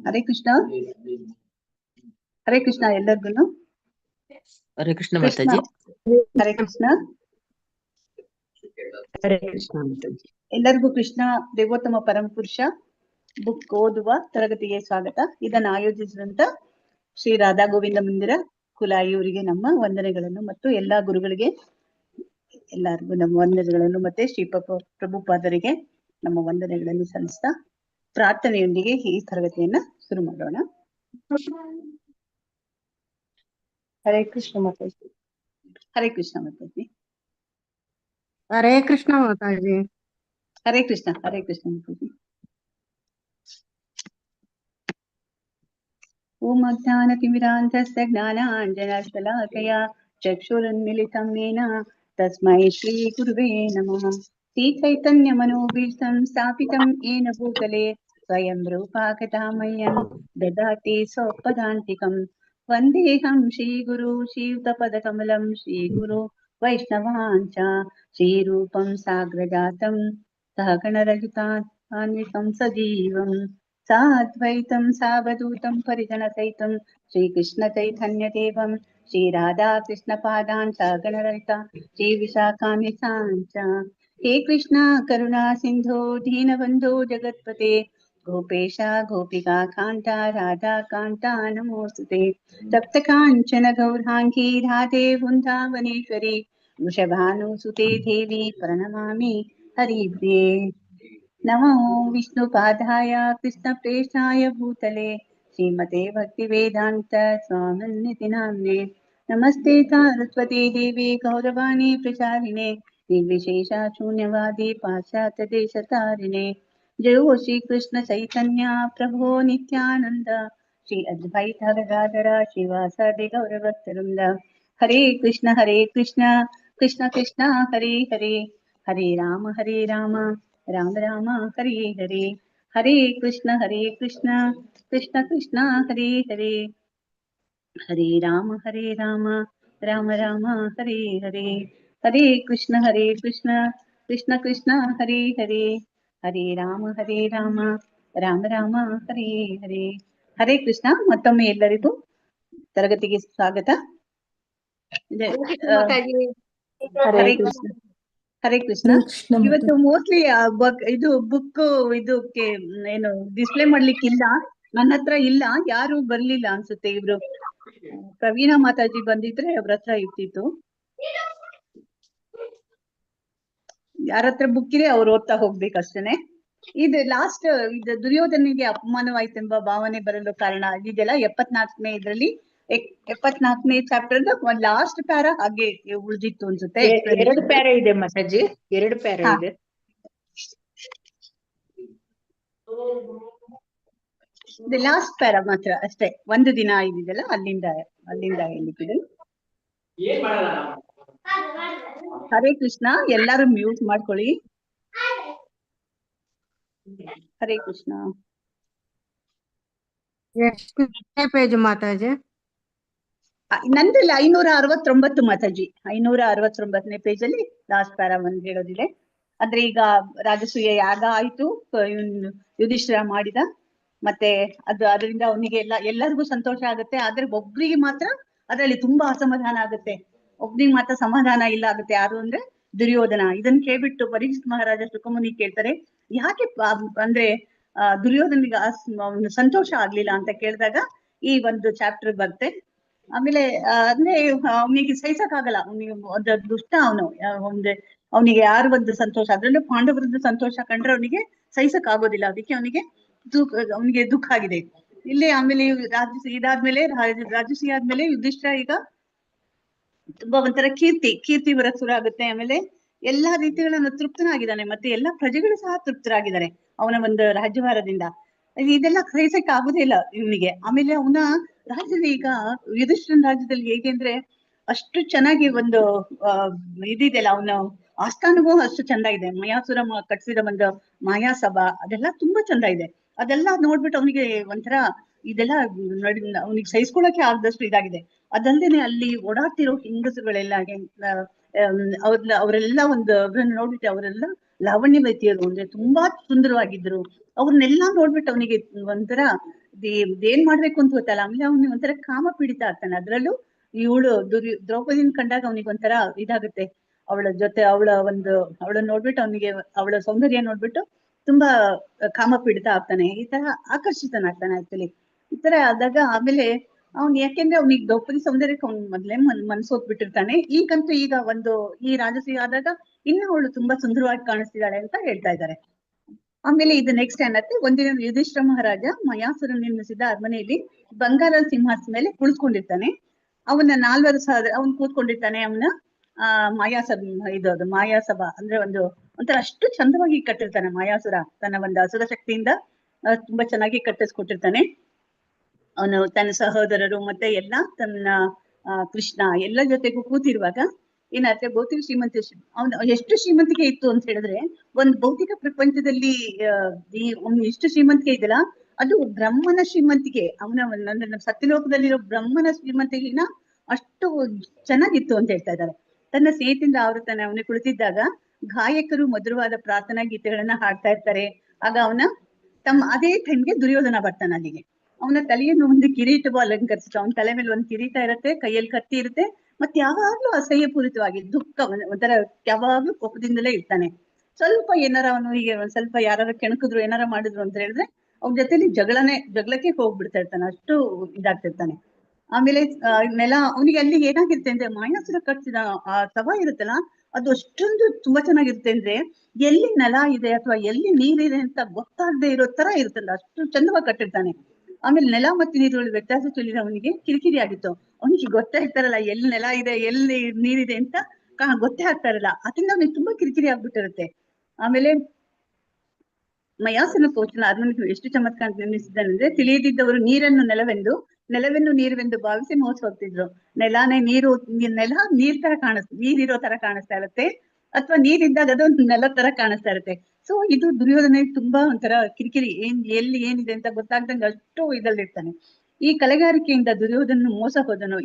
ಹರೇ ಕೃಷ್ಣ. ಹರೇ ಕೃಷ್ಣ ಎಲ್ಲರಿಗೂ. ಹರೇ ಕೃಷ್ಣ ಕೃಷ್ಣ. ಮಾತಾಜಿ. ಹರೇ ಕೃಷ್ಣ. ಹರೇ ಕೃಷ್ಣ ಮಾತಾಜಿ. ಎಲ್ಲರಿಗೂ ಕೃಷ್ಣ ದೇವೋತ್ತಮ ಪರಮ ಪುರುಷ ಬುಕ್ ಓದುವ ತರಗತಿಗೆ ಸ್ವಾಗತ. ಇದನ್ನು ಆಯೋಜಿಸಿದಂತ ಶ್ರೀ ರಾಧಾ ಗೋವಿಂದ ಮಂದಿರ ಕುಲಾಯಿ ಅವರಿಗೆ ನಮ್ಮ ವಂದನೆಗಳನ್ನು ಮತ್ತು ಎಲ್ಲಾ ಗುರುಗಳಿಗೆ ಎಲ್ಲರಿಗೂ ನಮ್ಮ ವಂದನೆಗಳನ್ನು ಮತ್ತೆ ಶ್ರೀ ಪ್ರಭುಪಾದರಿಗೆ ನಮ್ಮ ವಂದನೆಗಳನ್ನು ಸಲ್ಲಿಸ್ತಾ ಪ್ರಾರ್ಥನೆಯೊಂದಿಗೆ ಈ ತರಗತಿಯನ್ನ ಶುರು ಮಾಡೋಣ. ಹರೇ ಕೃಷ್ಣ ಮಾತಾಜಿ. ಹರೇ ಕೃಷ್ಣ ಮಾತಾಜಿ. ಹರೇ ಕೃಷ್ಣ ಮಾತಾಜಿ. ಹರೇ ಕೃಷ್ಣ. ಹರೇ ಕೃಷ್ಣ ಮಾತಾಜಿ. ಓಂ ಅಜ್ಞಾನತಿಮಿರಾಂಧಸ್ಯ ಜ್ಞಾನಾಂಜನಶಲಾಕಯಾ ಚಕ್ಷುರುನ್ಮಿಲಿತಂ ಯೇನ ತಸ್ಮೈ ಶ್ರೀ ಗುರುವೇ ನಮಃ. ಶ್ರೀಚೈತನ್ಯಮನೋಭೀಷ್ಟಂ ಸ್ಥಾಪಿತಂ ಯೇನ ಭೂತಲೆ ಸ್ವಯಂ ರೂಪಾ ಕಥಾ ಮಹ್ಯಂ ದದಾತಿ ಸ್ವಪದಾಂತಿಕಂ. ವಂದೇಹಂ ಶ್ರೀಗುರು ಶ್ರೀಯುತಪದಕಮಲಂ ಶ್ರೀಗುರು ವೈಷ್ಣವಾಂಚ ಶ್ರೀರೂಪಂ ಸಾಗ್ರಜಾತಂ ಸಹಗಣರಹಿತಾನ್ವಿತಂ ಸಜೀವಂ ಸಾದ್ವೈತಂ ಸಾವಧೂತಂ ಪರಿಜನಸಹಿತಂ ಶ್ರೀಕೃಷ್ಣ ಚೈತನ್ಯ ದೇವಂ ಶ್ರೀ ರಾಧಾ ಕೃಷ್ಣ ಪಾದಾನ್ ಸಹಗಣರಹಿತ ಶ್ರೀ ವಿಶಾಖಾನ್ವಿತಾಂಚ. ಹೇ ಕೃಷ್ಣ ಕರುಣಾ ಸಿಂಧೋ ದೀನಬಂಧೋ ಜಗತ್ಪತೆ ಗೋಪೇಶ ಗೋಪಿಕಾ ಕಾಂತ ರಾಧಾ ಕಾಂತ ನಮೋಸ್ತುತೆ. ತಪ್ತ ಕಾಂಚನ ಗೌರಾಂಗಿ ರಾಧೆ ವೃಂದಾವನೇಶ್ವರಿ ವೃಷಭಾನುಸುತೆ ದೇವಿ ಪ್ರಣಮಾಮಿ ಹರಿಪ್ರಿಯೇ. ನಮೋ ವಿಷ್ಣುಪಾದಾಯ ಕೃಷ್ಣಪ್ರೇಷ್ಠಾಯ ಭೂತಲೆ ಶ್ರೀಮತೆ ಭಕ್ತಿವೇದಾಂತ ಸ್ವಾಮಿನ್ನಿತಿ ನಾಮ್ನೆ. ನಮಸ್ತೆ ಸಾರಸ್ವತಿ ದೇವಿ ಗೌರವಾಣಿ ಪ್ರಚಾರಿಣೆ ನಿರ್ವಿಶೇಷ ಶೂನ್ಯವಾದಿ ಪಾಶ್ಚಾತ್ಯ ದೇಶತಾರಿಣೆ. ಜಯೋ ಶ್ರೀ ಕೃಷ್ಣ ಚೈತನ್ಯ ಪ್ರಭೋ ನಿತ್ಯಾನಂದ ಶ್ರೀ ಅದ್ವೈತ ಗದಾಧರ ಶ್ರೀವಾಸಾದಿ ಗೌರಭಕ್ತವೃಂದ. ಹರೇ ಕೃಷ್ಣ ಕೃಷ್ಣ ಕೃಷ್ಣ ಹರೇ ಹರೇ ಹರೇ ರಾಮ ರಾಮ ರಾಮ ಹರೇ ಹರೇ. ಹರೇ ಕೃಷ್ಣ ಕೃಷ್ಣ ಕೃಷ್ಣ ಹರೇ ಹರೇ ಹರೇ ರಾಮ ರಾಮ ರಾಮ ಹರೇ ಹರೇ. ಹರೇ ಕೃಷ್ಣ ಕೃಷ್ಣ ಕೃಷ್ಣ ಹರೇ ಹರೇ ಹರೇ ರಾಮ ರಾಮ ರಾಮ ಹರೇ ಹರೇ. ಹರೇ ಕೃಷ್ಣ. ಮತ್ತೊಮ್ಮೆ ಎಲ್ಲರಿಗೂ ತರಗತಿಗೆ ಸ್ವಾಗತ. ಹರೇ ಕೃಷ್ಣ. ಹರೇ ಕೃಷ್ಣ. ಇವತ್ತು ಮೋಸ್ಟ್ಲಿ ಇದು ಬುಕ್ ಇದಕ್ಕೆ ಏನು ಡಿಸ್ಪ್ಲೇ ಮಾಡ್ಲಿಕ್ಕಿಲ್ಲ, ನನ್ನ ಹತ್ರ ಇಲ್ಲ, ಯಾರು ಬರ್ಲಿಲ್ಲ ಅನ್ಸುತ್ತೆ. ಇವ್ರು ಪ್ರವೀಣಾ ಮಾತಾಜಿ ಬಂದಿದ್ರೆ ಅವ್ರ ಹತ್ರ ಇರ್ತಿತ್ತು. ಯಾರ ಹತ್ರ ಬುಕ್ ಇದೆ ಅವ್ರು ಓದ್ತಾ ಹೋಗ್ಬೇಕಷ್ಟೇನೆ. ಇದು ಲಾಸ್ಟ್ ಇದು ದುರ್ಯೋಧನಿಗೆ ಅಪಮಾನವಾಯ್ತೆಂಬ ಭಾವನೆ ಬರಲು ಕಾರಣ ಇದೆಲ್ಲ 74ನೇ ಇದರಲ್ಲಿ 74ನೇ ಚಾಪ್ಟರ್ ಒಂದ್ ಲಾಸ್ಟ್ ಪ್ಯಾರಾ ಹಾಗೆ ಉಳಿದಿತ್ತು ಅನ್ಸುತ್ತೆ. 2 ಪ್ಯಾರಾ ಇದೆ ಮಾತಾಜಿ, 2 ಪ್ಯಾರಾ ಇದೆ. ಲಾಸ್ಟ್ ಪ್ಯಾರಾ ಮಾತ್ರ ಅಷ್ಟೇ. ಒಂದು ದಿನ ಇದಿದೆಲ್ಲ ಅಲ್ಲಿಂದ ಹೇಳಿದೆ. ಹರೇ ಕೃಷ್ಣ. ಎಲ್ಲಾರು ಮ್ಯೂಟ್ ಮಾಡ್ಕೊಳ್ಳಿ. ಹರೇ ಕೃಷ್ಣ. ಎಷ್ಟನೇ ಪೇಜ್ ಮಾತಾಜಿ? ನಂದ್ರಲ್ಲಿ 569 ಮಾತಾಜಿ. 569ನೇ ಪೇಜ್ ಅಲ್ಲಿ ಲಾಸ್ಟ್ ಪ್ಯಾರಾ ಒಂದು ಹೇಳೋದಿದೆ. ಅಂದ್ರೆ ಈಗ ರಾಜಸೂಯ ಯಾಗ ಆಯ್ತು, ಯುಧಿಷ್ಠಿರ ಮಾಡಿದ, ಮತ್ತೆ ಅದರಿಂದ ಅವನಿಗೆ ಎಲ್ಲರಿಗೂ ಸಂತೋಷ ಆಗುತ್ತೆ. ಆದ್ರೆ ಒಬ್ರಿಗೆ ಮಾತ್ರ ಅದರಲ್ಲಿ ತುಂಬಾ ಅಸಮಾಧಾನ ಆಗುತ್ತೆ. ಒಬ್ರಿಗೆ ಮಾತ್ರ ಸಮಾಧಾನ ಇಲ್ಲ ಆಗುತ್ತೆ. ಯಾರು ಅಂದ್ರೆ ದುರ್ಯೋಧನ. ಇದನ್ನ ಕೇಳ್ಬಿಟ್ಟು ಪರೀಕ್ಷಿತ್ ಮಹಾರಾಜ ಸುಖಮುನಿ ಕೇಳ್ತಾರೆ, ಯಾಕೆ ಅಂದ್ರೆ ದುರ್ಯೋಧನಿಗೆ ಸಂತೋಷ ಆಗ್ಲಿಲ್ಲ ಅಂತ ಕೇಳಿದಾಗ ಈ ಒಂದು ಚಾಪ್ಟರ್ ಬರುತ್ತೆ. ಆಮೇಲೆ ಅಂದ್ರೆ ಅವನಿಗೆ ಸಹಿಸಕ್ ಆಗಲ್ಲ, ಅವನಿಗೆ ಒಂದು ದುಷ್ಟ ಅವನಿಗೆ ಯಾರು ಒಂದು ಸಂತೋಷ, ಅದ್ರಲ್ಲೂ ಪಾಂಡವರದ್ದು ಸಂತೋಷ ಕಂಡ್ರೆ ಅವನಿಗೆ ಸಹಿಸಕ್ ಆಗೋದಿಲ್ಲ. ಅದಕ್ಕೆ ಅವನಿಗೆ ದುಃಖ ಆಗಿದೆ ಇಲ್ಲಿ. ಆಮೇಲೆ ಇದಾದ್ಮೇಲೆ ರಾಜಸೂಯ ಆದ್ಮೇಲೆ ಯುಧಿಷ್ಠಿರ ಈಗ ತುಂಬಾ ಒಂಥರ ಕೀರ್ತಿ ಬರಕ್ ಶುರು ಆಗುತ್ತೆ. ಆಮೇಲೆ ಎಲ್ಲಾ ರೀತಿಗಳನ್ನು ತೃಪ್ತನಾಗಿದ್ದಾನೆ, ಮತ್ತೆ ಎಲ್ಲಾ ಪ್ರಜೆಗಳು ಸಹ ತೃಪ್ತರಾಗಿದ್ದಾರೆ ಅವನ ಒಂದು ರಾಜ್ಯಭಾರದಿಂದ. ಇದೆಲ್ಲ ಸಹಿಸಕ್ ಆಗುದೇ ಇಲ್ಲ ಇವನಿಗೆ. ಆಮೇಲೆ ಅವನ ರಾಜ್ಯದಲ್ಲಿ ಈಗ ಯುಧಿಷ್ಠಿರನ ರಾಜ್ಯದಲ್ಲಿ ಹೇಗೆ ಅಂದ್ರೆ ಅಷ್ಟು ಚೆನ್ನಾಗಿ ಒಂದು ಇದಿದೆಯಲ್ಲ, ಅವನ ಆಸ್ಥಾನವೂ ಅಷ್ಟು ಚಂದ ಇದೆ. ಮಯಾಸುರ ಕಟ್ಸಿದ ಒಂದು ಮಾಯಾಸಭಾ ಅದೆಲ್ಲ ತುಂಬಾ ಚಂದ ಇದೆ. ಅದೆಲ್ಲ ನೋಡ್ಬಿಟ್ಟು ಅವನಿಗೆ ಒಂಥರ ಇದೆಲ್ಲ ಅವನಿಗೆ ಸಹಿಸ್ಕೊಳಕ್ಕೆ ಆಗದಷ್ಟು ಇದಾಗಿದೆ. ಅದಲ್ದೇನೆ ಅಲ್ಲಿ ಓಡಾಡ್ತಿರೋ ಹೆಂಗಸುಗಳೆಲ್ಲ ಅವರೆಲ್ಲ ಒಂದು ನೋಡ್ಬಿಟ್ಟು ಅವರೆಲ್ಲ ಲಾವಣ್ಯವತಿಯರು, ಅಂದ್ರೆ ತುಂಬಾ ಸುಂದರವಾಗಿದ್ರು. ಅವ್ರನ್ನೆಲ್ಲಾ ನೋಡ್ಬಿಟ್ಟು ಅವನಿಗೆ ಒಂಥರ ಏನ್ ಮಾಡ್ಬೇಕು ಅಂತ ಗೊತ್ತಲ್ಲ. ಆಮೇಲೆ ಅವನಿಗೆ ಒಂಥರ ಕಾಮ ಪೀಡಿತ ಆಗ್ತಾನೆ. ಅದ್ರಲ್ಲೂ ಇವಳು ದ್ರೌಪದಿನ ಕಂಡಾಗ ಅವನಿಗೆ ಒಂಥರ ಇದಾಗುತ್ತೆ. ಅವಳ ಜೊತೆ ಅವಳನ್ನ ನೋಡ್ಬಿಟ್ಟು ಅವನಿಗೆ ಅವಳ ಸೌಂದರ್ಯ ನೋಡ್ಬಿಟ್ಟು ತುಂಬಾ ಕಾಮ ಪೀಡಿತ ಆಗ್ತಾನೆ. ಈ ತರ ಆಕರ್ಷಿತನಾಗ್ತಾನೆ ಆಕ್ಚುಲಿ. ಈ ತರ ಆದಾಗ ಆಮೇಲೆ ಯಾಕೆಂದ್ರೆ ಅವ್ನಿಗೆ ದ್ರೌಪದಿ ಸೌಂದರ್ಯಕ್ಕೆ ಅವ್ನು ಮೊದ್ಲೇ ಮನ್ಸೋತ್ಬಿಟ್ಟಿರ್ತಾನೆ. ಈಗಂತೂ ಈಗ ಈ ರಾಜಸೂಯ ಆದಾಗ ಇನ್ನು ಅವಳು ತುಂಬಾ ಸುಂದರವಾಗಿ ಕಾಣಿಸ್ತಿದ್ದಾಳೆ ಅಂತ ಹೇಳ್ತಾ ಇದ್ದಾರೆ. ಆಮೇಲೆ ಇದು ನೆಕ್ಸ್ಟ್ ಏನತ್ತೆ, ಒಂದಿನ ಯುಧಿಷ್ಠಿರ ಮಹಾರಾಜ ಮಯಾಸುರ ನಿರ್ಮಿಸಿದ ಅರಮನೆಯಲ್ಲಿ ಬಂಗಾರದ ಸಿಂಹಾಸನ ಮೇಲೆ ಕುಳಿತುಕೊಂಡಿರ್ತಾನೆ. ಅವನ 4,000 ಅವನ್ ಕೂತ್ಕೊಂಡಿರ್ತಾನೆ. ಮಾಯಾಸಭಾ ಅಂದ್ರೆ ಒಂಥರ ಅಷ್ಟು ಚಂದವಾಗಿ ಕಟ್ಟಿರ್ತಾನೆ ಮಾಯಾಸುರ. ತನ್ನ ಒಂದು ಅಸುರ ಶಕ್ತಿಯಿಂದ ತುಂಬಾ ಚೆನ್ನಾಗಿ ಕಟ್ಟಿಸ್ಕೊಟ್ಟಿರ್ತಾನೆ. ಅವನು ತನ್ನ ಸಹೋದರರು ಮತ್ತೆ ತನ್ನ ಕೃಷ್ಣ ಎಲ್ಲ ಜೊತೆಗೂ ಕೂತಿರುವಾಗ ಏನಾದ್ರೆ ಭೌತಿಕ ಅವನು ಎಷ್ಟು ಶ್ರೀಮಂತಿಕೆ ಇತ್ತು ಅಂತ ಹೇಳಿದ್ರೆ, ಒಂದು ಭೌತಿಕ ಪ್ರಪಂಚದಲ್ಲಿ ಅವ್ನು ಎಷ್ಟು ಶ್ರೀಮಂತಿಕೆ ಇದೆಯಲ್ಲ, ಅದು ಬ್ರಹ್ಮನ ಶ್ರೀಮಂತಿಕೆ. ಅವನ ಸತ್ಯಲೋಕದಲ್ಲಿರೋ ಬ್ರಹ್ಮನ ಶ್ರೀಮಂತಿಕೆನ ಅಷ್ಟು ಚೆನ್ನಾಗಿತ್ತು ಅಂತ ಹೇಳ್ತಾ ಇದ್ದಾರೆ. ತನ್ನ ಸ್ನೇಹಿತರಿಂದ ಆವೃತ್ತಾನೆ. ಅವನಿಗೆ ಕುಳಿತಿದ್ದಾಗ ಗಾಯಕರು ಮಧುರವಾದ ಪ್ರಾರ್ಥನಾ ಗೀತೆಗಳನ್ನ ಹಾಡ್ತಾ ಇರ್ತಾರೆ. ಆಗ ಅದೇ ಟೈಮ್ಗೆ ದುರ್ಯೋಧನ ಬರ್ತಾನೆ ಅಲ್ಲಿಗೆ. ಅವನ ತಲೆಯನ್ನು ಒಂದು ಕಿರೀಟವು ಅಲಂಕರಿಸಿಟ್ಟು, ಅವನ ತಲೆ ಮೇಲೆ ಒಂದು ಕಿರೀಟ ಇರುತ್ತೆ, ಕೈಯಲ್ಲಿ ಕತ್ತಿ ಇರುತ್ತೆ, ಮತ್ತೆ ಯಾವಾಗ್ಲೂ ಅಸಹ್ಯಪೂರಿತವಾಗಿ ದುಃಖ ಒಂಥರ ಯಾವಾಗ್ಲೂ ಕೋಪದಿಂದಲೇ ಇರ್ತಾನೆ. ಸ್ವಲ್ಪ ಏನಾರ ಅವನು ಹೀಗೆ ಒಂದ್ ಸ್ವಲ್ಪ ಯಾರು ಕೆಣಕಿದ್ರು ಏನಾರ ಮಾಡಿದ್ರು ಅಂತ ಹೇಳಿದ್ರೆ ಅವ್ನ ಜೊತೆಲಿ ಜಗಳಕ್ಕೆ ಹೋಗ್ಬಿಡ್ತಾ ಇರ್ತಾನೆ. ಅಷ್ಟು ಇದಾಗ್ತಿರ್ತಾನೆ. ಆಮೇಲೆ ನೆಲ ಅವನಿಗೆ ಅಲ್ಲಿ ಏನಾಗಿರುತ್ತೆ ಅಂದ್ರೆ, ಮಾಯಾಸುರ ಕಟ್ಸಿದ ಆ ತವ ಇರುತ್ತಲ್ಲ, ಅದು ಅಷ್ಟೊಂದು ತುಂಬಾ ಚೆನ್ನಾಗಿರುತ್ತೆ ಅಂದ್ರೆ ಎಲ್ಲಿ ನೆಲ ಇದೆ ಅಥವಾ ಎಲ್ಲಿ ನೀರಿದೆ ಅಂತ ಗೊತ್ತಾಗದೆ ಇರೋ ತರ ಇರುತ್ತಲ್ಲ, ಅಷ್ಟು ಚಂದವಾಗಿ ಕಟ್ಟಿರ್ತಾನೆ. ಆಮೇಲೆ ನೆಲ ಮತ್ತು ನೀರುಗಳ ವ್ಯತ್ಯಾಸ ತಿಳಿದ ಅವನಿಗೆ ಕಿರಿಕಿರಿ ಆಗಿತ್ತು. ಅವನಿಗೆ ಗೊತ್ತೇ ಇರ್ತಾರಲ್ಲ ಎಲ್ಲಿ ನೆಲ ಇದೆ ಎಲ್ಲಿ ನೀರಿದೆ ಅಂತ ಗೊತ್ತೇ ಆಗ್ತಾ ಇರಲ್ಲ. ಅದರಿಂದ ಅವನಿಗೆ ತುಂಬಾ ಕಿರಿಕಿರಿ ಆಗ್ಬಿಟ್ಟಿರುತ್ತೆ. ಆಮೇಲೆ ಮಯಾಸನ ಕೋಚನ ಅರಮನೆ ಎಷ್ಟು ಚಮತ್ಕಾರ ನಿರ್ಮಿಸಿದ್ದಾನೆ ಅಂದ್ರೆ, ತಿಳಿಯದಿದ್ದವರು ನೆಲವೆಂದು ನೀರುವೆಂದು ಭಾವಿಸಿ ಮೋಸ ಹೋಗ್ತಿದ್ರು. ನೆಲ ನೀರ್ ತರ ನೀರಿರೋ ತರ ಕಾಣಿಸ್ತಾ ಇರುತ್ತೆ, ಅಥವಾ ನೀರಿದ್ದಾಗ ಅದು ನೆಲ ತರ ಕಾಣಿಸ್ತಾ ಇರುತ್ತೆ. ಸೊ ಇದು ದುರ್ಯೋಧನ ತುಂಬಾ ಒಂಥರ ಕಿರಿಕಿರಿ, ಎಲ್ಲಿ ಏನಿದೆ ಅಂತ ಗೊತ್ತಾಗ್ದಂಗೆ ಅಷ್ಟು ಇದಲ್ಲಿರ್ತಾನೆ. ಈ ಕಲೆಗಾರಿಕೆಯಿಂದ ದುರ್ಯೋಧನ ಮೋಸ ಹೋದನು.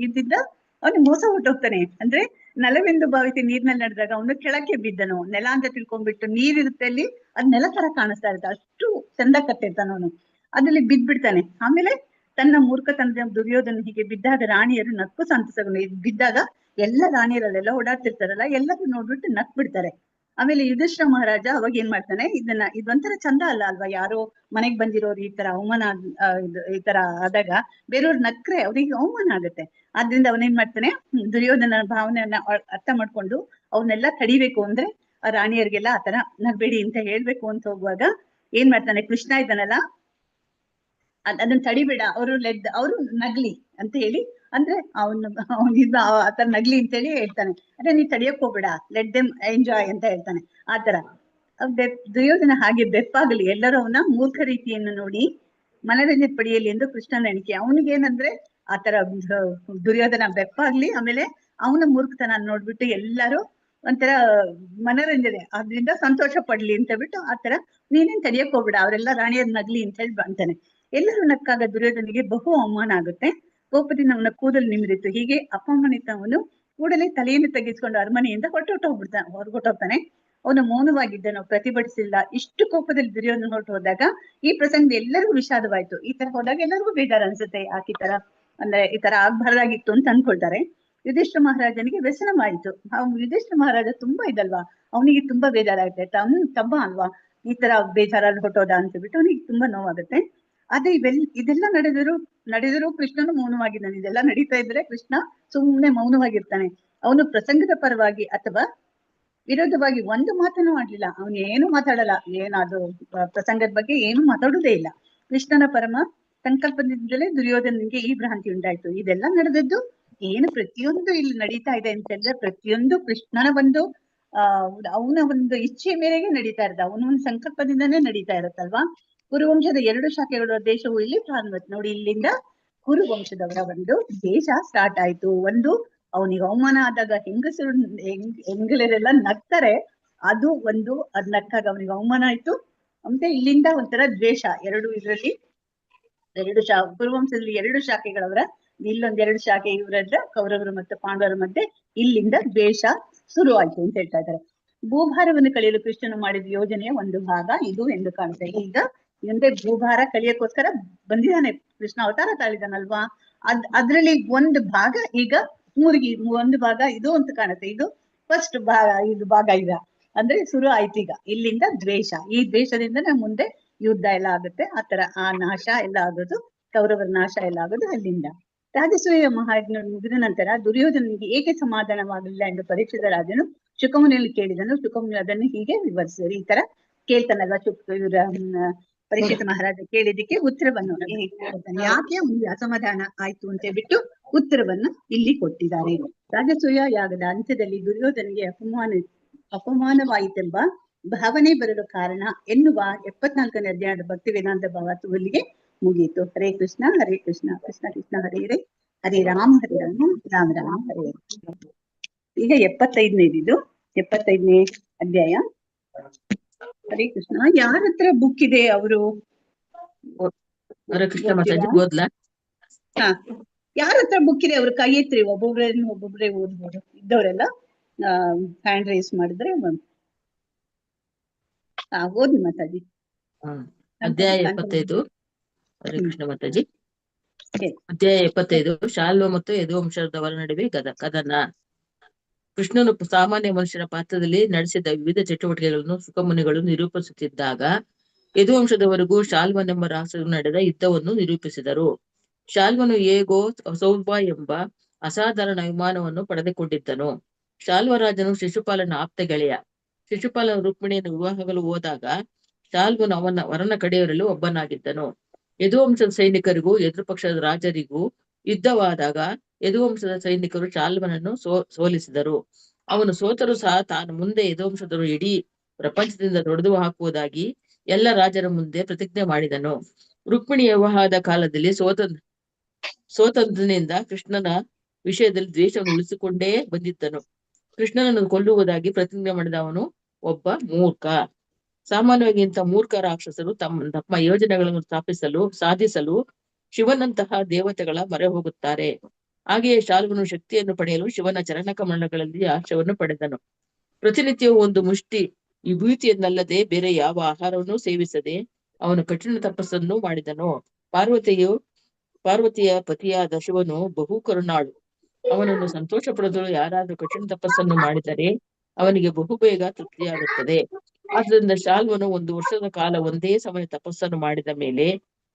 ಇದ್ದಿದ್ದ ಅವನು ಮೋಸ ಹೊಟ್ಟೋಗ್ತಾನೆ. ಅಂದ್ರೆ ನೆಲವೆಂದು ಭಾವಿಸಿ ನೀರ್ನಲ್ಲಿ ನಡೆದಾಗ ಅವನು ಕೆಳಕ್ಕೆ ಬಿದ್ದನು. ನೆಲ ಅಂತ ತಿಳ್ಕೊಂಡ್ಬಿಟ್ಟು ನೀರಿರುತ್ತೆ ಅಲ್ಲಿ, ಅದ್ ನೆಲ ತರ ಕಾಣಿಸ್ತಾ ಇರುತ್ತೆ, ಅಷ್ಟು ಚಂದ ಕಟ್ಟಿರ್ತಾನ ಅವನು. ಅದ್ರಲ್ಲಿ ಬಿದ್ದ್ಬಿಡ್ತಾನೆ. ಆಮೇಲೆ ತನ್ನ ಮೂರ್ಖತನದ ದುರ್ಯೋಧನ ಹೀಗೆ ಬಿದ್ದಾಗ ರಾಣಿಯರು ನಕ್ಕು ಸಂತಸಗೊಂಡು, ಬಿದ್ದಾಗ ಎಲ್ಲ ರಾಣಿಯರಲ್ಲೆಲ್ಲ ಓಡಾಡ್ತಿರ್ತಾರಲ್ಲ, ಎಲ್ಲರೂ ನೋಡ್ಬಿಟ್ಟು ನಕ್ ಬಿಡ್ತಾರೆ. ಆಮೇಲೆ ಯುಧಿಷ್ಠಿರ ಮಹಾರಾಜ ಅವಾಗ ಏನ್ ಮಾಡ್ತಾನೆ, ಇದೊಂಥರ ಚಂದ ಅಲ್ವಾ, ಯಾರೋ ಮನೆಗ್ ಬಂದಿರೋರು ಈ ತರ ಅವಮಾನ ಈ ತರ ಆದಾಗ ಬೇರೆಯವ್ರು ನಕ್ರೆ ಅವ್ರಿಗೆ ಅವಮಾನ ಆಗುತ್ತೆ. ಆದ್ರಿಂದ ಅವನೇನ್ ಮಾಡ್ತಾನೆ, ದುರ್ಯೋಧನ ಭಾವನೆಯನ್ನ ಅರ್ಥ ಮಾಡ್ಕೊಂಡು ಅವನ್ನೆಲ್ಲ ತಡಿಬೇಕು ಅಂದ್ರೆ ಆ ರಾಣಿಯರಿಗೆಲ್ಲ ಆತರ ನಗ್ಬೇಡಿ ಅಂತ ಹೇಳ್ಬೇಕು ಅಂತ ಹೋಗುವಾಗ ಏನ್ ಮಾಡ್ತಾನೆ, ಕೃಷ್ಣ ಇದ್ದಾನಲ್ಲ ಅದನ್ನ ತಡಿಬೇಡ, ಅವರು ನಗ್ಲಿ ಅಂತ ಹೇಳಿ, ಅಂದ್ರೆ ಆತರ ನಗ್ಲಿ ಅಂತ ಹೇಳಿ ಹೇಳ್ತಾನೆ. ಅದೇ ನೀ ತಡಿಯಕ್ ಹೋಗ್ಬೇಡ, ಲೆಟ್ ದೆಮ್ ಎಂಜಾಯ್ ಅಂತ ಹೇಳ್ತಾನೆ. ಆತರ ದುರ್ಯೋಧನ ಹಾಗೆ ಬೆಪ್ಪಾಗಲಿ, ಎಲ್ಲರೂ ಅವನ ಮೂರ್ಖ ರೀತಿಯನ್ನು ನೋಡಿ ಮನರಂಜನೆ ಪಡೆಯಲಿ ಎಂದು ಕೃಷ್ಣನ ಎಣಿಕೆ. ಅವನಿಗೇನಂದ್ರೆ ಆತರ ದುರ್ಯೋಧನ ಬೆಪ್ಪಾಗ್ಲಿ, ಆಮೇಲೆ ಅವನ ಮೂರ್ಖತನ ನೋಡ್ಬಿಟ್ಟು ಎಲ್ಲರೂ ಒಂಥರ ಮನರಂಜನೆ ಅದ್ರಿಂದ ಸಂತೋಷ ಪಡ್ಲಿ ಅಂತ ಬಿಟ್ಟು ಆತರ ನೀನೇನ್ ತಡಿಯಕ್ ಹೋಗ್ಬೇಡ, ಅವರೆಲ್ಲ ರಾಣಿಯರ್ ನಗ್ಲಿ ಅಂತ ಹೇಳಿ ಅಂತಾನೆ. ಎಲ್ಲರೂ ನಕ್ಕಾಗ ದುರ್ಯೋಧನಿಗೆ ಬಹು ಅವಮಾನ ಆಗುತ್ತೆ. ಕೋಪದಿಂದ ಅವನ ಕೂದಲು ನಿಮಿರಿತು. ಹೀಗೆ ಅಪಮಾನಿತ ಅವನು ಕೂಡಲೇ ತಲೆಯನ್ನು ತೆಗೆಸ್ಕೊಂಡು ಅರಮನೆಯಿಂದ ಹೊರಗೊಟ್ಟೋಗ್ತಾನೆ. ಅವನು ಮೌನವಾಗಿದ್ದನು, ಪ್ರತಿಭಟಿಸಿಲ್ಲ. ಇಷ್ಟು ಕೋಪದಲ್ಲಿ ದುರ್ಯೋಧನ ಹೊರಟು ಹೋದಾಗ ಈ ಪ್ರಸಂಗ ಎಲ್ಲರಿಗೂ ವಿಷಾದವಾಯ್ತು. ಈ ತರ ಹೋದಾಗ ಎಲ್ಲರಿಗೂ ಬೇಜಾರ ಅನ್ಸುತ್ತೆ, ಈ ತರ ಅಂದ್ರೆ ಈ ತರ ಆಗ್ಬಾರ್ದಾಗಿತ್ತು ಅಂತ ಅನ್ಕೊಳ್ತಾರೆ. ಯುಧಿಷ್ಠಿರ ಮಹಾರಾಜನಿಗೆ ವ್ಯಸನವಾಯಿತು. ಯುಧಿಷ್ಠಿರ ಮಹಾರಾಜ ತುಂಬಾ ಇದಲ್ವಾ, ಅವನಿಗೆ ತುಂಬಾ ಬೇಜಾರಾಗುತ್ತೆ. ತಮ್ಮ ಅಲ್ವಾ ಈ ತರ ಬೇಜಾರಲ್ಲಿ ಹೊಟ್ಟೋದ ಅಂತ ಬಿಟ್ಟು ಅವನಿಗೆ ತುಂಬಾ ನೋವಾಗುತ್ತೆ. ಅದೇ ಇದೆಲ್ಲ ನಡೆದರೂ ಕೃಷ್ಣನು ಮೌನವಾಗಿದ್ದಾನೆ. ಇದೆಲ್ಲ ನಡೀತಾ ಇದ್ರೆ ಕೃಷ್ಣ ಸುಮ್ಮನೆ ಮೌನವಾಗಿರ್ತಾನೆ. ಅವನು ಪ್ರಸಂಗದ ಪರವಾಗಿ ಅಥವಾ ವಿರೋಧವಾಗಿ ಒಂದು ಮಾತನ್ನು ಆಡ್ಲಿಲ್ಲ. ಅವನು ಏನು ಮಾತಾಡಲ್ಲ, ಏನಾದ್ರು ಪ್ರಸಂಗದ ಬಗ್ಗೆ ಏನು ಮಾತಾಡುವುದೇ ಇಲ್ಲ. ಕೃಷ್ಣನ ಪರಮ ಸಂಕಲ್ಪದಿಂದಲೇ ದುರ್ಯೋಧನಿಗೆ ಈ ಭ್ರಾಂತಿ ಉಂಟಾಯ್ತು. ಇದೆಲ್ಲ ನಡೆದದ್ದು ಏನು ಪ್ರತಿಯೊಂದು ಇಲ್ಲಿ ನಡೀತಾ ಇದೆ ಅಂತಂದ್ರೆ, ಪ್ರತಿಯೊಂದು ಕೃಷ್ಣನ ಅವನ ಒಂದು ಇಚ್ಛೆ ಮೇರೆಗೆ ನಡೀತಾ ಇರೋದು, ಅವನ ಒಂದು ಸಂಕಲ್ಪದಿಂದನೇ ನಡೀತಾ ಇರುತ್ತಲ್ವಾ. ಕುರುವಂಶದ 2 ಶಾಖೆಗಳ ದೇಶವು ಇಲ್ಲಿ ಪ್ರಾರಂಭ. ನೋಡಿ, ಇಲ್ಲಿಂದ ಕುರುವಂಶದವರ ಒಂದು ದೇಶ ಸ್ಟಾರ್ಟ್ ಆಯ್ತು. ಅವನಿಗೆ ಅವಮಾನ ಆದಾಗ ಹೆಂಗಸರೆಲ್ಲ ನಗ್ತಾರೆ, ಅದು ಅದ್ ನಕ್ಕಾಗ ಅವನಿಗೆ ಅವಮಾನ ಆಯ್ತು. ಮತ್ತೆ ಇಲ್ಲಿಂದ ಒಂಥರ ದ್ವೇಷ, ಕುರುವಂಶದಲ್ಲಿ 2 ಶಾಖೆಗಳವರ, ಇಲ್ಲೊಂದ್ 2 ಶಾಖೆ ಇವರದ್ರ ಕೌರವರು ಮತ್ತು ಪಾಂಡವರ ಮಧ್ಯೆ ಇಲ್ಲಿಂದ ದ್ವೇಷ ಶುರು ಆಯ್ತು ಅಂತ ಹೇಳ್ತಾ ಇದ್ದಾರೆ. ಭೂಭಾರವನ್ನು ಕಳೆಯಲು ಕೃಷ್ಣನು ಮಾಡಿದ ಯೋಜನೆಯ ಒಂದು ಭಾಗ ಇದು ಎಂದು ಕಾಣುತ್ತೆ. ಈಗ ಮುಂದೆ ಭೂಭಾರ ಕಳಿಯಕ್ಕೋಸ್ಕರ ಬಂದಿದ್ದಾನೆ ಕೃಷ್ಣ, ಅವತಾರ ತಾಳಿದಾನಲ್ವಾ, ಅದ್ರಲ್ಲಿ ಒಂದು ಭಾಗ ಈಗ ಒಂದು ಭಾಗ ಇದು ಅಂತ ಕಾಣುತ್ತೆ. ಇದು ಫಸ್ಟ್ ಭಾಗ, ಇದು ಭಾಗ ಈಗ ಅಂದ್ರೆ ಶುರು ಆಯ್ತು. ಈಗ ಇಲ್ಲಿಂದ ದ್ವೇಷ, ಈ ದ್ವೇಷದಿಂದ ಮುಂದೆ ಯುದ್ಧ ಎಲ್ಲ ಆಗುತ್ತೆ. ಆತರ ಆ ನಾಶ ಎಲ್ಲ ಆಗೋದು, ಕೌರವರ ನಾಶ ಎಲ್ಲ ಆಗೋದು ಅಲ್ಲಿಂದ. ರಾಜಸೂಯ ಮಹಾಯಜ್ಞ ಮುಗಿದ ನಂತರ ದುರ್ಯೋಧನಿಗೆ ಏಕೆ ಸಮಾಧಾನವಾಗಲಿಲ್ಲ ಎಂದು ಪರೀಕ್ಷಿತ ರಾಜನು ಶುಕಮುನಿಯಲ್ಲಿ ಕೇಳಿದನು. ಶುಕಮುನಿ ಅದನ್ನು ಹೀಗೆ ವಿವರಿಸಿದರು. ಈ ತರ ಕೇಳ್ತಾನಲ್ವಾ ಇವರ ಪರೀಕ್ಷಿತ ಮಹಾರಾಜ ಕೇಳಿದಕ್ಕೆ ಉತ್ತರವನ್ನು ಯಾಕೆ ಒಂದು ಅಸಮಾಧಾನ ಆಯ್ತು ಅಂತ ಬಿಟ್ಟು ಉತ್ತರವನ್ನು ಇಲ್ಲಿ ಕೊಟ್ಟಿದ್ದಾರೆ. ರಾಜಸೂಯ ಯಾಗದ ಅಂತ್ಯದಲ್ಲಿ ದುರ್ಯೋಧನಿಗೆ ಅಪಮಾನವಾಯಿತೆಂಬ ಭಾವನೆ ಬರಲು ಕಾರಣ ಎನ್ನುವ 74ನೇ ಅಧ್ಯಾಯದ ಭಕ್ತಿ ವೇದಾಂತ ಭಾವ ಇಲ್ಲಿಗೆ ಮುಗಿಯಿತು. ಹರೇ ಕೃಷ್ಣ ಹರೇ ಕೃಷ್ಣ ಕೃಷ್ಣ ಕೃಷ್ಣ ಹರೇ ಹರೇ ಹರೇ ರಾಮ ಹರೇ ರಾಮ ರಾಮ ರಾಮ ಹರೇ ಹರೇ. ಈಗ 75ನೇ ಅಧ್ಯಾಯ. ಹರೇ ಕೃಷ್ಣ. ಯಾರ ಹತ್ರ ಬುಕ್ ಇದೆ? ಅವರು ಹರೇ ಕೃಷ್ಣ ಮಾತಾಜಿ ಓದ್ಲಾ? ಹಾ, ಯಾರ ಹತ್ರ ಬುಕ್ ಇದೆ? ಅವ್ರ ಕೈ ಎತ್ರಿ, ಒಬ್ಬೊಬ್ರೇ ಓದ್ಬೋದು. ಇದ್ದವರೆಲ್ಲ ಹ್ಯಾಂಡ್ ರೈಸ್ ಮಾಡಿದ್ರೆ ಓದಿ ಮಾತಾಜಿ. ಅಧ್ಯಾಯ 75. ಹರೇ ಕೃಷ್ಣ ಮಾತಾಜಿ. ಅಧ್ಯಾಯ 75. ಶಾಲ್ವ ಮತ್ತು ಯದುವಂಶದವರ ನಡುವೆ ಕದನ. ಕೃಷ್ಣನು ಸಾಮಾನ್ಯ ಮನುಷ್ಯನ ಪಾತ್ರದಲ್ಲಿ ನಡೆಸಿದ ವಿವಿಧ ಚಟುವಟಿಕೆಗಳನ್ನು ಸುಖಮುನಿಗಳು ನಿರೂಪಿಸುತ್ತಿದ್ದಾಗ ಯದುವಂಶದವರೆಗೂ ಶಾಲ್ವನೆಂಬ ರಾಕ್ಷಸರು ನಡೆದ ಯುದ್ಧವನ್ನು ನಿರೂಪಿಸಿದರು. ಶಾಲ್ವನು ಹೇಗೋ ಸೌಭ ಎಂಬ ಅಸಾಧಾರಣ ವಿಮಾನವನ್ನು ಪಡೆದುಕೊಂಡಿದ್ದನು. ಶಾಲ್ವರಾಜನು ಶಿಶುಪಾಲನ ಆಪ್ತ ಗೆಳೆಯ. ಶಿಶುಪಾಲನ ರುಕ್ಮಿಣಿಯನ್ನು ವಿವಾಹಗಳು ಹೋದಾಗ ಶಾಲ್ವನು ಅವನ ವರನ ಕಡೆಯವರಲ್ಲೂ ಒಬ್ಬನಾಗಿದ್ದನು. ಯದುವಂಶದ ಸೈನಿಕರಿಗೂ ಎದುರು ಪಕ್ಷದ ರಾಜರಿಗೂ ಯುದ್ಧವಾದಾಗ ಯದುವಂಶದ ಸೈನಿಕರು ಶಾಲ್ವನನ್ನು ಸೋಲಿಸಿದರು. ಅವನು ಸೋತರು ಸಹ ತಾನು ಮುಂದೆ ಯದುವಂಶದವರು ಇಡೀ ಪ್ರಪಂಚದಿಂದ ತೊಡೆದು ಹಾಕುವುದಾಗಿ ಎಲ್ಲ ರಾಜರ ಮುಂದೆ ಪ್ರತಿಜ್ಞೆ ಮಾಡಿದನು. ರುಕ್ಮಿಣಿಯ ವಿವಾಹದ ಕಾಲದಲ್ಲಿ ಸೋತಂದ್ರನಿಂದ ಕೃಷ್ಣನ ವಿಷಯದಲ್ಲಿ ದ್ವೇಷವನ್ನು ಉಳಿಸಿಕೊಂಡೇ ಬಂದಿದ್ದನು. ಕೃಷ್ಣನನ್ನು ಕೊಲ್ಲುವುದಾಗಿ ಪ್ರತಿಜ್ಞೆ ಮಾಡಿದ ಅವನು ಒಬ್ಬ ಮೂರ್ಖ. ಸಾಮಾನ್ಯವಾಗಿ ಇಂಥ ಮೂರ್ಖ ರಾಕ್ಷಸರು ತಮ್ಮ ಯೋಜನೆಗಳನ್ನು ಸಾಧಿಸಲು ಶಿವನಂತಹ ದೇವತೆಗಳ ಮೊರೆ ಹೋಗುತ್ತಾರೆ. ಹಾಗೆಯೇ ಶಾಲ್ವನು ಶಕ್ತಿಯನ್ನು ಪಡೆಯಲು ಶಿವನ ಚರಣ ಕಮಲಗಳಲ್ಲಿ ಆಶ್ರಯವನ್ನು ಪಡೆದನು. ಪ್ರತಿನಿತ್ಯವೂ ಒಂದು ಮುಷ್ಟಿ ವಿಭೂತಿಯನ್ನಲ್ಲದೆ ಬೇರೆ ಯಾವ ಆಹಾರವನ್ನು ಸೇವಿಸದೆ ಅವನು ಕಠಿಣ ತಪಸ್ಸನ್ನು ಮಾಡಿದನು. ಪಾರ್ವತಿಯ ಪತಿಯಾದ ಶಿವನು ಬಹು ಕರುಣಾಳು. ಅವನನ್ನು ಸಂತೋಷ ಪಡೆದಲು ಯಾರಾದ್ರೂ ಕಠಿಣ ತಪಸ್ಸನ್ನು ಮಾಡಿದರೆ ಅವನಿಗೆ ಬಹುಬೇಗ ತೃಪ್ತಿಯಾಗುತ್ತದೆ. ಆದ್ದರಿಂದ ಶಾಲ್ವನು 1 ವರ್ಷದ ಕಾಲ ಒಂದೇ ಸಮಯ ತಪಸ್ಸನ್ನು ಮಾಡಿದ ಮೇಲೆ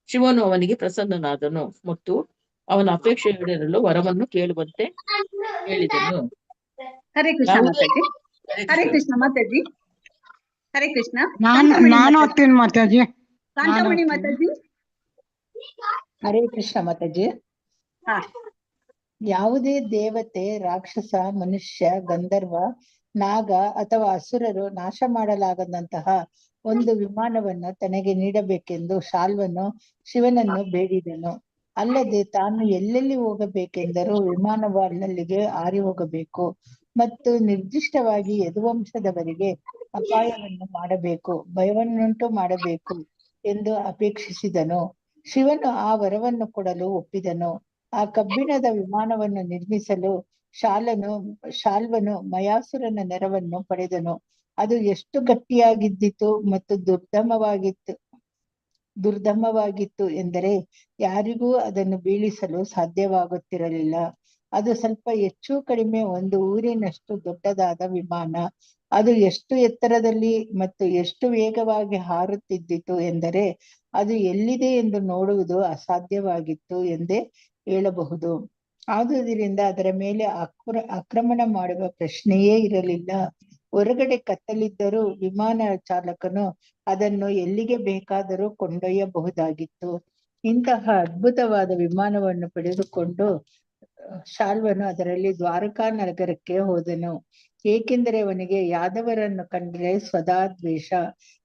ಶಿವನು ಅವನಿಗೆ ಪ್ರಸನ್ನನಾದನು ಮತ್ತು ಅವನ ಅಪೇಕ್ಷೆ ಈಡೇರಲು ವರವನ್ನು ಕೇಳುವಂತೆ ಹೇಳಿದನು. ಹರೇ ಕೃಷ್ಣ ಮಾತಾಜಿ. ಹರೇ ಕೃಷ್ಣ ಮಾತಾಜಿ. ಹರೇ ಕೃಷ್ಣ. ನಾನು ಓದ್ತೀನಿ ಮಾತಾಜಿ. ಕಾಂತಮಣಿ ಮಾತಾಜಿ. ಹರೇ ಕೃಷ್ಣ ಮಾತಾಜಿ. ಹಾ. ಯಾವುದೇ ದೇವತೆ, ರಾಕ್ಷಸ, ಮನುಷ್ಯ, ಗಂಧರ್ವ, ನಾಗ ಅಥವಾ ಅಸುರರು ನಾಶ ಮಾಡಲಾಗದಂತಹ ಒಂದು ವಿಮಾನವನ್ನು ತನಗೆ ನೀಡಬೇಕೆಂದು ಶಾಲ್ವನು ಶಿವನನ್ನು ಬೇಡಿದನು. ಅಲ್ಲದೆ ತಾನು ಎಲ್ಲೆಲ್ಲಿ ಹೋಗಬೇಕೆಂದರೂ ವಿಮಾನವು ಅಲ್ಲಲ್ಲಿಗೆ ಹಾರಿ ಹೋಗಬೇಕು ಮತ್ತು ನಿರ್ದಿಷ್ಟವಾಗಿ ಯದುವಂಶದವರಿಗೆ ಅಪಾಯವನ್ನು ಮಾಡಬೇಕು, ಭಯವನ್ನುಂಟು ಮಾಡಬೇಕು ಎಂದು ಅಪೇಕ್ಷಿಸಿದನು. ಶಿವನು ಆ ವರವನ್ನು ಕೊಡಲು ಒಪ್ಪಿದನು. ಆ ಕಬ್ಬಿಣದ ವಿಮಾನವನ್ನು ನಿರ್ಮಿಸಲು ಶಾಲ್ವನು ಮಯಾಸುರನ ನೆರವನ್ನು ಪಡೆದನು. ಅದು ಎಷ್ಟು ಗಟ್ಟಿಯಾಗಿದ್ದಿತು ಮತ್ತು ದುರ್ದಮವಾಗಿತ್ತು ಎಂದರೆ ಯಾರಿಗೂ ಅದನ್ನು ಬೀಳಿಸಲು ಸಾಧ್ಯವಾಗುತ್ತಿರಲಿಲ್ಲ. ಅದು ಸ್ವಲ್ಪ ಹೆಚ್ಚು ಕಡಿಮೆ 1 ಊರಿನಷ್ಟು ದೊಡ್ಡದಾದ ವಿಮಾನ. ಅದು ಎಷ್ಟು ಎತ್ತರದಲ್ಲಿ ಮತ್ತು ಎಷ್ಟು ವೇಗವಾಗಿ ಹಾರುತ್ತಿದ್ದಿತು ಎಂದರೆ ಅದು ಎಲ್ಲಿದೆ ಎಂದು ನೋಡುವುದು ಅಸಾಧ್ಯವಾಗಿತ್ತು ಎಂದೇ ಹೇಳಬಹುದು. ಆದುದರಿಂದ ಅದರ ಮೇಲೆ ಆಕ್ರಮಣ ಮಾಡುವ ಪ್ರಶ್ನೆಯೇ ಇರಲಿಲ್ಲ. ಹೊರಗಡೆ ಕತ್ತಲಿದ್ದರೂ ವಿಮಾನ ಚಾಲಕನು ಅದನ್ನು ಎಲ್ಲಿಗೆ ಬೇಕಾದರೂ ಕೊಂಡೊಯ್ಯಬಹುದಾಗಿತ್ತು. ಇಂತಹ ಅದ್ಭುತವಾದ ವಿಮಾನವನ್ನು ಪಡೆದುಕೊಂಡು ಶಾಲ್ವನು ಅದರಲ್ಲಿ ದ್ವಾರಕಾ ನಗರಕ್ಕೆ ಹೋದನು. ಏಕೆಂದರೆ ಅವನಿಗೆ ಯಾದವರನ್ನು ಕಂಡರೆ ಸದಾ ದ್ವೇಷ.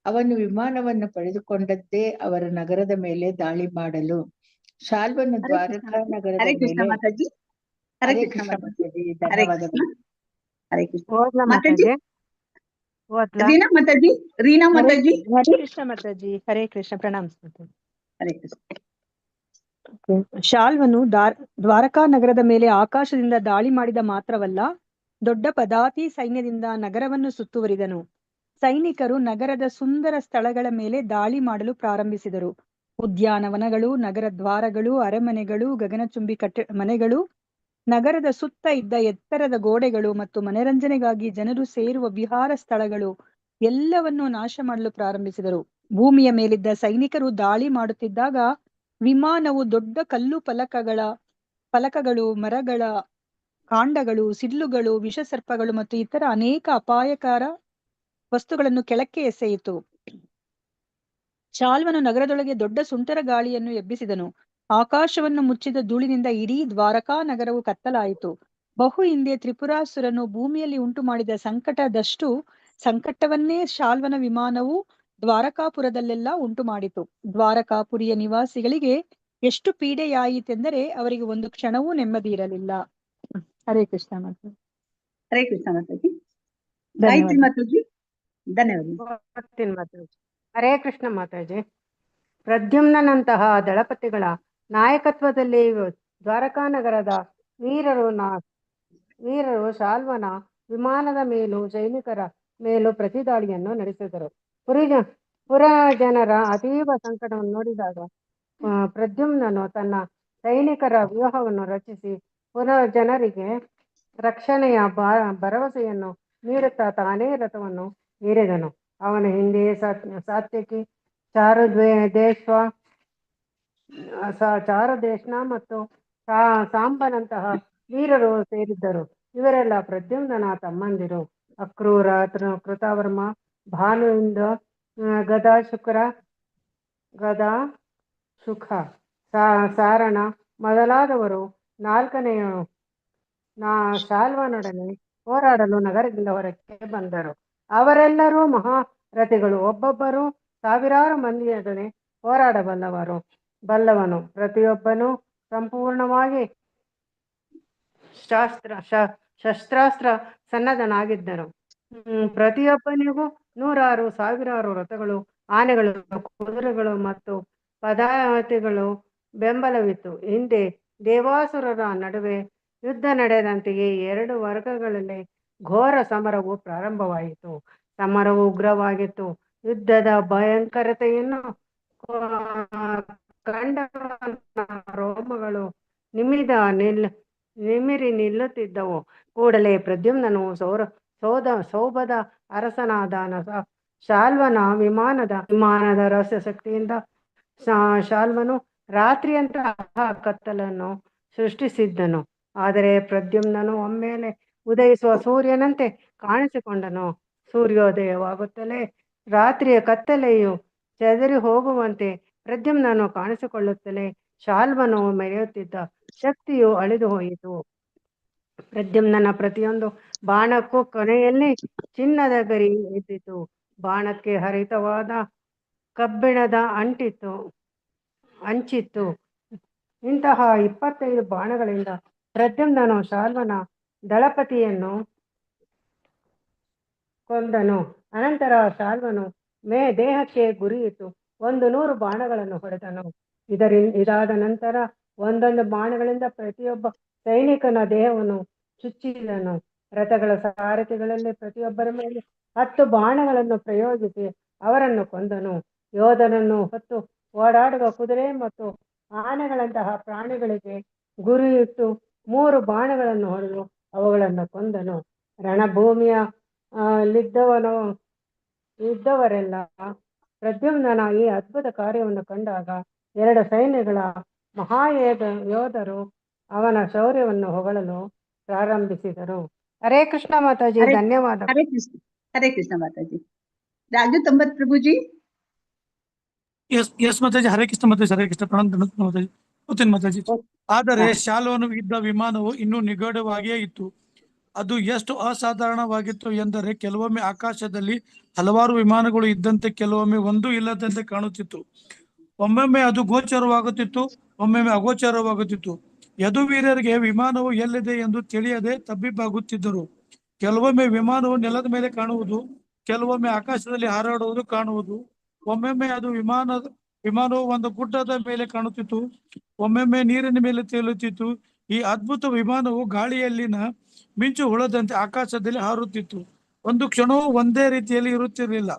ಅವನು ವಿಮಾನವನ್ನು ಪಡೆದುಕೊಂಡದ್ದೇ ಅವರ ನಗರದ ಮೇಲೆ ದಾಳಿ ಮಾಡಲು. ಶಾಲ್ವನು ದ್ವಾರಕಾ ನಗರದ ಮೇಲೆ ಮಾತಾಜಿ. ಹರೇ ಕೃಷ್ಣ ಮಾತಾಜಿ. ಧನ್ಯವಾದಗಳು. ಹರೇ ಕೃಷ್ಣ ಓದ್ಲಾ ಮಾತಾಜಿ. ಓದ್ಲಾ? ರೀನಾ ಮಾತಾಜಿ. ರೀನಾ ಮಾತಾಜಿ. ಹರೇ ಕೃಷ್ಣ ಮಾತಾಜಿ. ಹರೇ ಕೃಷ್ಣ. ಪ್ರಣಾಮ ಮಾತಾಜಿ. ಹರೇ ಕೃಷ್ಣ. ಶಾಲ್ವನು ದ್ವಾರಕಾ ನಗರದ ಮೇಲೆ ಆಕಾಶದಿಂದ ದಾಳಿ ಮಾಡಿದ ಮಾತ್ರವಲ್ಲ, ದೊಡ್ಡ ಪದಾತಿ ಸೈನ್ಯದಿಂದ ನಗರವನ್ನು ಸುತ್ತುವರಿದನು. ಸೈನಿಕರು ನಗರದ ಸುಂದರ ಸ್ಥಳಗಳ ಮೇಲೆ ದಾಳಿ ಮಾಡಲು ಪ್ರಾರಂಭಿಸಿದರು. ಉದ್ಯಾನವನಗಳು, ನಗರ ದ್ವಾರಗಳು, ಅರಮನೆಗಳು, ಗಗನಚುಂಬಿ ಮನೆಗಳು, ನಗರದ ಸುತ್ತ ಇದ್ದ ಎತ್ತರದ ಗೋಡೆಗಳು ಮತ್ತು ಮನರಂಜನೆಗಾಗಿ ಜನರು ಸೇರುವ ವಿಹಾರ ಸ್ಥಳಗಳು ಎಲ್ಲವನ್ನೂ ನಾಶ ಮಾಡಲು ಪ್ರಾರಂಭಿಸಿದರು. ಭೂಮಿಯ ಮೇಲಿದ್ದ ಸೈನಿಕರು ದಾಳಿ ಮಾಡುತ್ತಿದ್ದಾಗ ವಿಮಾನವು ದೊಡ್ಡ ಕಲ್ಲು ಫಲಕಗಳು, ಮರಗಳ ಕಾಂಡಗಳು, ಸಿಡ್ಲುಗಳು, ವಿಷಸರ್ಪಗಳು ಮತ್ತು ಇತರ ಅನೇಕ ಅಪಾಯಕಾರ ವಸ್ತುಗಳನ್ನು ಕೆಳಕ್ಕೆ ಎಸೆಯಿತು. ಶಾಲ್ವನು ನಗರದೊಳಗೆ ದೊಡ್ಡ ಸುಂಟರ ಗಾಳಿಯನ್ನು ಎಬ್ಬಿಸಿದನು. ಆಕಾಶವನ್ನು ಮುಚ್ಚಿದ ಧೂಳಿನಿಂದ ಇಡೀ ದ್ವಾರಕಾ ನಗರವು ಕತ್ತಲಾಯಿತು. ಬಹು ಹಿಂದೆ ತ್ರಿಪುರಾಸುರನು ಭೂಮಿಯಲ್ಲಿ ಉಂಟು ಮಾಡಿದ ಸಂಕಟದಷ್ಟು ಸಂಕಟವನ್ನೇ ಶಾಲ್ವನ ವಿಮಾನವು ದ್ವಾರಕಾಪುರದಲ್ಲೆಲ್ಲ ಉಂಟು ಮಾಡಿತು. ದ್ವಾರಕಾಪುರಿಯ ನಿವಾಸಿಗಳಿಗೆ ಎಷ್ಟು ಪೀಡೆಯಾಯಿತೆಂದರೆ ಅವರಿಗೆ ಒಂದು ಕ್ಷಣವೂ ನೆಮ್ಮದಿ ಇರಲಿಲ್ಲ. ಹರೇ ಕೃಷ್ಣ ಮಾತಾಜಿ. ಹರೇ ಕೃಷ್ಣ ಮಾತಾಜಿ. ಗಾಯತ್ರಿ ಮಾತಾಜಿ, ಧನ್ಯವಾದ ಮಾತಾಜಿ. ಹರೇ ಕೃಷ್ಣ ಮಾತಾಜಿ. ಪ್ರದ್ಯುಮ್ನಂತಹ ದಳಪತಿಗಳ ನಾಯಕತ್ವದಲ್ಲಿ ದ್ವಾರಕಾ ನಗರದ ವೀರರು ಶಾಲ್ವನ ವಿಮಾನದ ಮೇಲೂ ಸೈನಿಕರ ಮೇಲೂ ಪ್ರತಿದಾಳಿಯನ್ನು ನಡೆಸಿದರು. ಪುರ ಜನರ ಅತೀವ ಸಂಕಟವನ್ನು ನೋಡಿದಾಗ ಪ್ರದ್ಯುಮ್ನನು ತನ್ನ ಸೈನಿಕರ ವ್ಯೂಹವನ್ನು ರಚಿಸಿ ಜನರಿಗೆ ರಕ್ಷಣೆಯ ಭರವಸೆಯನ್ನು ನೀಡುತ್ತಾ ತಾನೇ ರಥವನ್ನು ಏರಿದನು. ಅವನ ಹಿಂದೆ ಸಾತ್ಯಕಿ, ಚಾರುದೇಶ್ನ ಮತ್ತು ಸಾಂಬನಂತಹ ವೀರರು ಸೇರಿದ್ದರು. ಇವರೆಲ್ಲ ಪ್ರದ್ಯುಮ್ನನ ತಮ್ಮಂದಿರು. ಅಕ್ರೂರ, ಕೃತವರ್ಮ, ಭಾನುವಿಂದ, ಗದಾ ಸುಖ, ಸಾರಣ ಮೊದಲಾದವರು ನಾಲ್ಕನೆಯು ಶಾಲ್ವನೊಡನೆ ಹೋರಾಡಲು ನಗರದಿಂದ ಹೊರಕ್ಕೆ ಬಂದರು. ಅವರೆಲ್ಲರೂ ಮಹಾರಥಿಗಳು. ಒಬ್ಬೊಬ್ಬರು ಸಾವಿರಾರು ಮಂದಿಯೊಡನೆ ಬಲ್ಲವನು. ಪ್ರತಿಯೊಬ್ಬನು ಸಂಪೂರ್ಣವಾಗಿ ಶಸ್ತ್ರಾಸ್ತ್ರ ಸನ್ನದ್ಧನಾಗಿದ್ದನು. ಪ್ರತಿಯೊಬ್ಬನಿಗೂ ನೂರಾರು ಸಾವಿರಾರು ರಥಗಳು, ಆನೆಗಳು, ಕುದುರೆಗಳು ಮತ್ತು ಪದಾತಿಗಳು ಬೆಂಬಲವಿತ್ತು. ಹಿಂದೆ ದೇವಾಸುರರ ನಡುವೆ ಯುದ್ಧ ನಡೆದಂತೆಯೇ ಎರಡು ವರ್ಗಗಳಲ್ಲಿ ಘೋರ ಸಮರವು ಪ್ರಾರಂಭವಾಯಿತು. ಸಮರವು ಉಗ್ರವಾಗಿತ್ತು. ಯುದ್ಧದ ಭಯಂಕರತೆಯನ್ನು ಕಂಡ ರೋಮಗಳು ನಿಮಿರಿ ನಿಲ್ಲುತ್ತಿದ್ದವು. ಕೂಡಲೇ ಪ್ರದ್ಯುಮ್ನನು ಸೌಭದ ಅರಸನಾದ ಶಾಲ್ವನ ವಿಮಾನದ ರಹಸ್ಯ ಶಕ್ತಿಯಿಂದ ಶಾಲ್ವನು ರಾತ್ರಿಯಂತಹ ಕತ್ತಲನ್ನು ಸೃಷ್ಟಿಸಿದ್ದನು. ಆದರೆ ಪ್ರದ್ಯುಮ್ನನು ಒಮ್ಮೆಲೆ ಉದಯಿಸುವ ಸೂರ್ಯನಂತೆ ಕಾಣಿಸಿಕೊಂಡನು. ಸೂರ್ಯೋದಯವಾಗುತ್ತಲೇ ರಾತ್ರಿಯ ಕತ್ತಲೆಯು ಚದರಿ ಹೋಗುವಂತೆ ಪ್ರದ್ಯುಮ್ನನು ಕಾಣಿಸಿಕೊಳ್ಳುತ್ತಲೇ ಶಾಲ್ವನು ಮೆರೆಯುತ್ತಿದ್ದ ಶಕ್ತಿಯು ಅಳಿದು ಹೋಯಿತು. ಪ್ರದ್ಯುಮ್ನನ ಪ್ರತಿಯೊಂದು ಬಾಣಕ್ಕೂ ಕೊನೆಯಲ್ಲಿ ಚಿನ್ನದ ಗರಿ ಇದ್ದಿತು. ಬಾಣಕ್ಕೆ ಹರಿತವಾದ ಕಬ್ಬಿಣದ ಅಂಚಿತ್ತು. ಇಂತಹ 25 ಬಾಣಗಳಿಂದ ಪ್ರದ್ಯುಮ್ನನು ಶಾಲ್ವನ ದಳಪತಿಯನ್ನು ಕೊಂದನು. ಅನಂತರ ಶಾಲ್ವನು ದೇಹಕ್ಕೆ ಗುರಿಯಿಟ್ಟು 100 ಬಾಣಗಳನ್ನು ಹೊಡೆದನು. ಇದಾದ ನಂತರ ಒಂದೊಂದು ಬಾಣಗಳಿಂದ ಪ್ರತಿಯೊಬ್ಬ ಸೈನಿಕನ ದೇಹವನ್ನು ಚುಚ್ಚಿದನು. ರಥಗಳ ಸಾರಥಿಗಳಲ್ಲಿ ಪ್ರತಿಯೊಬ್ಬರ ಮೇಲೆ 10 ಬಾಣಗಳನ್ನು ಪ್ರಯೋಗಿಸಿ ಅವರನ್ನು ಕೊಂದನು. ಯೋಧನನ್ನು ಹೊತ್ತು ಓಡಾಡುವ ಕುದುರೆ ಮತ್ತು ಆನೆಗಳಂತಹ ಪ್ರಾಣಿಗಳಿಗೆ ಗುರಿಯಿಟ್ಟು 3 ಬಾಣಗಳನ್ನು ಹೊಡೆದು ಅವುಗಳನ್ನು ಕೊಂದನು. ರಣಭೂಮಿಯ ಇದ್ದವರೆಲ್ಲ ಪ್ರದ್ಯುಮ್ನನ ಈ ಅದ್ಭುತ ಕಾರ್ಯವನ್ನು ಕಂಡಾಗ 2 ಸೈನ್ಯಗಳ ಯೋಧರು ಅವನ ಶೌರ್ಯವನ್ನು ಹೊಗಳಲು ಪ್ರಾರಂಭಿಸಿದರು. ಹರೇ ಕೃಷ್ಣ ಮಾತಾಜಿ, ಧನ್ಯವಾದ. ಹರೇ ಕೃಷ್ಣ ಮಾತಾಜಿ. ರಾಜು ತಂಬತ್ ಪ್ರಭುಜಿ. ಎಸ್ ಮಾತಾಜಿ. ಹರೇ ಕೃಷ್ಣ ಮಾತಾಜಿ. ಹರೇ ಕೃಷ್ಣ. ಪ್ರಣಾಮ ಮಾತಾಜಿ. ಗೊತ್ತೇನು ಮಾತಾಜಿ? ಆದರೆ ಶಾಲ್ವನು ಇದ್ದ ವಿಮಾನವು ಇನ್ನೂ ನಿಗೂಢವಾಗಿಯೇ ಇತ್ತು. ಅದು ಎಷ್ಟು ಅಸಾಧಾರಣವಾಗಿತ್ತು ಎಂದರೆ ಕೆಲವೊಮ್ಮೆ ಆಕಾಶದಲ್ಲಿ ಹಲವಾರು ವಿಮಾನಗಳು ಇದ್ದಂತೆ, ಕೆಲವೊಮ್ಮೆ ಒಂದೂ ಇಲ್ಲದಂತೆ ಕಾಣುತ್ತಿತ್ತು. ಒಮ್ಮೊಮ್ಮೆ ಅದು ಗೋಚರವಾಗುತ್ತಿತ್ತು, ಒಮ್ಮೊಮ್ಮೆ ಅಗೋಚರವಾಗುತ್ತಿತ್ತು. ಯದುವೀರರಿಗೆ ವಿಮಾನವು ಎಲ್ಲಿದೆ ಎಂದು ತಿಳಿಯದೆ ತಬ್ಬಿಬ್ಬಾಗುತ್ತಿದ್ದರು. ಕೆಲವೊಮ್ಮೆ ವಿಮಾನವು ನೆಲದ ಮೇಲೆ ಕಾಣುವುದು, ಕೆಲವೊಮ್ಮೆ ಆಕಾಶದಲ್ಲಿ ಹಾರಾಡುವುದು ಕಾಣುವುದು. ಒಮ್ಮೊಮ್ಮೆ ಅದು ವಿಮಾನವು ಒಂದು ಗುಡ್ಡದ ಮೇಲೆ ಕಾಣುತ್ತಿತ್ತು, ಒಮ್ಮೊಮ್ಮೆ ನೀರಿನ ಮೇಲೆ ತೇಲುತ್ತಿತ್ತು. ಈ ಅದ್ಭುತ ವಿಮಾನವು ಗಾಳಿಯಲ್ಲಿನ ಮಿಂಚು ಹುಳದಂತೆ ಆಕಾಶದಲ್ಲಿ ಹಾರುತ್ತಿತ್ತು. ಒಂದು ಕ್ಷಣವೂ ಒಂದೇ ರೀತಿಯಲ್ಲಿ ಇರುತ್ತಿರಲಿಲ್ಲ.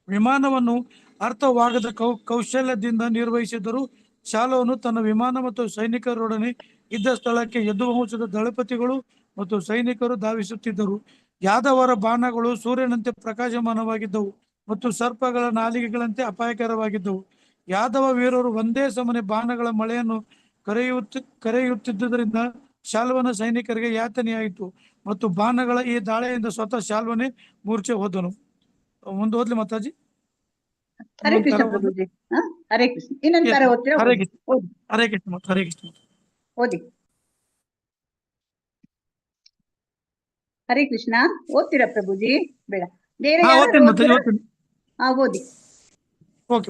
ವಿಮಾನವನ್ನು ಅರ್ಥವಾಗದ ಕೌಶಲ್ಯದಿಂದ ನಿರ್ವಹಿಸಿದರೂ ಶಾಲೋನು ತನ್ನ ವಿಮಾನ ಮತ್ತು ಸೈನಿಕರೊಡನೆ ಇದ್ದ ಸ್ಥಳಕ್ಕೆ ಯದುವಂಶದ ದಳಪತಿಗಳು ಮತ್ತು ಸೈನಿಕರು ಧಾವಿಸುತ್ತಿದ್ದರು. ಯಾದವರ ಬಾಣಗಳು ಸೂರ್ಯನಂತೆ ಪ್ರಕಾಶಮಾನವಾಗಿದ್ದವು ಮತ್ತು ಸರ್ಪಗಳ ನಾಲಿಗೆಗಳಂತೆ ಅಪಾಯಕರವಾಗಿದ್ದವು. ಯಾದವ ವೀರರು ಒಂದೇ ಸಮನೆ ಬಾಣಗಳ ಮಳೆಯನ್ನು ಕರೆಯುತ್ತಿದ್ದುದರಿಂದ ಶಾಲ್ವನ ಸೈನಿಕರಿಗೆ ಯಾತನೆಯಾಯಿತು ಮತ್ತು ಬಾಣಗಳ ಈ ದಾಳಿಯಿಂದ ಸ್ವತಃ ಶಾಲ್ವನೇ ಮೂರ್ಛೆ ಹೋದನು. ಒಂದು ಓದ್ಲಿ ಮಾತಾಜಿ. ಹರೇ ಕೃಷ್ಣ ಪ್ರಭುಜಿ. ಹರೇ ಕೃಷ್ಣ. ಇನ್ನೊಂದು ತರ ಓದ್ತೀರಾ? ಹರೇ ಕೃಷ್ಣ. ಹರೇ ಕೃಷ್ಣ ಮಾತಾ. ಹರೇ ಕೃಷ್ಣ. ಓದಿ. ಹರೇ ಕೃಷ್ಣ ಓದ್ತೀರಾ ಪ್ರಭುಜಿ? ಬೇಡ, ಬೇರೆ ಓದಿ. ಓಕೆ.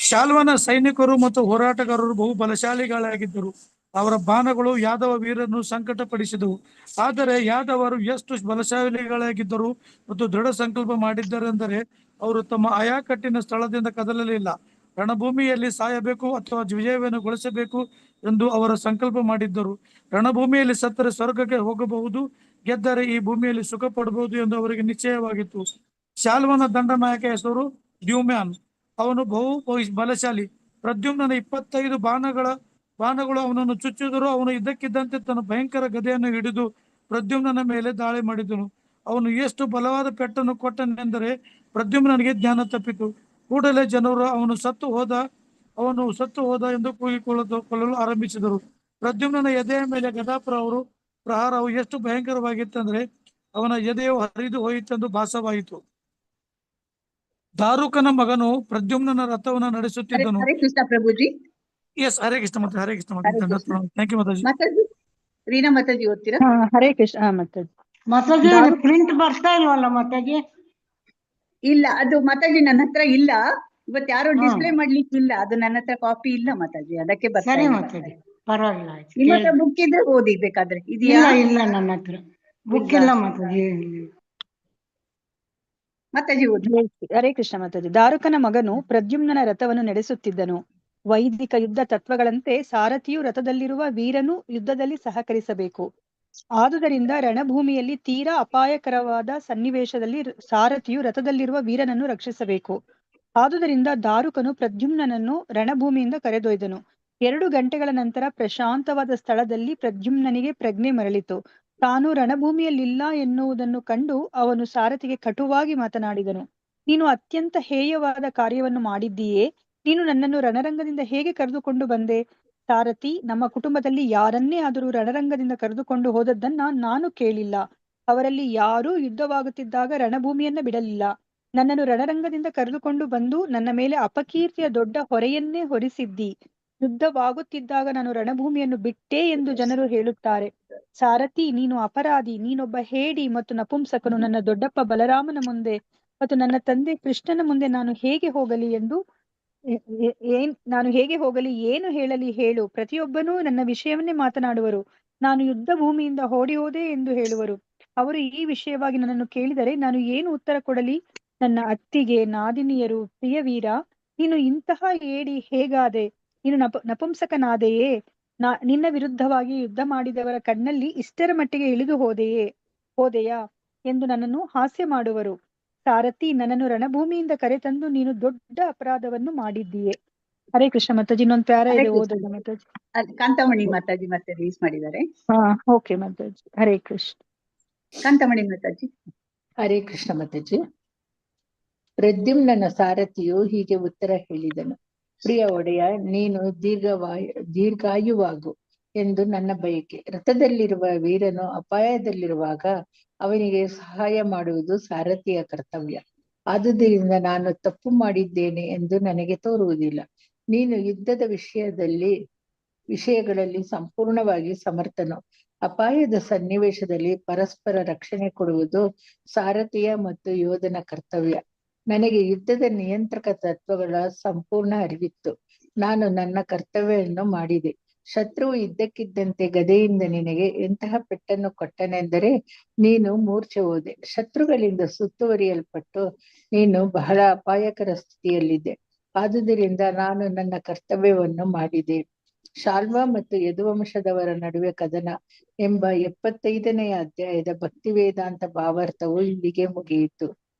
ಶಾಲ್ವನ ಸೈನಿಕರು ಮತ್ತು ಹೋರಾಟಗಾರರು ಬಹು ಬಲಶಾಲಿಗಳಾಗಿದ್ದರು. ಅವರ ಬಾಣಗಳು ಯಾದವ ವೀರನ್ನು ಸಂಕಟಪಡಿಸಿದವು. ಆದರೆ ಯಾದವರು ಎಷ್ಟು ಬಲಶಾಲಿಗಳಾಗಿದ್ದರು ಮತ್ತು ದೃಢ ಸಂಕಲ್ಪ ಮಾಡಿದ್ದರೆಂದರೆ ಅವರು ತಮ್ಮ ಆಯಾಕಟ್ಟಿನ ಸ್ಥಳದಿಂದ ಕದಲಲಿಲ್ಲ. ರಣಭೂಮಿಯಲ್ಲಿ ಸಾಯಬೇಕು ಅಥವಾ ವಿಜಯವನ್ನು ಗೊಳಿಸಬೇಕು ಎಂದು ಅವರ ಸಂಕಲ್ಪ ಮಾಡಿದ್ದರು. ರಣಭೂಮಿಯಲ್ಲಿ ಸತ್ತರೆ ಸ್ವರ್ಗಕ್ಕೆ ಹೋಗಬಹುದು, ಗೆದ್ದರೆ ಈ ಭೂಮಿಯಲ್ಲಿ ಸುಖ ಪಡಬಹುದು ಎಂದು ಅವರಿಗೆ ನಿಶ್ಚಯವಾಗಿತ್ತು. ಶಾಲ್ವನ ದಂಡನಾಯಕ ಹೆಸರು ಡ್ಯೂಮ್ಯಾನ್. ಅವನು ಬಹು ಬಲಶಾಲಿ. ಪ್ರದ್ಯುಮ್ನನ 25 ಬಾಣಗಳು ಅವನನ್ನು ಚುಚ್ಚಿದರು. ಅವನು ಇದ್ದಕ್ಕಿದ್ದಂತೆ ತನ್ನ ಭಯಂಕರ ಗದೆಯನ್ನು ಹಿಡಿದು ಪ್ರದ್ಯುಮ್ನನ ಮೇಲೆ ದಾಳಿ ಮಾಡಿದನು. ಅವನು ಎಷ್ಟು ಬಲವಾದ ಪೆಟ್ಟನ್ನು ಕೊಟ್ಟನೆಂದರೆ ಪ್ರದ್ಯುಮ್ನನಿಗೆ ಜ್ಞಾನ ತಪ್ಪಿತು. ಕೂಡಲೇ ಜನರು ಅವನು ಸತ್ತು ಹೋದ ಎಂದು ಕೂಗಿಕೊಳ್ಳಲು ಆರಂಭಿಸಿದರು. ಪ್ರದ್ಯುಮ್ನನ ಎದೆಯ ಮೇಲೆ ಪ್ರಹಾರವು ಎಷ್ಟು ಭಯಂಕರವಾಗಿತ್ತಂದ್ರೆ ಅವನ ಎದೆಯು ಹರಿದು ಹೋಯಿತೆಂದು ಭಾಸವಾಯಿತು. ದಾರುಕನ ಮಗನು ಪ್ರದ್ಯುಮ್ನನ ರಥವನ್ನು ನಡೆಸುತ್ತಿದ್ದನು. ಹರೇ ಕೃಷ್ಣ ಪ್ರಭುಜಿ. ಎಸ್, ಹರೇ ಕೃಷ್ಣ ಮಾತಾ. ಹರೇ ಕೃಷ್ಣ ಮಾತಾ. ಥ್ಯಾಂಕ್ ಯು ಮಾತಾಜಿ. ಮಾತಾಜಿ, ರೀನಾ ಮಾತಾಜಿ ಓದ್ತೀರಾ? ಹರೇ ಕೃಷ್ಣ ಮಾತಾಜಿ. ಮಾತಾಜಿ ಪ್ರಿಂಟ್ ಬರ್ತಾ ಇಲ್ವಲ್ಲ ಮಾತಾಜಿ? ಇಲ್ಲ, ಅದು ಮಾತಾಜಿ ನನ್ನ ಹತ್ರ ಇಲ್ಲ. ಇವತ್ತು ಯಾರು ಡಿಸ್ಪ್ಲೇ ಮಾಡ್ಲಿಕ್ಕೆ ಇಲ್ಲ. ಅದು ನನ್ನ ಹತ್ರ ಕಾಪಿ ಇಲ್ಲ ಮಾತಾಜಿ, ಅದಕ್ಕೆ ಸರಿ ಮಾತಾಜಿ, ಪರವಾಗಿಲ್ಲ. ನಿಮ್ಮ ಹತ್ರ ಬುಕ್ ಇದ್ರೆ ಓದಿ ಬೇಕಾದ್ರೆ. ಇದೆಯಾ? ಇಲ್ಲ, ನನ್ನ ಹತ್ರ ಬುಕ್ ಇಲ್ಲ ಮಾತಾಜಿ. ಮಾತಾಜಿ ಓದಿ. ಹರೇ ಕೃಷ್ಣ ಮಾತಾಜಿ. ದಾರುಕನ ಮಗನು ಪ್ರದ್ಯುಮ್ನನ ರಥವನ್ನು ನಡೆಸುತ್ತಿದ್ದನು. ವೈದಿಕ ಯುದ್ಧ ತತ್ವಗಳಂತೆ ಸಾರಥಿಯು ರಥದಲ್ಲಿರುವ ವೀರನು ಯುದ್ಧದಲ್ಲಿ ಸಹಕರಿಸಬೇಕು. ಆದುದರಿಂದ ರಣಭೂಮಿಯಲ್ಲಿ ತೀರಾ ಅಪಾಯಕರವಾದ ಸನ್ನಿವೇಶದಲ್ಲಿ ಸಾರಥಿಯು ರಥದಲ್ಲಿರುವ ವೀರನನ್ನು ರಕ್ಷಿಸಬೇಕು. ಆದುದರಿಂದ ದಾರುಕನು ಪ್ರದ್ಯುಮ್ನನನ್ನು ರಣಭೂಮಿಯಿಂದ ಕರೆದೊಯ್ದನು. 2 ಗಂಟೆಗಳ ನಂತರ ಪ್ರಶಾಂತವಾದ ಸ್ಥಳದಲ್ಲಿ ಪ್ರದ್ಯುಮ್ನನಿಗೆ ಪ್ರಜ್ಞೆ ಮರಳಿತು. ತಾನು ರಣಭೂಮಿಯಲ್ಲಿಲ್ಲ ಎನ್ನುವುದನ್ನು ಕಂಡು ಅವನು ಸಾರಥಿಗೆ ಕಟುವಾಗಿ ಮಾತನಾಡಿದನು. ನೀನು ಅತ್ಯಂತ ಹೇಯವಾದ ಕಾರ್ಯವನ್ನು ಮಾಡಿದ್ದೀಯೇ. ನೀನು ನನ್ನನ್ನು ರಣರಂಗದಿಂದ ಹೇಗೆ ಕರೆದುಕೊಂಡು ಬಂದೆ? ಸಾರಥಿ, ನಮ್ಮ ಕುಟುಂಬದಲ್ಲಿ ಯಾರನ್ನೇ ಆದರೂ ರಣರಂಗದಿಂದ ಕರೆದುಕೊಂಡು ಹೋದದ್ದನ್ನ ನಾನು ಕೇಳಿಲ್ಲ. ಅವರಲ್ಲಿ ಯಾರೂ ಯುದ್ಧವಾಗುತ್ತಿದ್ದಾಗ ರಣಭೂಮಿಯನ್ನ ಬಿಡಲಿಲ್ಲ. ನನ್ನನ್ನು ರಣರಂಗದಿಂದ ಕರೆದುಕೊಂಡು ಬಂದು ನನ್ನ ಮೇಲೆ ಅಪಕೀರ್ತಿಯ ದೊಡ್ಡ ಹೊರೆಯನ್ನೇ ಹೊರಿಸಿದ್ದಿ. ಯುದ್ಧವಾಗುತ್ತಿದ್ದಾಗ ನಾನು ರಣಭೂಮಿಯನ್ನು ಬಿಟ್ಟೆ ಎಂದು ಜನರು ಹೇಳುತ್ತಾರೆ. ಸಾರಥಿ, ನೀನು ಅಪರಾಧಿ. ನೀನೊಬ್ಬ ಹೇಡಿ ಮತ್ತು ನಪುಂಸಕನು. ನನ್ನ ದೊಡ್ಡಪ್ಪ ಬಲರಾಮನ ಮುಂದೆ ಮತ್ತು ನನ್ನ ತಂದೆ ಕೃಷ್ಣನ ಮುಂದೆ ನಾನು ಹೇಗೆ ಹೋಗಲಿ ಏನು ಹೇಳಲಿ ಹೇಳು? ಪ್ರತಿಯೊಬ್ಬನೂ ನನ್ನ ವಿಷಯವನ್ನೇ ಮಾತನಾಡುವರು. ನಾನು ಯುದ್ಧ ಭೂಮಿಯಿಂದ ಓಡಿ ಹೋದೆ ಎಂದು ಹೇಳುವರು. ಅವರು ಈ ವಿಷಯವಾಗಿ ನನ್ನನ್ನು ಕೇಳಿದರೆ ನಾನು ಏನು ಉತ್ತರ ಕೊಡಲಿ? ನನ್ನ ಅತ್ತಿಗೆ, ನಾದಿನಿಯರು, ಪ್ರಿಯವೀರ, ನೀನು ಇಂತಹ ಏಡಿ ಹೇಗಾದೆ? ನೀನು ನಪುಂಸಕನಾದೆಯೇ? ನಿನ್ನ ವಿರುದ್ಧವಾಗಿ ಯುದ್ಧ ಮಾಡಿದವರ ಕಣ್ಣಲ್ಲಿ ಇಷ್ಟರ ಮಟ್ಟಿಗೆ ಇಳಿದು ಹೋದೆಯಾ ಎಂದು ನನ್ನನ್ನು ಹಾಸ್ಯ ಮಾಡುವರು. ಸಾರಥಿ, ನನ್ನನ್ನು ರಣಭೂಮಿಯಿಂದ ಕರೆತಂದು ನೀನು ದೊಡ್ಡ ಅಪರಾಧವನ್ನು ಮಾಡಿದ್ದೀಯೆ. ಹರೇ ಕೃಷ್ಣ ಮಾತಾಜಿ. ಇನ್ನೊಂದು ಪ್ಯಾರ ಇದೆ, ಓದೋದು ಮಾತಾಜಿ. ಕಾಂತಮಣಿ ಮಾತಾಜಿ ಮತ್ತೆ ರಿಲೀಸ್ ಮಾಡಿದ್ದಾರೆ. ಓಕೆ ಮಾತಾಜಿ. ಹರೇ ಕೃಷ್ಣ. ಕಾಂತಮಣಿ ಮಾತಾಜಿ. ಹರೇ ಕೃಷ್ಣ ಮಾತಾಜಿ. ಪ್ರದ್ಯುಮ್ನನ ಸಾರಥಿಯು ಹೀಗೆ ಉತ್ತರ ಹೇಳಿದನು. ಪ್ರಿಯ ಒಡೆಯ, ನೀನು ದೀರ್ಘಾಯುವಾಗು ಎಂದು ನನ್ನ ಬಯಕೆ. ರಥದಲ್ಲಿರುವ ವೀರನು ಅಪಾಯದಲ್ಲಿರುವಾಗ ಅವನಿಗೆ ಸಹಾಯ ಮಾಡುವುದು ಸಾರಥಿಯ ಕರ್ತವ್ಯ. ಆದುದರಿಂದ ನಾನು ತಪ್ಪು ಮಾಡಿದ್ದೇನೆ ಎಂದು ನನಗೆ ತೋರುವುದಿಲ್ಲ. ನೀನು ಯುದ್ಧದ ವಿಷಯಗಳಲ್ಲಿ ಸಂಪೂರ್ಣವಾಗಿ ಸಮರ್ಥನು. ಅಪಾಯದ ಸನ್ನಿವೇಶದಲ್ಲಿ ಪರಸ್ಪರ ರಕ್ಷಣೆ ಕೊಡುವುದು ಸಾರಥಿಯ ಮತ್ತು ಯೋಧನ ಕರ್ತವ್ಯ. ನನಗೆ ಯುದ್ಧದ ನಿಯಂತ್ರಕ ತತ್ವಗಳ ಸಂಪೂರ್ಣ ಅರಿವಿತ್ತು. ನಾನು ನನ್ನ ಕರ್ತವ್ಯವನ್ನು ಮಾಡಿದೆ. ಶತ್ರುವು ಇದ್ದಕ್ಕಿದ್ದಂತೆ ಗದೆಯಿಂದ ನಿನಗೆ ಎಂತಹ ಪೆಟ್ಟನ್ನು ಕೊಟ್ಟನೆಂದರೆ ನೀನು ಮೂರ್ಛೆ ಹೋದೆ. ಶತ್ರುಗಳಿಂದ ಸುತ್ತುವರಿಯಲ್ಪಟ್ಟು ನೀನು ಬಹಳ ಅಪಾಯಕರ ಸ್ಥಿತಿಯಲ್ಲಿದ್ದೆ. ಆದುದರಿಂದ ನಾನು ನನ್ನ ಕರ್ತವ್ಯವನ್ನು ಮಾಡಿದೆ. ಶಾಲ್ವ ಮತ್ತು ಯದುವಂಶದವರ ನಡುವೆ ಕದನ ಎಂಬ 75ನೆಯ ಅಧ್ಯಾಯದ ಭಕ್ತಿ ವೇದಾಂತ ಭಾವಾರ್ಥವು ಇಲ್ಲಿಗೆ ಮುಗಿಯಿತು.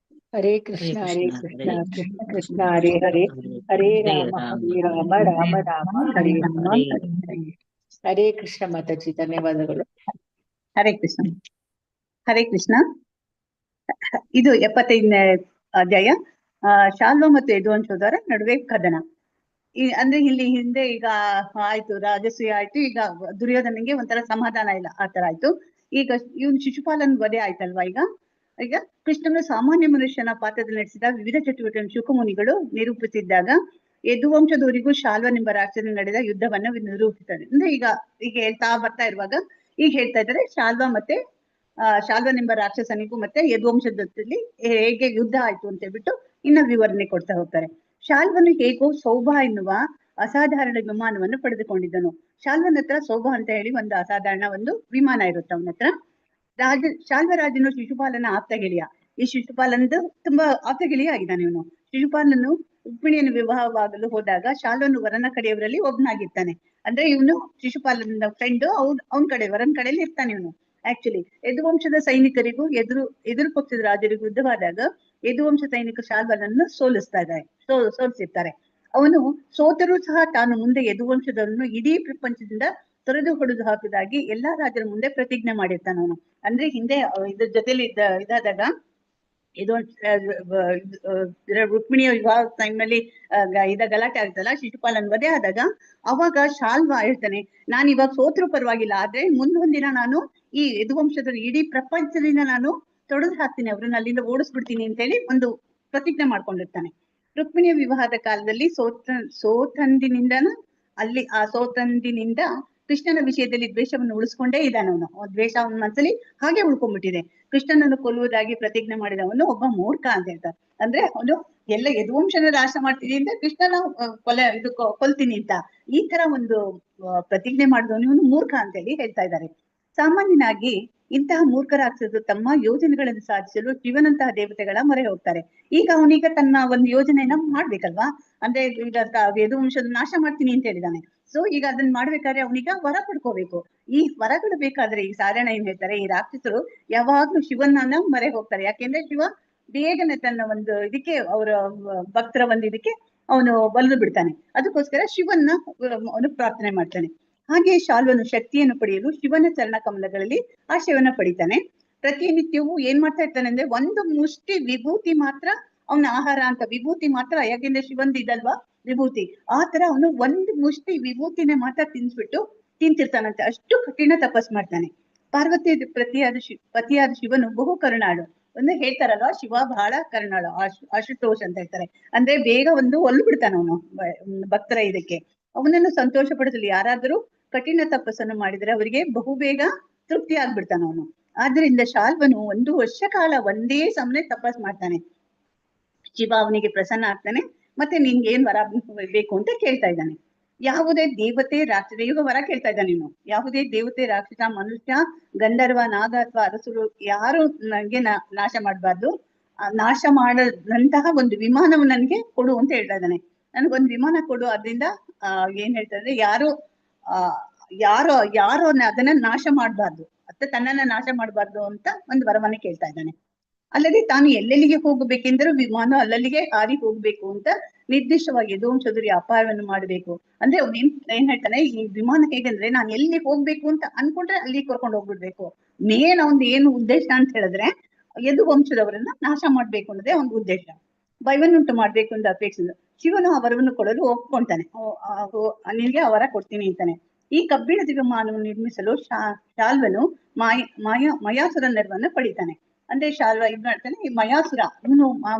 ಹರೇ ಕೃಷ್ಣ ಹರೇ ಕೃಷ್ಣ ಕೃಷ್ಣ ಕೃಷ್ಣ ಹರೇ ಹರೇ, ಹರೇ ರಾಮ ರಾಮ ರಾಮ ಹರೇ ಹರೇ. ಹರೇ ಕೃಷ್ಣ ಮಾತಾಜಿ, ಧನ್ಯವಾದಗಳು. ಹರೇ ಕೃಷ್ಣ. ಹರೇ ಕೃಷ್ಣ. ಇದು 75ನೇ ಅಧ್ಯಾಯ, ಶಾಲ್ವ ಮತ್ತು ಯದುವಂಶದವರ ನಡುವೆ ಕದನ. ಅಂದ್ರೆ ಇಲ್ಲಿ ಹಿಂದೆ ಈಗ ಆಯ್ತು, ರಾಜಸೂಯ ಆಯ್ತು, ಈಗ ದುರ್ಯೋಧನಿಗೆ ಒಂಥರ ಸಮಾಧಾನ ಇಲ್ಲ, ಆ ತರ ಆಯ್ತು. ಈಗ ಇವನು ಶಿಶುಪಾಲನ್ ವಧೆ ಆಯ್ತಲ್ವಾ. ಈಗ ಕೃಷ್ಣನು ಸಾಮಾನ್ಯ ಮನುಷ್ಯನ ಪಾತ್ರದಲ್ಲಿ ನಡೆಸಿದ ವಿವಿಧ ಚಟುವಟಿಕೆಗಳನ್ನು ಶುಕಮುನಿಗಳು ನಿರೂಪಿಸಿದ್ದಾಗ ಯದುವಂಶದವರಿಗೂ ಶಾಲ್ವನೆಂಬ ರಾಕ್ಷಸನ ನಡೆದ ಯುದ್ಧವನ್ನ ನಿರೂಪಿಸ್ತಾರೆ. ಅಂದ್ರೆ ಈಗ ಹೇಳ್ತಾ ಬರ್ತಾ ಇರುವಾಗ ಈಗ ಹೇಳ್ತಾ ಇದ್ದಾರೆ ಶಾಲ್ವನೆಂಬ ರಾಕ್ಷಸನಿಗೂ ಮತ್ತೆ ಯದುವಂಶದಲ್ಲಿ ಹೇಗೆ ಯುದ್ಧ ಆಯ್ತು ಅಂತ ಹೇಳ್ಬಿಟ್ಟು ಇನ್ನ ವಿವರಣೆ ಕೊಡ್ತಾ ಹೋಗ್ತಾರೆ. ಶಾಲ್ವನು ಹೇಗೋ ಸೌಭ ಎನ್ನುವ ಅಸಾಧಾರಣ ವಿಮಾನವನ್ನು ಪಡೆದುಕೊಂಡಿದ್ದನು. ಶಾಲ್ವನ ಹತ್ರ ಸೌಭ ಅಂತ ಹೇಳಿ ಒಂದು ಅಸಾಧಾರಣ ಒಂದು ವಿಮಾನ ಇರುತ್ತೆ ಅವನ ಹತ್ರ. ಶಾಲ್ವರಾಜನು ಶಿಶುಪಾಲನ ಆಪ್ತ ಗೆಳೆಯ. ಈ ಶಿಶುಪಾಲನದು ತುಂಬಾ ಆಪ್ತ ಗೆಳೆಯ ಆಗಿದ್ದಾನೆ ಇವನು. ಶಿಶುಪಾಲನು ರುಕ್ಮಿಣಿಯನ್ನು ವಿವಾಹವಾಗಲು ಹೋದಾಗ ಶಾಲ್ವನು ವರನ ಕಡೆಯವರಲ್ಲಿ ಒಬ್ಬನಾಗಿರ್ತಾನೆ. ಅಂದ್ರೆ ಇವನು ಶಿಶುಪಾಲನ ಫ್ರೆಂಡ್, ಅವನ ಕಡೆ ವರನ ಕಡೆಯಲ್ಲಿ ಇರ್ತಾನೆ ಇವನು. ಆಕ್ಚುಲಿ ಯದುವಂಶದ ಸೈನಿಕರಿಗೂ ಎದುರು ಪಕ್ಷದ ರಾಜರಿಗೂ ಯುದ್ಧವಾದಾಗ ಯದುವಂಶ ಸೈನಿಕ ಶಾಲ್ವನನ್ನು ಸೋಲಿಸಿರ್ತಾರೆ. ಅವನು ಸೋತರೂ ಸಹ ತಾನು ಮುಂದೆ ಯದುವಂಶದವರನ್ನು ಇಡೀ ಪ್ರಪಂಚದಿಂದ ತೊರೆದು ಹೊಡೆದು ಹಾಕುವುದಾಗಿ ಎಲ್ಲಾ ರಾಜರ ಮುಂದೆ ಪ್ರತಿಜ್ಞೆ ಮಾಡಿರ್ತಾನ ಅವನು. ಅಂದ್ರೆ ಹಿಂದೆ ಇದ್ರ ಜೊತೆಲಿ ಇದಾದಾಗ ರುಕ್ಮಿಣಿಯ ವಿವಾಹ ಟೈಮ್ನಲ್ಲಿ ಗಲಾಟೆ ಆಗ್ತಲ್ಲ, ಶಿಶುಪಾಲನ್ ವಧೆ ಆದಾಗ ಅವಾಗ ಶಾಲ್ವ ಹೇಳ್ತಾನೆ, ನಾನು ಇವಾಗ ಸೋತ್ರು ಪರವಾಗಿಲ್ಲ, ಆದ್ರೆ ಮುಂದೊಂದಿನ ನಾನು ಈ ಯದುವಂಶದ ಇಡೀ ಪ್ರಪಂಚದಿಂದ ನಾನು ತೊಡೆದು ಹಾಕ್ತೀನಿ, ಅವ್ರನ್ನ ಅಲ್ಲಿಂದ ಓಡಿಸ್ಬಿಡ್ತೀನಿ ಅಂತೇಳಿ ಒಂದು ಪ್ರತಿಜ್ಞೆ ಮಾಡ್ಕೊಂಡಿರ್ತಾನೆ. ರುಕ್ಮಿಣಿಯ ವಿವಾಹದ ಕಾಲದಲ್ಲಿ ಸೋತಂದಿನಿಂದ ಕೃಷ್ಣನ ವಿಷಯದಲ್ಲಿ ದ್ವೇಷವನ್ನು ಉಳಿಸ್ಕೊಂಡೇ ಇದ್ದಾನೆ ಅವನು. ದ್ವೇಷ ಅವನ ಮನಸ್ಸಲ್ಲಿ ಹಾಗೆ ಉಳ್ಕೊಂಡ್ಬಿಟ್ಟಿದೆ. ಕೃಷ್ಣನನ್ನು ಕೊಲ್ಲುವುದಾಗಿ ಪ್ರತಿಜ್ಞೆ ಮಾಡಿದವನು ಒಬ್ಬ ಮೂರ್ಖ ಅಂತ ಹೇಳ್ತಾರೆ. ಅಂದ್ರೆ ಅವನು ಎಲ್ಲ ಯದುವಂಶನ ನಾಶ ಮಾಡ್ತೀನಿ ಅಂತ ಕೃಷ್ಣನ ಕೊಲ್ತೀನಿ ಅಂತ ಈ ತರ ಒಂದು ಪ್ರತಿಜ್ಞೆ ಮಾಡಿದವನು ಇವನು ಮೂರ್ಖ ಅಂತ ಹೇಳಿ ಹೇಳ್ತಾ ಇದ್ದಾರೆ. ಸಾಮಾನ್ಯನಾಗಿ ಇಂತಹ ಮೂರ್ಖ ರಾಕ್ಷಸರು ತಮ್ಮ ಯೋಜನೆಗಳನ್ನು ಸಾಧಿಸಲು ಶಿವನಂತಹ ದೇವತೆಗಳ ಮೊರೆ ಹೋಗ್ತಾರೆ. ಈಗ ಅವನೀಗ ತನ್ನ ಒಂದು ಯೋಜನೆಯನ್ನ ಮಾಡ್ಬೇಕಲ್ವಾ. ಅಂದ್ರೆ ಈಗ ಯದುವಂಶದ ನಾಶ ಮಾಡ್ತೀನಿ ಅಂತ ಹೇಳಿದಾನೆ. ಸೊ ಈಗ ಅದನ್ನ ಮಾಡ್ಬೇಕಾದ್ರೆ ಅವನೀಗ ವರ ಪಡ್ಕೋಬೇಕು. ಈ ವರಗಳು ಬೇಕಾದ್ರೆ ಈ ಸಾಧಾರಣ ಏನ್ ಹೇಳ್ತಾರೆ, ಈ ರಾಕ್ಷಸರು ಯಾವಾಗ್ಲೂ ಶಿವನನ್ನ ಮೊರೆ ಹೋಗ್ತಾರೆ. ಯಾಕೆಂದ್ರೆ ಶಿವ ಬೇಗನೆ ತನ್ನ ಒಂದು ಇದಕ್ಕೆ ಅವರ ಭಕ್ತರ ಒಂದು ಇದಕ್ಕೆ ಅವನು ಒಲಿದು ಬಿಡ್ತಾನೆ. ಅದಕ್ಕೋಸ್ಕರ ಶಿವನ್ನ ಅವನು ಪ್ರಾರ್ಥನೆ ಮಾಡ್ತಾನೆ. ಹಾಗೆ ಶಾಲ್ವನು ಶಕ್ತಿಯನ್ನು ಪಡೆಯಲು ಶಿವನ ಚರಣ ಕಮಲಗಳಲ್ಲಿ ಆಶಯವನ್ನ ಪಡಿತಾನೆ. ಪ್ರತಿನಿತ್ಯವೂ ಏನ್ ಮಾಡ್ತಾ ಇರ್ತಾನೆ ಅಂದ್ರೆ ಒಂದು ಮುಷ್ಟಿ ವಿಭೂತಿ ಮಾತ್ರ ಅವನ ಆಹಾರ ಅಂತ. ವಿಭೂತಿ ಮಾತ್ರ, ಯಾಕೆಂದ್ರೆ ಶಿವಂದು ಇದಲ್ವಾ ವಿಭೂತಿ, ಆ ತರ ಅವನು ಒಂದು ಮುಷ್ಟಿ ವಿಭೂತಿನೇ ಮಾತ್ರ ತಿಂತಿರ್ತಾನಂತೆ. ಅಷ್ಟು ಕಠಿಣ ತಪಸ್ ಮಾಡ್ತಾನೆ. ಪಾರ್ವತಿ ಪತಿಯಾದ ಶಿವನು ಬಹು ಕರುಣಾಳು. ಒಂದು ಹೇಳ್ತಾರಲ್ವಾ, ಶಿವ ಬಹಳ ಕರುಣಾಳು, ಆಶುತೋಷ್ ಅಂತ ಹೇಳ್ತಾರೆ. ಅಂದ್ರೆ ಬೇಗ ಒಂದು ಒಲ್ಲು ಬಿಡ್ತಾನ ಅವನು ಭಕ್ತರ ಇದಕ್ಕೆ. ಅವನನ್ನು ಸಂತೋಷ ಪಡಿಸಲು ಯಾರಾದರೂ ಕಠಿಣ ತಪಸ್ಸನ್ನು ಮಾಡಿದರೆ ಅವರಿಗೆ ಬಹುಬೇಗ ತೃಪ್ತಿ ಆಗ್ಬಿಡ್ತಾನ ಅವನು. ಆದ್ರಿಂದ ಶಾಲ್ವನು 1 ವರ್ಷ ಕಾಲ ಒಂದೇ ಸಮನೆ ತಪಸ್ ಮಾಡ್ತಾನೆ. ಶಿವ ಅವನಿಗೆ ಪ್ರಸನ್ನ ಆಗ್ತಾನೆ. ಮತ್ತೆ ನಿನ್ಗೆ ಏನ್ ವರ ಬೇಕು ಅಂತ ಕೇಳ್ತಾ ಇದ್ದಾನೆ. ಯಾವುದೇ ದೇವತೆ ರಾಕ್ಷಸ, ಈಗ ವರ ಕೇಳ್ತಾ ಇದ್ದಾನೆ ನೀನು. ಯಾವುದೇ ದೇವತೆ, ರಾಕ್ಷಸ, ಮನುಷ್ಯ, ಗಂಧರ್ವ, ನಾಗ ಅಥವಾ ಅರಸರು ಯಾರು ನನಗೆ ನಾಶ ಮಾಡಬಾರ್ದು. ನಾಶ ಮಾಡದಂತಹ ಒಂದು ವಿಮಾನವು ನನಗೆ ಕೊಡು ಅಂತ ಹೇಳ್ತಾ ಇದ್ದಾನೆ. ನನ್ಗೊಂದು ವಿಮಾನ ಕೊಡು. ಅದರಿಂದ ಏನ್ ಹೇಳ್ತಾ ಇದ್ರೆ ಯಾರೋ ಅದನ್ನ ನಾಶ ಮಾಡಬಾರ್ದು, ಮತ್ತೆ ತನ್ನನ್ನ ನಾಶ ಮಾಡಬಾರ್ದು ಅಂತ ಒಂದು ವರವನ್ನ ಕೇಳ್ತಾ ಇದ್ದಾನೆ. ಅಲ್ಲದೆ ತಾನು ಎಲ್ಲೆಲ್ಲಿಗೆ ಹೋಗಬೇಕೆಂದರೂ ವಿಮಾನ ಅಲ್ಲಲ್ಲಿಗೆ ಹಾರಿ ಹೋಗ್ಬೇಕು ಅಂತ ನಿರ್ದಿಷ್ಟವಾಗಿ ಯದುವಂಶದವರಿಗೆ ಅಪಾಯವನ್ನು ಮಾಡಬೇಕು. ಅಂದ್ರೆ ಅವ್ನು ಏನ್ ಹೇಳ್ತಾನೆ, ಈ ವಿಮಾನ ಹೇಗಂದ್ರೆ ನಾನು ಎಲ್ಲಿ ಹೋಗ್ಬೇಕು ಅಂತ ಅನ್ಕೊಂಡ್ರೆ ಅಲ್ಲಿ ಕರ್ಕೊಂಡು ಹೋಗ್ಬಿಡ್ಬೇಕು. ಮೇನ್ ಅವ್ನ್ ಏನು ಉದ್ದೇಶ ಅಂತ ಹೇಳಿದ್ರೆ ಯದುವಂಶದವರನ್ನ ನಾಶ ಮಾಡ್ಬೇಕು ಅನ್ನೋದೇ ಒಂದು ಉದ್ದೇಶ. ಭಯವನ್ನುಂಟು ಮಾಡ್ಬೇಕು ಅಂತ ಅಪೇಕ್ಷೆ. ಶಿವನು ಆ ವರವನ್ನು ಕೊಡಲು ಒಪ್ಕೊಂತಾನೆ. ನಿನ್ಗೆ ಆ ವರ ಕೊಡ್ತೀನಿ ಅಂತಾನೆ. ಈ ಕಬ್ಬಿಣದ ವಿಮಾನವನ್ನು ನಿರ್ಮಿಸಲು ಶಾಲ್ವನು ಮಯಾಸುರ ನೆರವನ್ನ ಪಡಿತಾನೆ. ಅಂದ್ರೆ ಶಾಲ್ವ ಇದ್ ಮಾಡ್ತಾನೆ. ಈ ಮಯಾಸುರ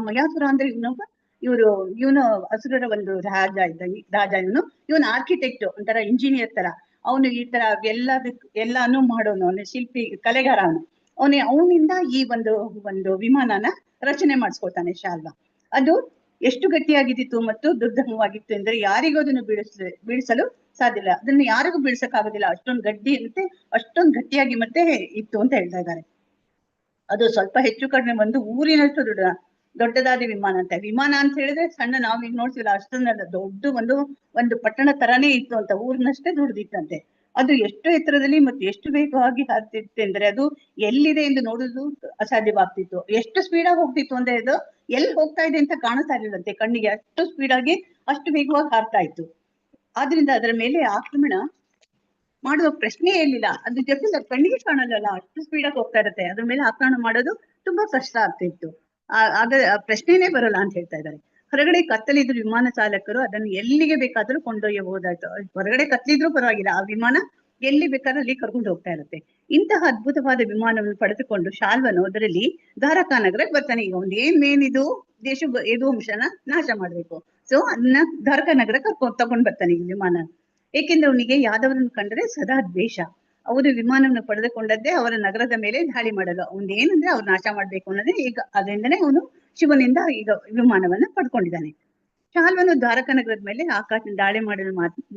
ಮಯಾಸುರ ಅಂದ್ರೆ ಇವನು ಅಸುರರ ಒಂದು ರಾಜ ಇವನು ಆರ್ಕಿಟೆಕ್ಟ್, ಒಂಥರ ಇಂಜಿನಿಯರ್ ತರ. ಅವನು ಈ ತರ ಎಲ್ಲಾನು ಮಾಡೋನು, ಅವನು ಶಿಲ್ಪಿ, ಕಲೆಗಾರ ಅವನಿಂದ ಈ ಒಂದು ವಿಮಾನನ ರಚನೆ ಮಾಡಿಸ್ಕೊಳ್ತಾನೆ ಶಾಲ್ವ. ಅದು ಎಷ್ಟು ಗಟ್ಟಿಯಾಗಿದ್ದಿತ್ತು ಮತ್ತು ದುರ್ಗಮವಾಗಿತ್ತು ಅಂದ್ರೆ ಯಾರಿಗೂ ಅದನ್ನು ಬೀಳಿಸಲು ಸಾಧ್ಯ ಇಲ್ಲ. ಅದನ್ನ ಯಾರಿಗೂ ಬೀಳ್ಸಕ್ಕಾಗೋದಿಲ್ಲ. ಅಷ್ಟೊಂದು ಗಟ್ಟಿಯಾಗಿ ಮತ್ತೆ ಇತ್ತು ಅಂತ ಹೇಳ್ತಾ ಇದ್ದಾರೆ. ಅದು ಸ್ವಲ್ಪ ಹೆಚ್ಚು ಕಡಿಮೆ ಒಂದು ಊರಿನಷ್ಟು ದೊಡ್ಡದಾದ ವಿಮಾನ ಅಂತ. ವಿಮಾನ ಅಂತ ಹೇಳಿದ್ರೆ ಸಣ್ಣ ನಾವ್ ಈಗ ನೋಡ್ತೀವಲ್ಲ ಅಷ್ಟೊಂದಲ್ಲ, ದೊಡ್ಡ ಒಂದು ಪಟ್ಟಣ ತರಾನೇ ಇತ್ತು ಅಂತ, ಊರಿನಷ್ಟೇ ದೊಡ್ಡದಿತ್ತಂತೆ. ಅದು ಎಷ್ಟು ಎತ್ತರದಲ್ಲಿ ಮತ್ತು ಎಷ್ಟು ವೇಗವಾಗಿ ಹಾರ್ತಿತ್ತು ಅಂದ್ರೆ ಅದು ಎಲ್ಲಿದೆ ಎಂದು ನೋಡುದು ಅಸಾಧ್ಯವಾಗ್ತಿತ್ತು. ಎಷ್ಟು ಸ್ಪೀಡಾಗಿ ಹೋಗ್ತಿತ್ತು ಅಂದ್ರೆ ಅದು ಎಲ್ಲಿ ಹೋಗ್ತಾ ಇದೆ ಅಂತ ಕಾಣಿಸ್ತಾ ಇರಲಿಲ್ಲಂತೆ ಕಣ್ಣಿಗೆ, ಅಷ್ಟು ಸ್ಪೀಡಾಗಿ ಅಷ್ಟು ವೇಗವಾಗಿ ಹಾರ್ತಾ ಇತ್ತು. ಆದ್ರಿಂದ ಅದರ ಮೇಲೆ ಆಕ್ರಮಣ ಮಾಡುವ ಪ್ರಶ್ನೆ ಇರ್ಲಿಲ್ಲ. ಅದು ಜೊತೆ ಕಣ್ಣಿಗೆ ಕಾಣಲ್ಲ, ಅಷ್ಟು ಸ್ಪೀಡಾಗಿ ಹೋಗ್ತಾ ಇರುತ್ತೆ, ಅದ್ರ ಮೇಲೆ ಆಕ್ರಮಣ ಮಾಡೋದು ತುಂಬಾ ಕಷ್ಟ ಆಗ್ತಿತ್ತು. ಆಗ ಪ್ರಶ್ನೆನೇ ಬರಲ್ಲ ಅಂತ ಹೇಳ್ತಾ ಇದ್ದಾರೆ. ಹೊರಗಡೆ ಕತ್ತಲಿದ್ರು ವಿಮಾನ ಚಾಲಕರು ಅದನ್ನು ಎಲ್ಲಿಗೆ ಬೇಕಾದ್ರೂ ಕೊಂಡೊಯ್ಯಬಹುದಾಯ್ತು. ಹೊರಗಡೆ ಕತ್ತಲಿದ್ರು ಪರವಾಗಿಲ್ಲ, ಆ ವಿಮಾನ ಎಲ್ಲಿ ಬೇಕಾದ್ರೂ ಅಲ್ಲಿ ಕರ್ಕೊಂಡು ಹೋಗ್ತಾ ಇರುತ್ತೆ. ಇಂತಹ ಅದ್ಭುತವಾದ ವಿಮಾನವನ್ನು ಪಡೆದುಕೊಂಡು ಶಾಲ್ವನು ಅದರಲ್ಲಿ ದ್ವಾರಕಾ ನಗರಕ್ಕೆ ಬರ್ತಾನೆ. ಈಗ ಒಂದ್ ಏನ್ ಮೇನ್ ಇದು ಯದುವಂಶನ ನಾಶ ಮಾಡ್ಬೇಕು. ಸೊ ಅದನ್ನ ದ್ವಾರಕಾ ನಗರಕ್ಕೆ ತಗೊಂಡ್ ಬರ್ತಾನೆ ಈ ವಿಮಾನ. ಏಕೆಂದ್ರೆ ಅವನಿಗೆ ಯಾದವರನ್ನು ಕಂಡ್ರೆ ಸದಾ ದ್ವೇಷ. ಅವರು ವಿಮಾನವನ್ನು ಪಡೆದುಕೊಂಡದ್ದೇ ಅವರ ನಗರದ ಮೇಲೆ ದಾಳಿ ಮಾಡಲು. ಅವನ್ ಏನಂದ್ರೆ ಅವ್ರು ನಾಶ ಮಾಡ್ಬೇಕು ಅನ್ನೋದೇ ಈಗ, ಅದರಿಂದನೇ ಅವನು ಶಿವನಿಂದ ಈಗ ವಿಮಾನವನ್ನ ಪಡ್ಕೊಂಡಿದ್ದಾನೆ. ಶಾಲ್ವನು ದ್ವಾರಕಾ ನಗರದ ಮೇಲೆ ಆಕಾಶ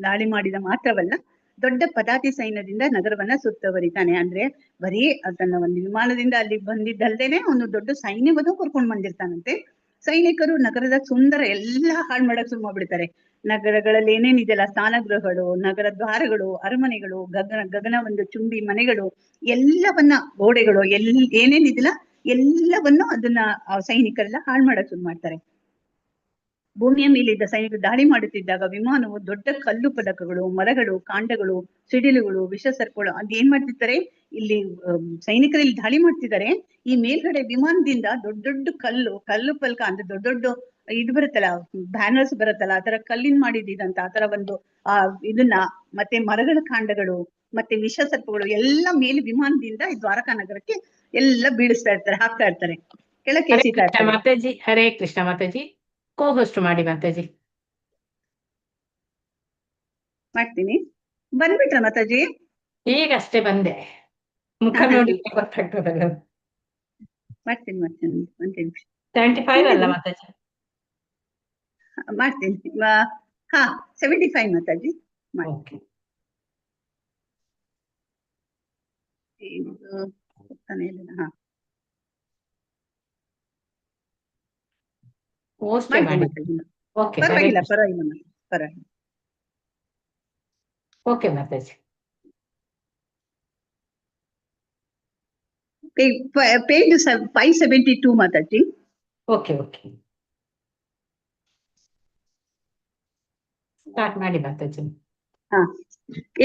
ದಾಳಿ ಮಾಡಿದ ಮಾತ್ರವಲ್ಲ, ದೊಡ್ಡ ಪದಾತಿ ಸೈನ್ಯದಿಂದ ನಗರವನ್ನ ಸುತ್ತುವರಿತಾನೆ. ಅಂದ್ರೆ ಬರೀ ತನ್ನ ಒಂದು ವಿಮಾನದಿಂದ ಅಲ್ಲಿ ಬಂದಿದ್ದಲ್ದೇನೆ ಅವನು ದೊಡ್ಡ ಸೈನ್ಯವನ್ನು ಕರ್ಕೊಂಡು ಬಂದಿರ್ತಾನಂತೆ. ಸೈನಿಕರು ನಗರದ ಸುಂದರ ಎಲ್ಲಾ ಹಾಳು ಮಾಡಕ್ ಶುರು ಮಾಡ್ಬಿಡ್ತಾರೆ. ನಗರಗಳಲ್ಲಿ ಏನೇನಿದೆಯಲ್ಲ, ಸ್ನಾನಗೃಹಗಳು, ನಗರ ದ್ವಾರಗಳು, ಅರಮನೆಗಳು, ಗಗನ ಒಂದು ಚುಂಬಿ ಮನೆಗಳು, ಎಲ್ಲವನ್ನ ಗೋಡೆಗಳು ಏನೇನಿದೆಯಲ್ಲ ಎಲ್ಲವನ್ನು ಅದನ್ನ ಸೈನಿಕರೆಲ್ಲ ಹಾಳು ಮಾಡಕ್ ಶುರು ಮಾಡ್ತಾರೆ. ಭೂಮಿಯ ಮೇಲಿದ್ದ ಸೈನಿಕರು ದಾಳಿ ಮಾಡುತ್ತಿದ್ದಾಗ ವಿಮಾನವು ದೊಡ್ಡ ಕಲ್ಲು ಪದಕಗಳು, ಮರಗಳು, ಕಾಂಡಗಳು, ಸಿಡಿಲುಗಳು, ವಿಷಸರ್ಪಗಳು ಅದೇನ್ ಮಾಡ್ತಿರ್ತಾರೆ, ಇಲ್ಲಿ ಸೈನಿಕರಲ್ಲಿ ದಾಳಿ ಮಾಡ್ತಿದ್ದಾರೆ. ಈ ಮೇಲ್ಗಡೆ ವಿಮಾನದಿಂದ ದೊಡ್ಡ ದೊಡ್ಡ ಕಲ್ಲು ಪಲ್ಕ ಅಂದ್ರೆ ದೊಡ್ಡ ದೊಡ್ಡ ಇದು ಬರುತ್ತಲ್ಲ, ಬ್ಯಾನರ್ಸ್ ಬರುತ್ತಲ್ಲ, ಆ ತರ ಕಲ್ಲಿನ ಮಾಡಿದಂತ ಆ ತರ ಒಂದು ಇದನ್ನ, ಮತ್ತೆ ಮರಗಳ ಕಾಂಡಗಳು, ಮತ್ತೆ ವಿಷಸರ್ಪಗಳು ಎಲ್ಲ ಮೇಲೆ ವಿಮಾನದಿಂದ ಈ ದ್ವಾರಕಾ ನಗರಕ್ಕೆ ಎಲ್ಲ ಬೀಳಿಸ್ತಾ ಇರ್ತಾರೆ, ಹಾಕ್ತಾ ಇರ್ತಾರೆ, ಕೆಳಕ್ಕೆ ಎಸಿತಾ ಇರ್ತಾರೆ. ಮಾತಾಜಿ, ಹರೇ ಕೃಷ್ಣ ಮಾತಾಜಿ. ಕೋ-ಹೋಸ್ಟ್ ಮಾಡಿ ಮಾತಾಜಿ. ಮಾಡ್ತೀನಿ. ಬಂದ್ಬಿಟ್ರ ಮಾತಾಜಿ? ಈಗಷ್ಟೇ ಬಂದೆ, ಮುಖ ನೋಡಿ ಗೊತ್ತಾಗ್ತದಲ್ಲ. ಮಾಡ್ತೀನಿ ಒಂದ್ ನಿಮಿಷ. 75 ಅಲ್ಲ ಮಾತಾಜಿ? ಮಾಡ್ತೀನಿ. 75 ಮಾತಾಜಿ. ಓಕೆ. ಪೋಸ್ಟ್ ಮಾಡಿ. ಓಕೆ, ಪರವಾಗಿಲ್ಲ. Okay Mataji. Page 572 Mataji. Okay start ಮಾಡಿ ಮಾತಾಜಿ.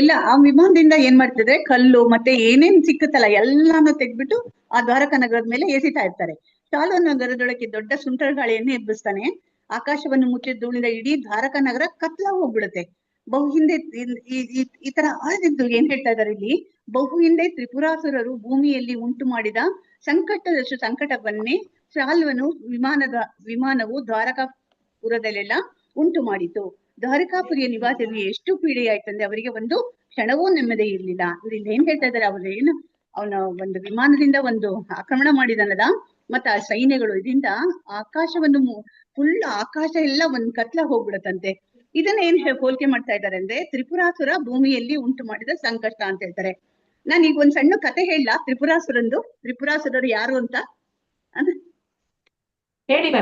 ಇಲ್ಲ, ಆ ವಿಮಾನದಿಂದ ಏನ್ ಮಾಡ್ತಿದ್ರೆ, ಕಲ್ಲು ಮತ್ತೆ ಏನೇನ್ ಸಿಕ್ಕುತ್ತಲ್ಲ ಎಲ್ಲಾನು ತೆಗ್ದ್ಬಿಟ್ಟು ಆ ದ್ವಾರಕಾ ನಗರದ ಮೇಲೆ ಎಸಿತಾ ಇರ್ತಾರೆ. ಶಾಲ್ವ ನಗರದೊಳಗೆ ದೊಡ್ಡ ಸುಂಟರ ಗಾಳಿಯನ್ನು ಎಬ್ಬಿಸ್ತಾನೆ. ಆಕಾಶವನ್ನು ಮುಚ್ಚಿದ ಧೂಳಿಂದ ಇಡೀ ದ್ವಾರಕಾ ನಗರ ಕತ್ಲಾಗಿ ಹೋಗ್ಬಿಡುತ್ತೆ. ಬಹು ಹಿಂದೆ ಈ ತರ ಆದಿದ್ದು ಏನ್ ಹೇಳ್ತಾ ಇದಾರೆ ಇಲ್ಲಿ, ಬಹು ಹಿಂದೆ ತ್ರಿಪುರಾಸುರರು ಭೂಮಿಯಲ್ಲಿ ಉಂಟು ಮಾಡಿದ ಸಂಕಟದಷ್ಟು ಸಂಕಟವನ್ನೇ ಶಾಲ್ವನು ವಿಮಾನವು ದ್ವಾರಕಾಪುರದಲ್ಲೆಲ್ಲ ಉಂಟು ಮಾಡಿತು. ದ್ವಾರಕಾಪುರಿಯ ನಿವಾಸಿಗಳಿಗೆ ಎಷ್ಟು ಪೀಡೆಯಾಯ್ತಂದ್ರೆ ಅವರಿಗೆ ಒಂದು ಕ್ಷಣವೂ ನೆಮ್ಮದಿ ಇರ್ಲಿಲ್ಲ. ಅಂದ್ರೆ ಇಲ್ಲಿ ಏನ್ ಹೇಳ್ತಾ ಇದಾರೆ, ಅವನ ಒಂದು ವಿಮಾನದಿಂದ ಒಂದು ಆಕ್ರಮಣ ಮಾಡಿದನಲ್ಲ, ಮತ್ತೆ ಆ ಸೈನ್ಯಗಳು ಇದರಿಂದ ಆಕಾಶವನ್ನು ಫುಲ್ ಆಕಾಶ ಎಲ್ಲ ಒಂದ್ ಕತ್ಲಾಗ ಹೋಗ್ಬಿಡತ್ತಂತೆ. ಇದನ್ನ ಏನ್ ಹೋಲಿಕೆ ಮಾಡ್ತಾ ಇದ್ದಾರೆ ಅಂದ್ರೆ, ತ್ರಿಪುರಾಸುರ ಭೂಮಿಯಲ್ಲಿ ಉಂಟು ಮಾಡಿದ ಸಂಕಷ್ಟ ಅಂತ ಹೇಳ್ತಾರೆ. ನಾನು ಈಗ ಒಂದ್ ಸಣ್ಣ ಕತೆ ಹೇಳಲಾ ತ್ರಿಪುರಾಸುರರು ಯಾರು ಅಂತ?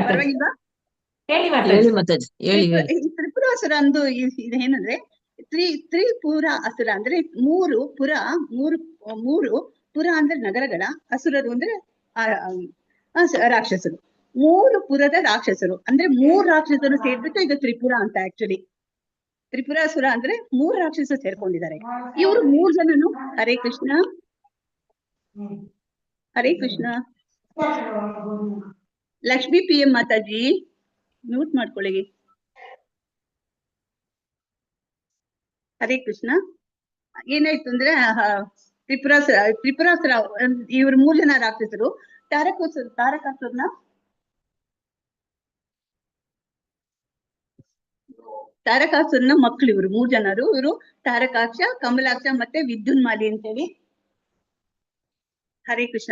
ಪರವಾಗಿಲ್ವಾ? ತ್ರಿಪುರಾಸುರ ಅಂದು ಇದೇನಂದ್ರೆ, ತ್ರಿಪುರ ಅಸುರ ಅಂದ್ರೆ ಮೂರು ಪುರ ಅಂದ್ರೆ ನಗರಗಳ, ಅಸುರರು ಅಂದ್ರೆ ರಾಕ್ಷಸರು. 3 ಪುರದ ರಾಕ್ಷಸರು ಅಂದ್ರೆ 3 ರಾಕ್ಷಸರು ಸೇರ್ಬಿಟ್ಟು ಇದು ತ್ರಿಪುರ ಅಂತ. ಆಕ್ಚುಲಿ ತ್ರಿಪುರಾಸುರ ಅಂದ್ರೆ 3 ರಾಕ್ಷಸರು ಸೇರ್ಕೊಂಡಿದ್ದಾರೆ. ಇವರು 3 ಜನನು ಹರೇ ಕೃಷ್ಣ ಲಕ್ಷ್ಮೀ PM ಮಾತಾಜಿ ಮ್ಯೂಟ್ ಮಾಡ್ಕೊಳ್ಳಿ. ಹರೇ ಕೃಷ್ಣ. ಏನಾಯ್ತು ಅಂದ್ರೆ, ತ್ರಿಪುರಾಸುರ ಇವ್ರು 3 ಜನ ರಾಕ್ಷಸರು ತಾರಕಾಸುರನ ಮಕ್ಕಳು ಇವರು 3 ಜನರು. ಇವರು ತಾರಕಾಕ್ಷ, ಕಮಲಾಕ್ಷ ಮತ್ತೆ ವಿದ್ಯುನ್ಮಾಲಿ ಅಂತೇಳಿ. ಹರೇ ಕೃಷ್ಣ.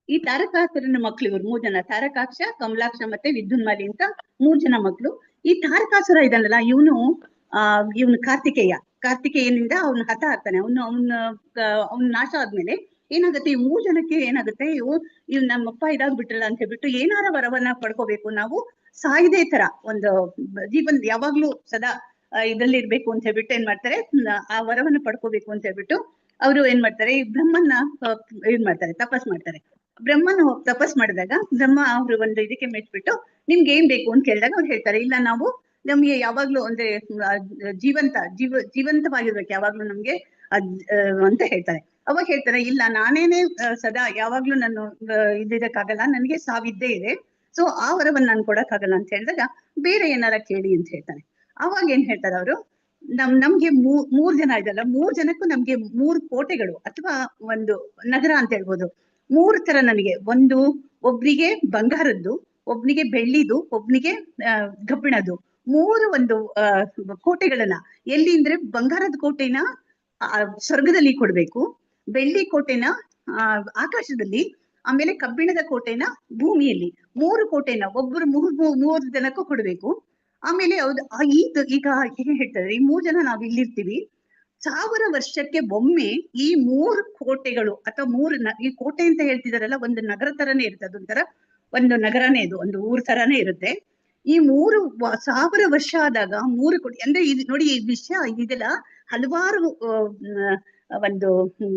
ಈ ತಾರಕಾಸುರನ ಮಕ್ಕಳು ಇವರು 3 ಜನ, ತಾರಕಾಕ್ಷ, ಕಮಲಾಕ್ಷ ಮತ್ತೆ ವಿದ್ಯುನ್ಮಾಲಿ ಅಂತ 3 ಜನ ಮಕ್ಕಳು. ಈ ತಾರಕಾಸುರ ಇದಾನಲ್ಲ ಇವನು ಇವನು ಕಾರ್ತಿಕೇಯನಿಂದ ಅವನು ಹತ ಆಗ್ತಾನೆ. ಅವ್ನ ನಾಶ ಆದ್ಮೇಲೆ ಏನಾಗುತ್ತೆ, ಈ 3 ಜನಕ್ಕೆ ಏನಾಗುತ್ತೆ, ಇವ್ ನಮ್ಮಪ್ಪ ಇದಾಗ್ಬಿಟ್ರಲ್ಲ ಅಂತ ಹೇಳ್ಬಿಟ್ಟು ಏನಾರ ವರವನ್ನ ಪಡ್ಕೋಬೇಕು, ನಾವು ಸಾಯ್ದೇ ತರ ಒಂದು ಜೀವನ ಯಾವಾಗ್ಲೂ ಸದಾ ಇದ್ರಲ್ಲಿ ಇರ್ಬೇಕು ಅಂತ ಹೇಳ್ಬಿಟ್ಟು ಏನ್ ಮಾಡ್ತಾರೆ, ಆ ವರವನ್ನ ಪಡ್ಕೋಬೇಕು ಅಂತ ಹೇಳ್ಬಿಟ್ಟು ಅವರು ಏನ್ ಮಾಡ್ತಾರೆ, ಈ ಬ್ರಹ್ಮನ್ನ ಏನ್ ಮಾಡ್ತಾರೆ, ತಪಸ್ ಮಾಡ್ತಾರೆ. ಬ್ರಹ್ಮನ ತಪಸ್ ಮಾಡಿದಾಗ ಬ್ರಹ್ಮ ಅವ್ರು ಒಂದು ಇದಕ್ಕೆ ಮೆಚ್ಬಿಟ್ಟು ನಿಮ್ಗೆ ಏನ್ ಬೇಕು ಅಂತ ಕೇಳಿದಾಗ ಅವ್ರು ಹೇಳ್ತಾರೆ, ಇಲ್ಲ ನಾವು ನಮ್ಗೆ ಯಾವಾಗ್ಲೂ ಅಂದ್ರೆ ಜೀವಂತವಾಗಿರ್ಬೇಕು ಯಾವಾಗ್ಲೂ ನಮ್ಗೆ ಅಂತ ಹೇಳ್ತಾರೆ. ಅವಾಗ ಹೇಳ್ತಾರೆ, ಇಲ್ಲ ನಾನೇನೆ ಸದಾ ಯಾವಾಗ್ಲೂ ನಾನು ಇದಿರಕ್ಕಾಗಲ್ಲ, ನನ್ಗೆ ಸಾವಿದ್ದೇ ಇದೆ, ಸೊ ಆ ವರವನ್ನ ನಾನು ಕೊಡಕ್ಕಾಗಲ್ಲ ಅಂತ ಹೇಳಿದಾಗ ಬೇರೆ ಏನಾರ ಕೇಳಿ ಅಂತ ಹೇಳ್ತಾನೆ. ಅವಾಗ ಏನ್ ಹೇಳ್ತಾರೆ ಅವರು, ನಮ್ಗೆ 3 ಜನ ಇದಲ್ಲ, 3 ಜನಕ್ಕೂ ನಮ್ಗೆ 3 ಕೋಟೆಗಳು ಅಥವಾ ಒಂದು ನಗರ ಅಂತ ಹೇಳ್ಬೋದು. 3 ತರ ನನಗೆ, ಒಬ್ರಿಗೆ ಬಂಗಾರದ್ದು, ಒಬ್ನಿಗೆ ಬೆಳ್ಳಿದು, ಒಬ್ನಿಗೆ ಕಬ್ಬಿಣದ್ದು, 3 ಒಂದು ಕೋಟೆಗಳನ್ನ ಎಲ್ಲಿ ಅಂದ್ರೆ ಬಂಗಾರದ ಕೋಟೆನ ಸ್ವರ್ಗದಲ್ಲಿ ಕೊಡ್ಬೇಕು, ಬೆಳ್ಳಿ ಕೋಟೆನ ಆಕಾಶದಲ್ಲಿ, ಆಮೇಲೆ ಕಬ್ಬಿಣದ ಕೋಟೆನ ಭೂಮಿಯಲ್ಲಿ, 3 ಕೋಟೆನ ಒಬ್ಬರು 3 ಜನಕ್ಕೂ ಕೊಡ್ಬೇಕು. ಆಮೇಲೆ ಈಗ ಏನ್ ಹೇಳ್ತಾರೆ, ಈ 3 ಜನ ನಾವ್ ಇಲ್ಲಿರ್ತೀವಿ, 1000 ವರ್ಷಕ್ಕೆ ಒಮ್ಮೆ ಈ 3 ಕೋಟೆಗಳು ಅಥವಾ ಈ ಕೋಟೆ ಅಂತ ಹೇಳ್ತಿದಾರಲ್ಲ, ಒಂದು ನಗರ ತರನೇ ಇರುತ್ತೆ, ಅದೊಂಥರ ಒಂದು ನಗರನೇ, ಇದು ಒಂದು ಊರ್ ತರಾನೇ ಇರುತ್ತೆ. ಈ 1000 ವರ್ಷ ಆದಾಗ 3 ಕೋಟಿ ಅಂದ್ರೆ ಇದು ನೋಡಿ, ಈ ವಿಷಯ ಇದೆಲ್ಲ ಹಲವಾರು ಒಂದು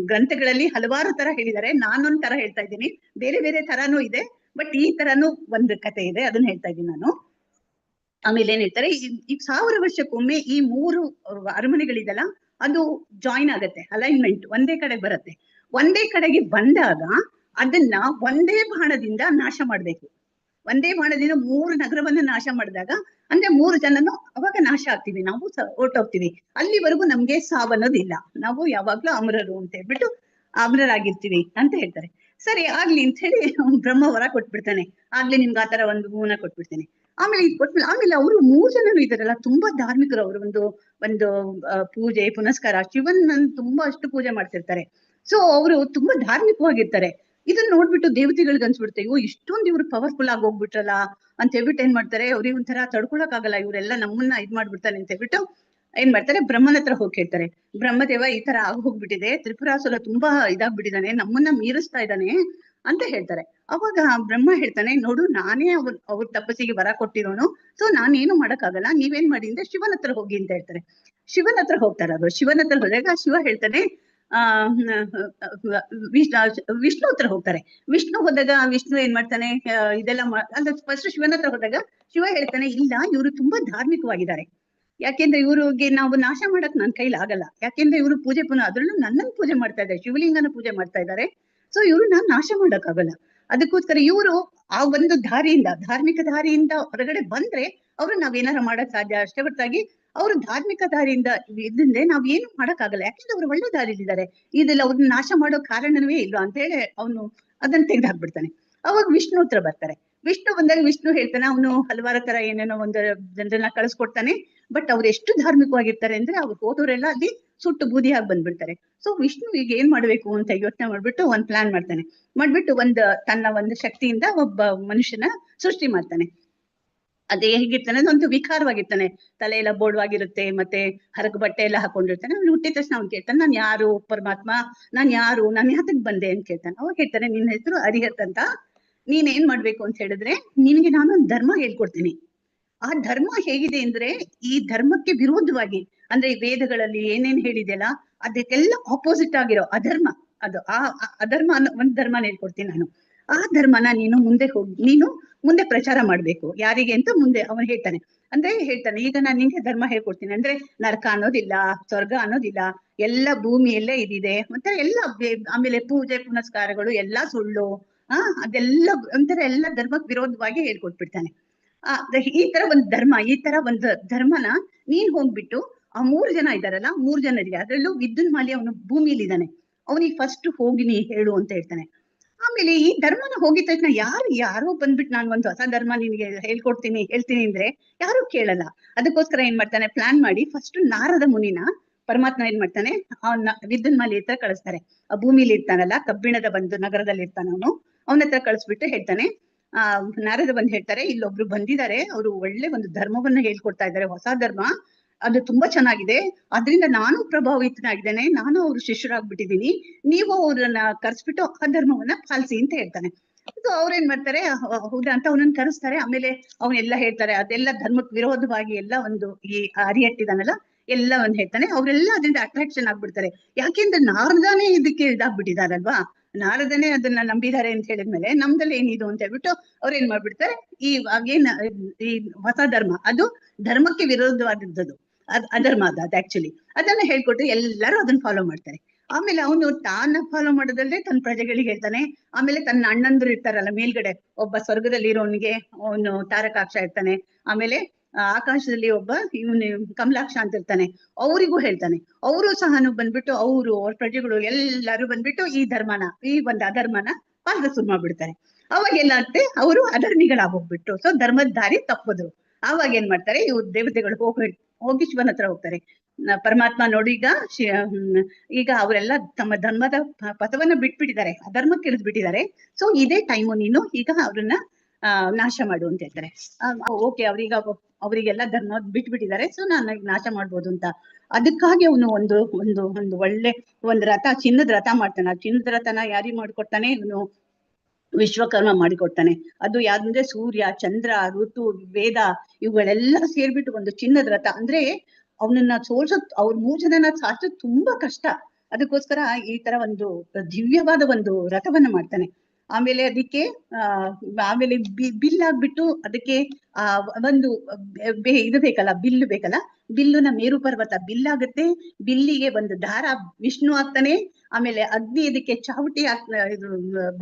ಗ್ರಂಥಗಳಲ್ಲಿ ಹಲವಾರು ತರ ಹೇಳಿದ್ದಾರೆ. ನಾನೊಂದ್ ತರ ಹೇಳ್ತಾ ಇದ್ದೀನಿ, ಬೇರೆ ಬೇರೆ ತರಾನು ಇದೆ, ಬಟ್ ಈ ತರಾನು ಒಂದು ಕತೆ ಇದೆ, ಅದನ್ನ ಹೇಳ್ತಾ ಇದ್ದೀನಿ ನಾನು. ಆಮೇಲೆ ಏನ್ ಹೇಳ್ತಾರೆ, ಈ 1000 ವರ್ಷಕ್ಕೊಮ್ಮೆ ಈ 3 ಅರಮನೆಗಳಿದೆಲ್ಲ ಅದು ಜಾಯಿನ್ ಆಗತ್ತೆ, ಅಲೈನ್ಮೆಂಟ್ ಒಂದೇ ಕಡೆ ಬರುತ್ತೆ. ಒಂದೇ ಕಡೆಗೆ ಬಂದಾಗ ಅದನ್ನ ಒಂದೇ ಬಾಣದಿಂದ ನಾಶ ಮಾಡ್ಬೇಕು. ಒಂದೇ ಬಾಣದಿಂದ 3 ನಗರವನ್ನ ನಾಶ ಮಾಡಿದಾಗ ಅಂದ್ರೆ 3 ಜನನು ಅವಾಗ ನಾಶ ಆಗ್ತೀವಿ, ನಾವು ಹೊರ್ಟೋಗ್ತೀವಿ. ಅಲ್ಲಿವರೆಗೂ ನಮ್ಗೆ ಸಾವನ್ನೋದಿಲ್ಲ, ನಾವು ಯಾವಾಗ್ಲೂ ಅಮರರು ಅಂತ ಹೇಳ್ಬಿಟ್ಟು ಅಮರರಾಗಿರ್ತೀವಿ ಅಂತ ಹೇಳ್ತಾರೆ. ಸರಿ ಆಗ್ಲಿ ಅಂತ ಹೇಳಿ ಬ್ರಹ್ಮ ವರ ಕೊಟ್ಬಿಡ್ತಾನೆ, ಆಗ್ಲಿ ನಿಮ್ಗೆ ಆತರ ಒಂದು ಹೂವನ್ನ ಕೊಟ್ಬಿಡ್ತೇನೆ. ಆಮೇಲೆ ಅವರು 3 ಜನನು ಇದಾರಲ್ಲ, ತುಂಬಾ ಧಾರ್ಮಿಕರು. ಅವರು ಒಂದು ಪೂಜೆ ಪುನಸ್ಕಾರ, ಶಿವನ್ ತುಂಬಾ ಅಷ್ಟು ಪೂಜೆ ಮಾಡ್ತಿರ್ತಾರೆ. ಸೊ ಅವರು ತುಂಬಾ ಧಾರ್ಮಿಕವಾಗಿರ್ತಾರೆ. ಇದನ್ನ ನೋಡ್ಬಿಟ್ಟು ದೇವತೆಗಳಿಗೆ ಅನ್ಸ್ಬಿಡುತ್ತೆ, ಇಷ್ಟೊಂದು ಇವ್ರು ಪವರ್ಫುಲ್ ಆಗಿ ಹೋಗ್ಬಿಟ್ರಲ್ಲ ಅಂತ ಹೇಳ್ಬಿಟ್ಟು ಏನ್ ಮಾಡ್ತಾರೆ, ಅವ್ರಿಗೆ ಒಂಥರ ತಡ್ಕೊಳಕ್ ಆಗಲ್ಲ, ಇವರೆಲ್ಲ ನಮ್ಮನ್ನ ಇದ್ ಮಾಡ್ಬಿಡ್ತಾರೆ ಅಂತ ಹೇಳ್ಬಿಟ್ಟು ಏನ್ ಮಾಡ್ತಾರೆ, ಬ್ರಹ್ಮನ ಹತ್ರ ಹೋಗಿ ಕೇಳ್ತಾರೆ, ಬ್ರಹ್ಮದೇವ ಈ ತರ ಹೋಗ್ಬಿಟ್ಟಿದೆ, ತ್ರಿಪುರಾಸುರ ತುಂಬಾ ಇದಾಗ್ಬಿಟ್ಟಿದ್ದಾನೆ, ನಮ್ಮನ್ನ ಮೀರಿಸ್ತಾ ಇದ್ದಾನೆ ಅಂತ ಹೇಳ್ತಾರೆ. ಅವಾಗ ಬ್ರಹ್ಮ ಹೇಳ್ತಾನೆ, ನೋಡು ನಾನೇ ಅವ್ರ ತಪಸ್ಸಿಗೆ ವರ ಕೊಟ್ಟಿರೋನು, ಸೊ ನಾನೇನು ಮಾಡಕ್ಕಾಗಲ್ಲ, ನೀವೇನ್ ಮಾಡಿ ಅಂದ್ರೆ ಶಿವನ ಹತ್ರ ಹೋಗಿ ಅಂತ ಹೇಳ್ತಾರೆ. ಶಿವನ ಹತ್ರ ಹೋಗ್ತಾರೆ. ಅದು ಶಿವನ ಹತ್ರ ಹೋದಾಗ ಶಿವ ಹೇಳ್ತಾನೆ, ವಿಷ್ಣು ಹತ್ರ ಹೋಗ್ತಾರೆ. ವಿಷ್ಣು ಹೋದಾಗ ವಿಷ್ಣು ಏನ್ ಮಾಡ್ತಾನೆ, ಇದೆಲ್ಲ ಅಂದ್ರೆ ಫಸ್ಟ್ ಶಿವನ ಹತ್ರ ಹೋದಾಗ ಶಿವ ಹೇಳ್ತಾನೆ, ಇಲ್ಲ ಇವರು ತುಂಬಾ ಧಾರ್ಮಿಕವಾಗಿದ್ದಾರೆ, ಯಾಕೆಂದ್ರೆ ಇವ್ರಿಗೆ ನಾವು ನಾಶ ಮಾಡಕ್ ನನ್ ಕೈಲಿ ಆಗಲ್ಲ, ಯಾಕೆಂದ್ರೆ ಇವರು ಪೂಜೆ ಅದ್ರಲ್ಲೂ ನನ್ನನ್ನು ಪೂಜೆ ಮಾಡ್ತಾ ಇದ್ದಾರೆ, ಶಿವಲಿಂಗನ ಪೂಜೆ ಮಾಡ್ತಾ ಇದ್ದಾರೆ, ಸೊ ಇವ್ರು ನಾನ್ ನಾಶ ಮಾಡಕ್ ಆಗಲ್ಲ. ಅದಕ್ಕೋಸ್ಕರ ಇವರು ಆ ಒಂದು ಧಾರ್ಮಿಕ ದಾರಿಯಿಂದ ಹೊರಗಡೆ ಬಂದ್ರೆ ಅವ್ರು ನಾವೇನಾರ ಮಾಡಕ್ ಸಾಧ್ಯ, ಅಷ್ಟೇ ಹೊರತಾಗಿ ಅವರು ಧಾರ್ಮಿಕ ದಾರಿಯಿಂದ ಇದ್ದಂದ್ರೆ ನಾವ್ ಏನು ಮಾಡಕ್ ಆಗಲ್ಲ, ಯಾಕಂದ್ರೆ ಅವ್ರು ಒಳ್ಳೆ ದಾರಿಲಿದ್ದಾರೆ, ಇದೆಲ್ಲ ಅವ್ರನ್ನ ನಾಶ ಮಾಡೋ ಕಾರಣವೇ ಇಲ್ಲ ಅಂತ ಹೇಳಿ ಅವನು ಅದನ್ನ ತೆಗೆದು ಹಾಕ್ಬಿಡ್ತಾನೆ. ಅವಾಗ ವಿಷ್ಣು ಹತ್ರ ಬರ್ತಾರೆ. ವಿಷ್ಣು ಬಂದಾಗ ವಿಷ್ಣು ಹೇಳ್ತಾನೆ, ಅವನು ಹಲವಾರು ತರ ಏನೇನೋ ಒಂದು ಜನರನ್ನ ಕಳಿಸ್ಕೊಡ್ತಾನೆ, ಬಟ್ ಅವ್ರು ಎಷ್ಟು ಧಾರ್ಮಿಕವಾಗಿರ್ತಾರೆ ಅಂದ್ರೆ ಅವ್ರು ಹೋದವರೆಲ್ಲ ಅಲ್ಲಿ ಸುಟ್ಟು ಬೂದಿಯಾಗಿ ಬಂದ್ಬಿಡ್ತಾರೆ. ಸೊ ವಿಷ್ಣು ಈಗ ಏನ್ ಮಾಡ್ಬೇಕು ಅಂತ ಯೋಚನೆ ಮಾಡ್ಬಿಟ್ಟು ಒಂದ್ ಪ್ಲಾನ್ ಮಾಡ್ಬಿಟ್ಟು ತನ್ನ ಒಂದು ಶಕ್ತಿಯಿಂದ ಒಬ್ಬ ಮನುಷ್ಯನ ಸೃಷ್ಟಿ ಮಾಡ್ತಾನೆ. ಅದೇ ಹೇಗಿರ್ತಾನೆ, ಅದೊಂದು ವಿಕಾರವಾಗಿರ್ತಾನೆ, ತಲೆ ಎಲ್ಲ ಬೋಳ್ವಾಗಿರುತ್ತೆ, ಮತ್ತೆ ಹರಕು ಬಟ್ಟೆ ಎಲ್ಲ ಹಾಕೊಂಡಿರ್ತಾನೆ. ಅವ್ನು ಹುಟ್ಟಿದ ತಕ್ಷಣ ಅವ್ನು ಕೇಳ್ತಾನೆ, ನಾನ್ ಯಾರು ಪರಮಾತ್ಮ, ನಾನ್ ಯಾತಕ್ ಬಂದೆ ಅಂತ ಕೇಳ್ತಾನೆ. ಅವಾಗ ಹೇಳ್ತಾನೆ, ನಿನ್ನ ಹೆಸರು ಅರಿಹತ್ ಅಂತ, ನೀನ್ ಏನ್ ಮಾಡ್ಬೇಕು ಅಂತ ಹೇಳಿದ್ರೆ ನಿನ್ಗೆ ನಾನೊಂದು ಧರ್ಮ ಹೇಳ್ಕೊಡ್ತೀನಿ. ಆ ಧರ್ಮ ಹೇಗಿದೆ ಅಂದ್ರೆ, ಈ ಧರ್ಮಕ್ಕೆ ವಿರೋಧವಾಗಿ ಅಂದ್ರೆ ಈ ವೇದಗಳಲ್ಲಿ ಏನೇನ್ ಹೇಳಿದೆಯಲ್ಲ ಅದಕ್ಕೆಲ್ಲ ಆಪೋಸಿಟ್ ಆಗಿರೋ ಅಧರ್ಮ, ಅದು ಅಧರ್ಮ ಅನ್ನೋ ಒಂದ್ ಧರ್ಮ ಹೇಳ್ಕೊಡ್ತೀನಿ ನಾನು. ಆ ಧರ್ಮನ ನೀನು ಮುಂದೆ ಪ್ರಚಾರ ಮಾಡ್ಬೇಕು. ಯಾರಿಗೆ ಅಂತ ಮುಂದೆ ಅವನು ಹೇಳ್ತಾನೆ. ಈಗ ನಾನು ನಿಂಗೆ ಧರ್ಮ ಹೇಳ್ಕೊಡ್ತೀನಿ ಅಂದ್ರೆ ನರಕ ಅನ್ನೋದಿಲ್ಲ, ಸ್ವರ್ಗ ಅನ್ನೋದಿಲ್ಲ, ಎಲ್ಲ ಭೂಮಿಯಲ್ಲೇ ಇದಿದೆ, ಮತ್ತೆ ಎಲ್ಲ ಆಮೇಲೆ ಪೂಜೆ ಪುನಸ್ಕಾರಗಳು ಎಲ್ಲಾ ಸುಳ್ಳು, ಅದೆಲ್ಲ ಒಂಥರ ಎಲ್ಲ ಧರ್ಮಕ್ಕೆ ವಿರೋಧವಾಗಿ ಹೇಳ್ಕೊಟ್ಬಿಡ್ತಾನೆ. ಈ ತರ ಒಂದು ಧರ್ಮನ ನೀನ್ ಹೋಗ್ಬಿಟ್ಟು ಆ 3 ಜನ ಇದ್ದಾರಲ್ಲ, 3 ಜನರಿಗೆ, ಅದ್ರಲ್ಲೂ ವಿದ್ಯುನ್ಮಾಲಿ ಅವನು ಭೂಮಿಯಲ್ಲಿ ಇದ್ದಾನೆ, ಅವನಿಗೆ ಫಸ್ಟ್ ಹೋಗಿ ನೀ ಹೇಳು ಅಂತ ಹೇಳ್ತಾನೆ. ಆಮೇಲೆ ಈ ಧರ್ಮನ ಹೋಗಿದ ತಕ್ಷಣ ಯಾರೋ ಬಂದ್ಬಿಟ್ಟು ನಾನು ಒಂದು ಹೊಸ ಧರ್ಮ ನಿನ್ಗೆ ಹೇಳ್ತೀನಿ ಅಂದ್ರೆ ಯಾರು ಕೇಳಲ್ಲ. ಅದಕ್ಕೋಸ್ಕರ ಏನ್ ಮಾಡ್ತಾನೆ, ಪ್ಲಾನ್ ಮಾಡಿ ಫಸ್ಟ್ ನಾರದ ಮುನಿನ ಪರಮಾತ್ಮ ಏನ್ ಮಾಡ್ತಾನೆ, ಅವನ ವಿದ್ಯುನ್ಮಾಲಿ ಹತ್ರ ಕಳಿಸ್ತಾರೆ. ಆ ಭೂಮಿಲಿ ಇರ್ತಾನಲ್ಲ, ಕಬ್ಬಿಣದ ಒಂದು ನಗರದಲ್ಲಿ ಇರ್ತಾನ ಅವನ ಹತ್ರ ಕಳಿಸ್ಬಿಟ್ಟು ಹೇಳ್ತಾನೆ, ನಾರದ ಬಂದು ಹೇಳ್ತಾರೆ, ಇಲ್ಲೊಬ್ರು ಬಂದಿದ್ದಾರೆ, ಅವರು ಒಳ್ಳೆ ಒಂದು ಧರ್ಮವನ್ನ ಹೇಳ್ಕೊಡ್ತಾ ಇದ್ದಾರೆ, ಹೊಸ ಧರ್ಮ, ಅದು ತುಂಬಾ ಚೆನ್ನಾಗಿದೆ, ಅದ್ರಿಂದ ನಾನು ಪ್ರಭಾವಿತನಾಗಿದ್ದೇನೆ, ನಾನು ಅವ್ರ ಶಿಷ್ಯರಾಗ್ಬಿಟ್ಟಿದ್ದೀನಿ, ನೀವು ಅವ್ರನ್ನ ಕರ್ಸ್ಬಿಟ್ಟು ಆ ಧರ್ಮವನ್ನ ಪಾಲಿಸಿ ಅಂತ ಹೇಳ್ತಾನೆ. ಸೊ ಅವ್ರೇನ್ ಮಾಡ್ತಾರೆ, ಹೌದಾ ಅಂತ ಅವನನ್ನ ಕರೆಸ್ತಾರೆ. ಆಮೇಲೆ ಅವನೆಲ್ಲ ಹೇಳ್ತಾರೆ, ಅದೆಲ್ಲ ಧರ್ಮಕ್ಕೆ ವಿರೋಧವಾಗಿ ಎಲ್ಲ ಒಂದು ಈ ಅರಿಯಟ್ಟಿದಾನಲ್ಲ ಎಲ್ಲ ಒಂದ್ ಹೇಳ್ತಾನೆ. ಅವರೆಲ್ಲ ಅದರಿಂದ ಅಟ್ರಾಕ್ಷನ್ ಆಗ್ಬಿಡ್ತಾರೆ. ಯಾಕೆಂದ್ರೆ ನಾರದನೇ ಇದಕ್ಕೆ ಇದಾಗ್ಬಿಟ್ಟಿದಾರಲ್ವಾ, ನಾರದನೇ ಅದನ್ನ ನಂಬಿದ್ದಾರೆ ಅಂತ ಹೇಳಿದ್ಮೇಲೆ ನಮ್ದಲ್ಲಿ ಏನಿದು ಅಂತ ಹೇಳ್ಬಿಟ್ಟು ಅವ್ರೇನ್ ಮಾಡ್ಬಿಡ್ತಾರೆ, ಈ ಏನ್ ಈ ಹೊಸ ಧರ್ಮ ಅದು ಧರ್ಮಕ್ಕೆ ವಿರೋಧವಾದದ್ದು, ಅಧರ್ಮ ಅದು ಆಕ್ಚುಲಿ, ಅದನ್ನ ಹೇಳ್ಕೊಟ್ಟು ಎಲ್ಲರೂ ಅದನ್ನ ಫಾಲೋ ಮಾಡ್ತಾರೆ. ಆಮೇಲೆ ಅವನು ತಾನ ಫಾಲೋ ಮಾಡೋದಲ್ಲದೆ ತನ್ನ ಪ್ರಜೆಗಳಿಗೆ ಹೇಳ್ತಾನೆ. ಆಮೇಲೆ ತನ್ನ ಅಣ್ಣಂದ್ರು ಇರ್ತಾರಲ್ಲ ಮೇಲ್ಗಡೆ, ಒಬ್ಬ ಸ್ವರ್ಗದಲ್ಲಿ ಇರೋನಿಗೆ ಅವನು ತಾರಕಾಕ್ಷ ಇರ್ತಾನೆ, ಆಮೇಲೆ ಆಕಾಶದಲ್ಲಿ ಒಬ್ಬ ಇವನು ಕಮಲಾಕ್ಷ ಅಂತ ಇರ್ತಾನೆ, ಅವರಿಗೂ ಹೇಳ್ತಾನೆ. ಅವರು ಸಹ ಬಂದ್ಬಿಟ್ಟು ಅವ್ರ ಪ್ರಜೆಗಳು ಎಲ್ಲರೂ ಬಂದ್ಬಿಟ್ಟು ಈ ಧರ್ಮನ, ಈ ಒಂದು ಅಧರ್ಮನ ಪಾಲನೆ ಶುರು ಮಾಡ್ಬಿಡ್ತಾರೆ. ಅವಾಗ ಏನಾಗುತ್ತೆ, ಅವರು ಅಧರ್ಮಿಗಳಾಗೋಗ್ಬಿಟ್ಟು, ಸೊ ಧರ್ಮದ ದಾರಿ ತಪ್ಪೋದು. ಆವಾಗ ಏನ್ ಮಾಡ್ತಾರೆ, ಇವ್ರು ದೇವತೆಗಳು ಹೋಗಿ ಶಿವನ ಹತ್ರ ಹೋಗ್ತಾರೆ. ಪರಮಾತ್ಮ ನೋಡಿ, ಈಗ ಅವರೆಲ್ಲ ತಮ್ಮ ಧರ್ಮದ ಪಥವನ್ನ ಬಿಟ್ಬಿಟ್ಟಿದ್ದಾರೆ, ಅಧರ್ಮಕ್ಕೆ ಇಳಿದ್ಬಿಟ್ಟಿದ್ದಾರೆ, ಸೊ ಇದೇ ಟೈಮು, ನೀನು ಈಗ ಅವ್ರನ್ನ ನಾಶ ಮಾಡು ಅಂತ ಹೇಳ್ತಾರೆ. ಓಕೆ, ಅವರಿಗೆಲ್ಲ ಧರ್ಮ ಬಿಟ್ಬಿಟ್ಟಿದ್ದಾರೆ, ಸೊ ನಾನು ನಾಶ ಮಾಡ್ಬೋದು ಅಂತ. ಅದಕ್ಕಾಗಿ ಅವನು ಒಂದು ಒಂದು ಒಂದು ಒಳ್ಳೆ ಒಂದು ರಥ, ಚಿನ್ನದ ರಥ ಮಾಡ್ತಾನೆ. ಆ ಚಿನ್ನದ ರಥನ ಯಾರಿಗೆ ಮಾಡ್ಕೊಡ್ತಾನೆ, ಇವನು ವಿಶ್ವಕರ್ಮ ಮಾಡಿಕೊಡ್ತಾನೆ. ಅದು ಯಾವ್ದಂದ್ರೆ ಸೂರ್ಯ, ಚಂದ್ರ, ಋತು, ವೇದ ಇವುಗಳೆಲ್ಲ ಸೇರ್ಬಿಟ್ಟು ಒಂದು ಚಿನ್ನದ ರಥ. ಅಂದ್ರೆ ಅವನನ್ನ ಸೋಲ್ಸೋದ್, ಅವ್ರ 3 ಜನನ ಸಾಚೋದ್ ತುಂಬಾ ಕಷ್ಟ. ಅದಕ್ಕೋಸ್ಕರ ಈ ತರ ಒಂದು ದಿವ್ಯವಾದ ಒಂದು ರಥವನ್ನ ಮಾಡ್ತಾನೆ. ಆಮೇಲೆ ಅದಕ್ಕೆ ಆಮೇಲೆ ಬಿಲ್ ಆಗ್ಬಿಟ್ಟು ಅದಕ್ಕೆ ಒಂದು ಇದು ಬೇಕಲ್ಲ, ಬಿಲ್ಲು ಬೇಕಲ್ಲ, ಬಿಲ್ಲುನ ಮೇರು ಪರ್ವತ ಬಿಲ್ಲಾಗುತ್ತೆ. ಬಿಲ್ಲಿಗೆ ಒಂದು ದಾರ ವಿಷ್ಣು ಆಗ್ತಾನೆ. ಆಮೇಲೆ ಅಗ್ನಿ ಇದಕ್ಕೆ ಚಾವಟಿ ಇದು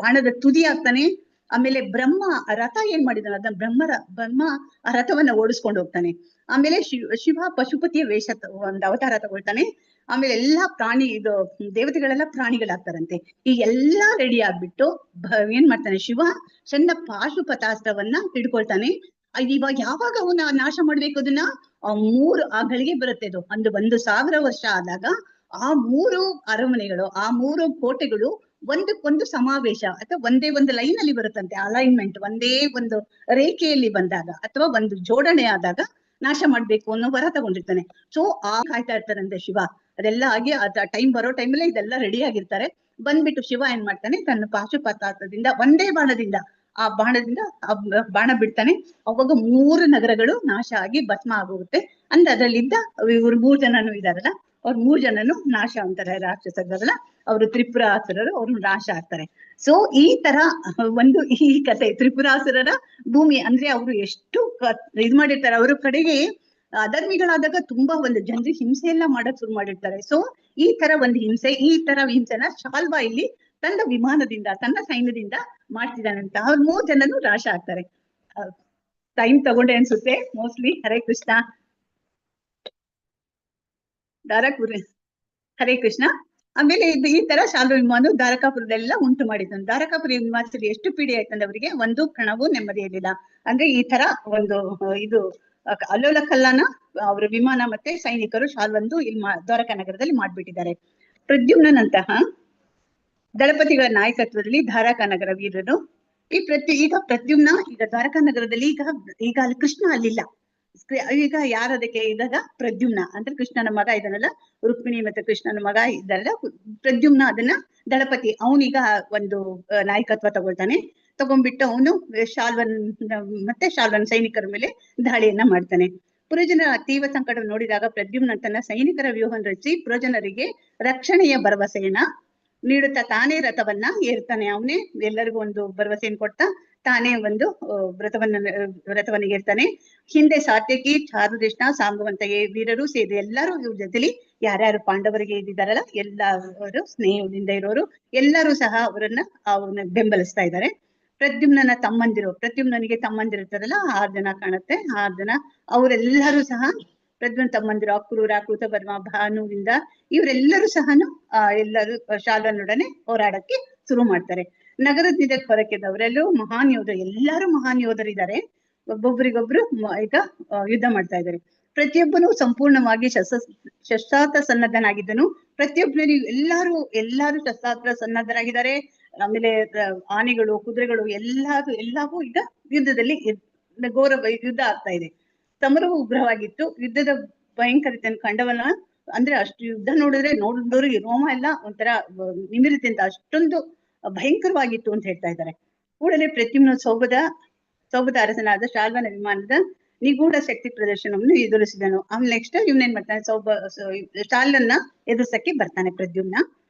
ಬಾಣದ ತುದಿ ಆಗ್ತಾನೆ. ಆಮೇಲೆ ಬ್ರಹ್ಮ ರಥ ಏನ್ ಮಾಡಿದಾನೆ, ಅದನ್ನ ಬ್ರಹ್ಮ ಆ ರಥವನ್ನ ಓಡಿಸ್ಕೊಂಡು ಹೋಗ್ತಾನೆ. ಆಮೇಲೆ ಶಿವ ಪಶುಪತಿಯ ವೇಷ ಒಂದು ಅವತಾರ ತಗೊಳ್ತಾನೆ. ಆಮೇಲೆ ಎಲ್ಲಾ ಪ್ರಾಣಿ, ಇದು ದೇವತೆಗಳೆಲ್ಲ ಪ್ರಾಣಿಗಳಾಗ್ತಾರಂತೆ. ಈ ಎಲ್ಲಾ ರೆಡಿ ಆಗ್ಬಿಟ್ಟು ಏನ್ ಮಾಡ್ತಾನೆ, ಶಿವ ಚಂದ ಪಾಶುಪತಾಸ್ತ್ರವನ್ನ ಹಿಡ್ಕೊಳ್ತಾನೆ. ಇವಾಗ ಯಾವಾಗ ಅವನ ನಾಶ ಮಾಡ್ಬೇಕು, ಅದನ್ನ 3 ಗಳಿಗೆ ಬರುತ್ತೆ. ಅದು 1,000 ವರ್ಷ ಆದಾಗ ಆ 3 ಅರಮನೆಗಳು, ಆ 3 ಕೋಟೆಗಳು ಒಂದಕ್ಕೊಂದು ಸಮಾವೇಶ ಅಥವಾ ಒಂದೇ ಒಂದು ಲೈನ್ ಅಲ್ಲಿ ಬರುತ್ತಂತೆ. ಅಲೈನ್ಮೆಂಟ್ ಒಂದೇ ಒಂದು ರೇಖೆಯಲ್ಲಿ ಬಂದಾಗ ಅಥವಾ ಒಂದು ಜೋಡಣೆ ಆದಾಗ ನಾಶ ಮಾಡ್ಬೇಕು ಅನ್ನೋ ವರ ತಗೊಂಡಿರ್ತಾನೆ. ಸೊ ಕಾಯ್ತಾ ಇರ್ತಾರಂತೆ ಶಿವ. ಅದೆಲ್ಲ ಆಗಿ ಟೈಮ್ ಬರೋ ಟೈಮಲ್ಲೇ ಇದೆಲ್ಲ ರೆಡಿ ಆಗಿರ್ತಾರೆ. ಬಂದ್ಬಿಟ್ಟು ಶಿವ ಏನ್ ಮಾಡ್ತಾನೆ, ತನ್ನ ಪಾಶುಪತಾಸ್ತ್ರದಿಂದ ಒಂದೇ ಬಾಣದಿಂದ ಆ ಬಾಣ ಬಿಡ್ತಾನೆ. ಅವಾಗ 3 ನಗರಗಳು ನಾಶ ಆಗಿ ಭಸ್ಮ ಆಗೋಗುತ್ತೆ. ಅಂದ್ರೆ ಅದ್ರಲ್ಲಿದ್ದ ಇವ್ರು 3 ಜನನು ಇದಾರಲ್ಲ, ಅವ್ರ 3 ಜನನು ನಾಶ ಅಂತಾರೆ. ರಾಕ್ಷಸರಲ್ಲ, ಅವರು ತ್ರಿಪುರಾಸುರರು, ಅವ್ರು ನಾಶ ಆಗ್ತಾರೆ. ಸೊ ಈ ತರ ಒಂದು ಈ ಕಥೆ ತ್ರಿಪುರಾಸುರರ ಭೂಮಿ. ಅಂದ್ರೆ ಅವರು ಎಷ್ಟು ಇದ್ ಮಾಡಿರ್ತಾರೆ, ಅವ್ರ ಕಡೆಗೆ ಅಧರ್ಮಿಗಳಾದಾಗ ತುಂಬಾ ಒಂದು ಜನರಿಗೆ ಹಿಂಸೆ ಎಲ್ಲ ಮಾಡಕ್ ಶುರು ಮಾಡಿರ್ತಾರೆ. ಸೊ ಈ ತರ ಒಂದು ಈ ತರ ಹಿಂಸೆನ ಶಾಲ್ವ ಇಲ್ಲಿ ತನ್ನ ವಿಮಾನದಿಂದ, ತನ್ನ ಸೈನ್ಯದಿಂದ ಮಾಡ್ತಿದ್ದಾನಂತ. ಅವ್ರ 3 ಜನನು ನಾಶ ಆಗ್ತಾರೆ. ಟೈಮ್ ತಗೊಂಡೆ ಅನ್ಸುತ್ತೆ ಮೋಸ್ಟ್ಲಿ. ಹರೇ ಕೃಷ್ಣ. ಹರೇ ಕೃಷ್ಣ. ಆಮೇಲೆ ಈ ತರ ಶಾಲ್ವ ವಿಮಾನ ದ್ವಾರಕಾಪುರದೆಲ್ಲ ಉಂಟು ಮಾಡಿದ್ದಾನೆ. ದ್ವಾರಕಾಪುರ ನಿವಾಸದಲ್ಲಿ ಎಷ್ಟು ಪೀಡೆ ಆಯ್ತಂದ್ರೆ ಅವರಿಗೆ ಒಂದು ಕ್ಷಣವೂ ನೆಮ್ಮದಿಯಲ್ಲಿಲ್ಲ. ಅಂದ್ರೆ ಈ ತರ ಒಂದು ಇದು ಅಲ್ಲೋಲ ಕಲ್ಲನ ಅವರ ವಿಮಾನ ಮತ್ತೆ ಸೈನಿಕರು ಶಾಲ್ವಂದು ಇಲ್ಲಿ ದ್ವಾರಕಾ ನಗರದಲ್ಲಿ ಮಾಡ್ಬಿಟ್ಟಿದ್ದಾರೆ. ಪ್ರದ್ಯುಮ್ನಂತಹ ದಳಪತಿಗಳ ನಾಯಕತ್ವದಲ್ಲಿ ದ್ವಾರಕಾ ನಗರ ವೀರರು ಈಗ ಪ್ರದ್ಯುಮ್ನ ಈಗ ದ್ವಾರಕಾ ನಗರದಲ್ಲಿ ಈಗ ಅಲ್ಲಿ ಕೃಷ್ಣ ಅಲ್ಲಿಲ್ಲ. ಈಗ ಯಾರದಕ್ಕೆ ಇದ್ದಾಗ ಪ್ರದ್ಯುಮ್ನ ಅಂದ್ರೆ ಕೃಷ್ಣನ ಮಗ ಇದಾನಲ್ಲ, ರುಕ್ಮಿಣಿ ಮತ್ತೆ ಕೃಷ್ಣನ ಮಗ ಇದ್ದಾರಲ್ಲ ಪ್ರದ್ಯುಮ್ನ, ಅದನ್ನ ದಳಪತಿ ಅವನೀಗ ಒಂದು ನಾಯಕತ್ವ ತಗೊಳ್ತಾನೆ. ತಗೊಂಡ್ಬಿಟ್ಟು ಅವನು ಶಾಲ್ವನ್ ಸೈನಿಕರ ಮೇಲೆ ದಾಳಿಯನ್ನ ಮಾಡ್ತಾನೆ. ಪುರಜನ ತೀವ್ರ ಸಂಕಟ ನೋಡಿದಾಗ ಪ್ರದ್ಯುಮ್ನ ತನ್ನ ಸೈನಿಕರ ವ್ಯೂಹವನ್ನು ರಚಿಸಿ ಪುರಜನರಿಗೆ ರಕ್ಷಣೆಯ ಭರವಸೆಯನ್ನ ನೀಡುತ್ತಾ ತಾನೇ ರಥವನ್ನ ಏರ್ತಾನೆ. ಅವನೇ ಎಲ್ಲರಿಗೂ ಒಂದು ಭರವಸೆಯನ್ನು ಕೊಡ್ತಾ ತಾನೇ ಒಂದು ರಥವನ್ನ ಏರ್ತಾನೆ. ಹಿಂದೆ ಸಾತ್ಯಕಿ, ಚಾರುಕೃಷ್ಣ, ಸಾಂಬವಂತಗೆ ವೀರರು ಸೇರಿ ಎಲ್ಲರೂ ಇವ್ರ ಜೊತೆಲಿ ಯಾರ್ಯಾರು ಪಾಂಡವರಿಗೆ ಇದ್ದಾರಲ್ಲ ಎಲ್ಲರೂ ಸ್ನೇಹದಿಂದ ಇರೋರು ಎಲ್ಲರೂ ಸಹ ಅವ್ರನ್ನ ಬೆಂಬಲಿಸ್ತಾ ಇದ್ದಾರೆ. ಪ್ರದ್ಯುಮ್ನನಿಗೆ ತಮ್ಮಂದಿರ್ತಾರಲ್ಲ 6 ಜನ ಕಾಣುತ್ತೆ. 6 ಜನ ಅವರೆಲ್ಲರೂ ಸಹ ಪ್ರದ್ಯುಮ್ನ ತಮ್ಮಂದಿರು ಅಕ್ರೂರ, ಕೃತವರ್ಮ, ಭಾನುವಿಂದ ಇವರೆಲ್ಲರೂ ಸಹ ಎಲ್ಲರೂ ಶಾಲ್ವನೊಡನೆ ಹೋರಾಡಕ್ಕೆ ಶುರು ಮಾಡ್ತಾರೆ. ನಗರದಿಂದ ಹೊರಕ್ಕಿದ್ದವರೆಲ್ಲೂ ಮಹಾನ್ ಯೋಧರು, ಎಲ್ಲರೂ ಮಹಾನ್ ಯೋಧರಿದ್ದಾರೆ. ಒಬ್ಬೊಬ್ಬರಿಗೊಬ್ರು ಈಗ ಯುದ್ಧ ಮಾಡ್ತಾ ಇದ್ದಾರೆ. ಪ್ರತಿಯೊಬ್ಬನು ಸಂಪೂರ್ಣವಾಗಿ ಶಸ್ತ್ರಾಸ್ತ್ರ ಸನ್ನದ್ಧನಾಗಿದ್ದನು. ಪ್ರತಿಯೊಬ್ಬನಿಗೂ ಎಲ್ಲಾರು ಶಸ್ತ್ರಾಸ್ತ್ರ ಸನ್ನದ್ಧರಾಗಿದ್ದಾರೆ. ಆಮೇಲೆ ಆನೆಗಳು, ಕುದುರೆಗಳು ಎಲ್ಲವೂ ಈಗ ಯುದ್ಧದಲ್ಲಿ ಘೋರ ಯುದ್ಧ ಆಗ್ತಾ ಇದೆ. ಸಮರವು ಉಗ್ರವಾಗಿತ್ತು. ಯುದ್ಧದ ಭಯಂಕರತೆಯನ್ನು ಕಂಡವನ ಅಂದ್ರೆ ಅಷ್ಟು ಯುದ್ಧ ನೋಡಿದವ್ರಿಗೆ ರೋಮ ಎಲ್ಲ ಒಂಥರ ನಿಮಿರುತ್ತೆ ಅಂತ, ಅಷ್ಟೊಂದು ಭಯಂಕರವಾಗಿತ್ತು ಅಂತ ಹೇಳ್ತಾ ಇದ್ದಾರೆ. ಕೂಡಲೇ ಪ್ರದ್ಯುಮ್ನ ಸೌಭದ ಅರಸನಾದ ಶಾಲ್ವನ ವಿಮಾನದ ನಿಗೂಢ ಶಕ್ತಿ ಪ್ರದರ್ಶನವನ್ನು ಎದುರಿಸಿದನು. ಆಮೇಲೆ ನೆಕ್ಸ್ಟ್ ಇವನೇನ್ ಮಾಡ್ತಾನೆ, ಶಾಲ್ವನ್ನ ಎದುರಿಸಕ್ಕೆ ಬರ್ತಾನೆ ಪ್ರದ್ಯುಮ್ನ.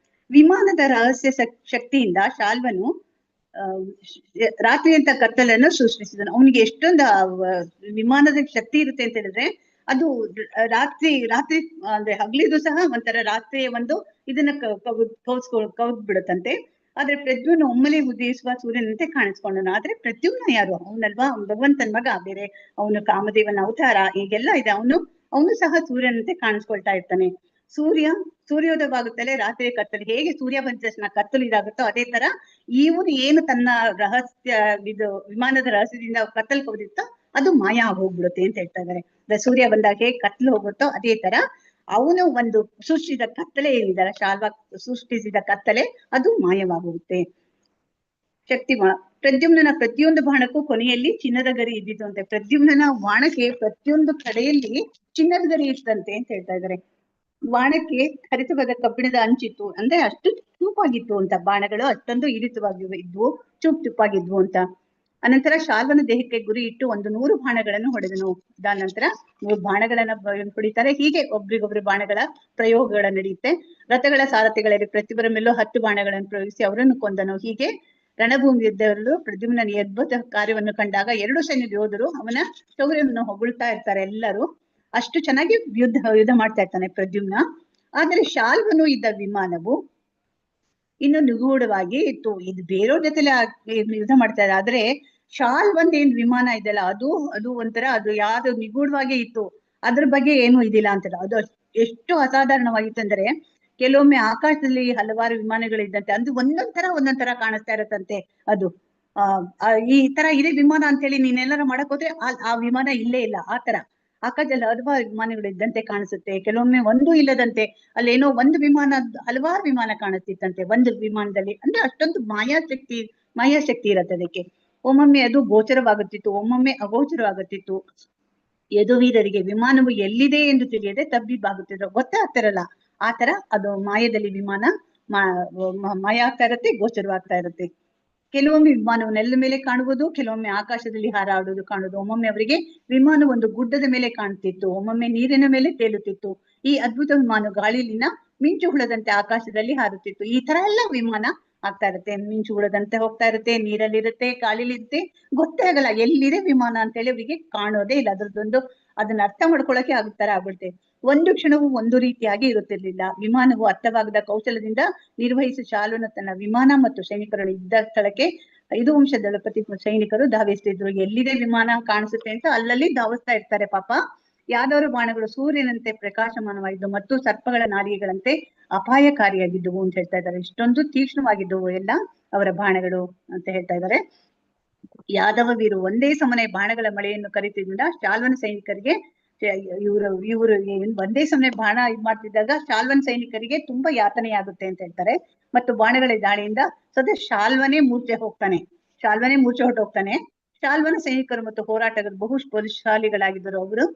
ವಿಮಾನದ ರಹಸ್ಯ ಶಕ್ತಿಯಿಂದ ಶಾಲ್ವನು ರಾತ್ರಿ ಅಂತ ಕತ್ತಲನ್ನು ಸೃಷ್ಟಿಸಿದನು. ಅವನಿಗೆ ಎಷ್ಟೊಂದು ವಿಮಾನದ ಶಕ್ತಿ ಇರುತ್ತೆ ಅಂತ ಹೇಳಿದ್ರೆ, ಅದು ರಾತ್ರಿ ಅಂದ್ರೆ ಹಗಲಿದು ಸಹ ಒಂಥರ ರಾತ್ರಿಯ ಒಂದು ಇದನ್ನ ಕೌದ್ ಬಿಡುತ್ತಂತೆ. ಆದ್ರೆ ಪ್ರದ್ಯುಮ್ನ ಒಮ್ಮೆಲೆ ಉದಯಿಸುವ ಸೂರ್ಯನಂತೆ ಕಾಣಿಸ್ಕೊಂಡನು. ಆದ್ರೆ ಪ್ರದ್ಯುಮ್ನ ಯಾರು? ಅವನಲ್ವಾ, ಅವ್ನು ಭಗವಂತನ ಮಗ, ಬೇರೆ ಅವನು ಕಾಮದೇವನ ಅವತಾರ, ಈಗೆಲ್ಲ ಇದೆ. ಅವನು ಸಹ ಸೂರ್ಯನಂತೆ ಕಾಣಿಸ್ಕೊಳ್ತಾ ಇರ್ತಾನೆ. ಸೂರ್ಯೋದಯವಾಗುತ್ತಲೇ ರಾತ್ರಿ ಕತ್ತಲು, ಹೇಗೆ ಸೂರ್ಯ ಬಂದ ತಕ್ಷಣ ಕತ್ತಲು ಇದಾಗುತ್ತೋ ಅದೇ ತರ ಇವನು ಏನು ತನ್ನ ವಿಮಾನದ ರಹಸ್ಯದಿಂದ ಕತ್ತಲು ಕೌದಿತ್ತೋ ಅದು ಮಾಯ ಹೋಗ್ಬಿಡುತ್ತೆ ಅಂತ ಹೇಳ್ತಾ ಇದ್ದಾರೆ. ಸೂರ್ಯ ಬಂದಾಗ ಹೇಗೆ ಕತ್ತಲು ಹೋಗುತ್ತೋ ಅದೇ ತರ ಅವನು ಒಂದು ಸೃಷ್ಟಿಸಿದ ಕತ್ತಲೆ ಏನಿದ್ದಾರೆ, ಶಾಲ್ವ ಸೃಷ್ಟಿಸಿದ ಕತ್ತಲೆ ಅದು ಮಾಯವಾಗುತ್ತೆ. ಪ್ರದ್ಯುಮ್ನ ಪ್ರತಿಯೊಂದು ಬಾಣಕ್ಕೂ ಕೊನೆಯಲ್ಲಿ ಚಿನ್ನದ ಗರಿ ಇದ್ದಿತ್ತು ಅಂತೆ. ಪ್ರದ್ಯುಮ್ನ ಬಾಣಕ್ಕೆ ಪ್ರತಿಯೊಂದು ಕಡೆಯಲ್ಲಿ ಚಿನ್ನದ ಗರಿ ಇತ್ತಂತೆ ಅಂತ ಹೇಳ್ತಾ ಇದ್ದಾರೆ. ಬಾಣಕ್ಕೆ ಹರಿತವಾದ ಕಬ್ಬಿಣದ ಅಂಚಿತ್ತು, ಅಂದ್ರೆ ಅಷ್ಟು ಚೂಪಾಗಿತ್ತು ಅಂತ. ಬಾಣಗಳು ಅಷ್ಟೊಂದು ಇಳಿತವಾಗಿ ಇದ್ವು, ಚುಪ್ಪಾಗಿದ್ವು ಅಂತ. ಅನಂತರ ಶಾಲ್ವನ ದೇಹಕ್ಕೆ ಗುರಿ ಇಟ್ಟು 100 ಬಾಣಗಳನ್ನು ಹೊಡೆದನು. ಅದಾದ ನಂತರ 3 ಬಾಣಗಳನ್ನ ಹೊಡಿತಾರೆ. ಹೀಗೆ ಒಬ್ರಿಗೊಬ್ರು ಬಾಣಗಳ ಪ್ರಯೋಗಗಳ ನಡೆಯುತ್ತೆ. ರಥಗಳ ಸಾರಥಿಗಳಲ್ಲಿ ಪ್ರತಿಯೊಬ್ಬರ ಮೇಲೂ 10 ಬಾಣಗಳನ್ನು ಪ್ರಯೋಗಿಸಿ ಅವರನ್ನು ಕೊಂದನು. ಹೀಗೆ ರಣಭೂಮಿ ಯುದ್ಧದಲ್ಲೂ ಪ್ರದ್ಯುಮ್ನ ಅದ್ಭುತ ಕಾರ್ಯವನ್ನು ಕಂಡಾಗ 2 ಸೈನ್ಯದ ಯೋಧರು ಅವನ ಶೌರ್ಯವನ್ನು ಹೊಗಳ್ತಾ ಇರ್ತಾರೆ. ಎಲ್ಲರೂ ಅಷ್ಟು ಚೆನ್ನಾಗಿ ಯುದ್ಧ ಮಾಡ್ತಾ ಇರ್ತಾನೆ ಪ್ರದ್ಯುಮ್ನ. ಆದರೆ ಶಾಲ್ವನು ಇದ್ದ ವಿಮಾನವು ಇನ್ನು ನಿಗೂಢವಾಗಿ ಇತ್ತು. ಇದು ಬೇರೆಯವ್ರ ಜೊತೆಲೆ ಯುದ್ಧ ಮಾಡ್ತಾ ಇದ್ದಾರೆ. ಆದ್ರೆ ಶಾಲ್ವಂದ್ ಏನ್ ವಿಮಾನ ಇದೆಯಲ್ಲ, ಅದು ಒಂಥರ ಅದು ಯಾವ್ದು ನಿಗೂಢವಾಗೇ ಇತ್ತು. ಅದ್ರ ಬಗ್ಗೆ ಏನು ಇದಿಲ್ಲ ಅಂತಾರೆ. ಅದು ಎಷ್ಟು ಅಸಾಧಾರಣವಾಗಿತ್ತು ಅಂದ್ರೆ, ಕೆಲವೊಮ್ಮೆ ಆಕಾಶದಲ್ಲಿ ಹಲವಾರು ವಿಮಾನಗಳಿದ್ದಂತೆ, ಅದು ಒಂದೊಂದ್ ತರ ಕಾಣಿಸ್ತಾ ಇರತ್ತಂತೆ. ಅದು ಈ ತರ ಇದೆ ವಿಮಾನ ಅಂತ ಹೇಳಿ ನೀನೆಲ್ಲಾರು ಮಾಡಕ್ ಹೋದ್ರೆ ಆ ವಿಮಾನ ಇಲ್ಲೇ ಇಲ್ಲ. ಆ ತರ ಆಕಾಶದಲ್ಲಿ ಹಲವಾರು ವಿಮಾನಗಳು ಇದ್ದಂತೆ ಕಾಣಿಸುತ್ತೆ. ಕೆಲವೊಮ್ಮೆ ಒಂದೂ ಇಲ್ಲದಂತೆ, ಅಲ್ಲೇನೋ ಒಂದು ವಿಮಾನ ಹಲವಾರು ವಿಮಾನ ಕಾಣಿಸ್ತಿತ್ತಂತೆ ಒಂದು ವಿಮಾನದಲ್ಲಿ. ಅಂದ್ರೆ ಅಷ್ಟೊಂದು ಮಾಯಾಶಕ್ತಿ ಇರತ್ತೆ ಅದಕ್ಕೆ. ಒಮ್ಮೊಮ್ಮೆ ಅದು ಗೋಚರವಾಗುತ್ತಿತ್ತು, ಒಮ್ಮೊಮ್ಮೆ ಅಗೋಚರವಾಗುತ್ತಿತ್ತು. ಯದುವೀರರಿಗೆ ವಿಮಾನವು ಎಲ್ಲಿದೆ ಎಂದು ತಿಳಿಯದೆ ತಬ್ಬಿಬ್ಬಾಗುತ್ತಿದ್ರು, ಗೊತ್ತಾಗ್ತಿರಲ್ಲ. ಆ ತರ ಅದು ಮಾಯದಲ್ಲಿ ವಿಮಾನ ಮಾಯ ಆಗ್ತಾ ಇರತ್ತೆ, ಗೋಚರವಾಗ್ತಾ ಇರತ್ತೆ. ಕೆಲವೊಮ್ಮೆ ವಿಮಾನವು ನೆಲದ ಮೇಲೆ ಕಾಣುವುದು, ಕೆಲವೊಮ್ಮೆ ಆಕಾಶದಲ್ಲಿ ಹಾರಾಡುವುದು ಕಾಣುವುದು. ಒಮ್ಮೊಮ್ಮೆ ಅವರಿಗೆ ವಿಮಾನ ಒಂದು ಗುಡ್ಡದ ಮೇಲೆ ಕಾಣ್ತಿತ್ತು, ಒಮ್ಮೊಮ್ಮೆ ನೀರಿನ ಮೇಲೆ ತೇಲುತ್ತಿತ್ತು. ಈ ಅದ್ಭುತ ವಿಮಾನ ಗಾಳಿಲಿನ ಮಿಂಚು ಹುಳದಂತೆ ಆಕಾಶದಲ್ಲಿ ಹಾರುತ್ತಿತ್ತು. ಈ ತರ ಎಲ್ಲ ವಿಮಾನ ಆಗ್ತಾ ಇರುತ್ತೆ. ಮಿಂಚು ಹುಳದಂತೆ ಹೋಗ್ತಾ ಇರುತ್ತೆ, ನೀರಲ್ಲಿರುತ್ತೆ, ಗಾಳಿಲಿರುತ್ತೆ, ಗೊತ್ತೇ ಆಗಲ್ಲ ಎಲ್ಲಿದೆ ವಿಮಾನ ಅಂತ ಹೇಳಿ ಅವರಿಗೆ ಕಾಣೋದೇ ಇಲ್ಲ. ಅದ್ರದ್ದೊಂದು ಅದನ್ನ ಅರ್ಥ ಮಾಡ್ಕೊಳಕ್ಕೆ ಆಗ್ತಾರ ಆಗ್ಬಿಡುತ್ತೆ. ಒಂದು ಕ್ಷಣವೂ ಒಂದು ರೀತಿಯಾಗಿ ಇರುತ್ತಿರ್ಲಿಲ್ಲ. ವಿಮಾನವು ಅರ್ಥವಾಗದ ಕೌಶಲದಿಂದ ನಿರ್ವಹಿಸಿದ ಶಾಲ್ವನು ತನ್ನ ವಿಮಾನ ಮತ್ತು ಸೈನಿಕರು ಇದ್ದ ಸ್ಥಳಕ್ಕೆ 5 ವಂಶ ದಳಪತಿ ಸೈನಿಕರು ಧಾವಿಸ್ತಿದ್ರು. ಎಲ್ಲಿದೆ ವಿಮಾನ ಕಾಣಿಸುತ್ತೆ ಅಂತ ಅಲ್ಲಲ್ಲಿ ಧಾವಿಸ್ತಾ ಇರ್ತಾರೆ. ಪಾಪ ಯಾವ್ದಾದ್ರು ಬಾಣಗಳು ಸೂರ್ಯನಂತೆ ಪ್ರಕಾಶಮಾನವಾಗಿದ್ದು ಮತ್ತು ಸರ್ಪಗಳ ನಾಲಿಗೆಗಳಂತೆ ಅಪಾಯಕಾರಿಯಾಗಿದ್ದವು ಅಂತ ಹೇಳ್ತಾ ಇದ್ದಾರೆ. ಇಷ್ಟೊಂದು ತೀಕ್ಷ್ಣವಾಗಿದ್ದವು ಎಲ್ಲ ಅವರ ಬಾಣಗಳು ಅಂತ ಹೇಳ್ತಾ ಇದ್ದಾರೆ. ಯಾದವ ವೀರು ಒಂದೇ ಸಮನೆ ಬಾಣಗಳ ಮಳೆಯನ್ನು ಕರೀತಿದ್ರಿಂದ ಶಾಲ್ವನ ಸೈನಿಕರಿಗೆ ಇವರು ಒಂದೇ ಸಮನೆ ಬಾಣ ಮಾಡ್ತಿದ್ದಾಗ ಶಾಲ್ವನ್ ಸೈನಿಕರಿಗೆ ತುಂಬಾ ಯಾತನೆಯಾಗುತ್ತೆ ಅಂತ ಹೇಳ್ತಾರೆ. ಮತ್ತು ಬಾಣಗಳ ದಾಳಿಯಿಂದ ಸದ್ಯ ಶಾಲ್ವನೇ ಮೂರ್ಛೆ ಹೊರಟೋಗ್ತಾನೆ. ಶಾಲ್ವನ ಸೈನಿಕರು ಮತ್ತು ಹೋರಾಟಗಾರರು ಬಹು ಬಲಶಾಲಿಗಳಾಗಿದ್ದರು. ಅವರು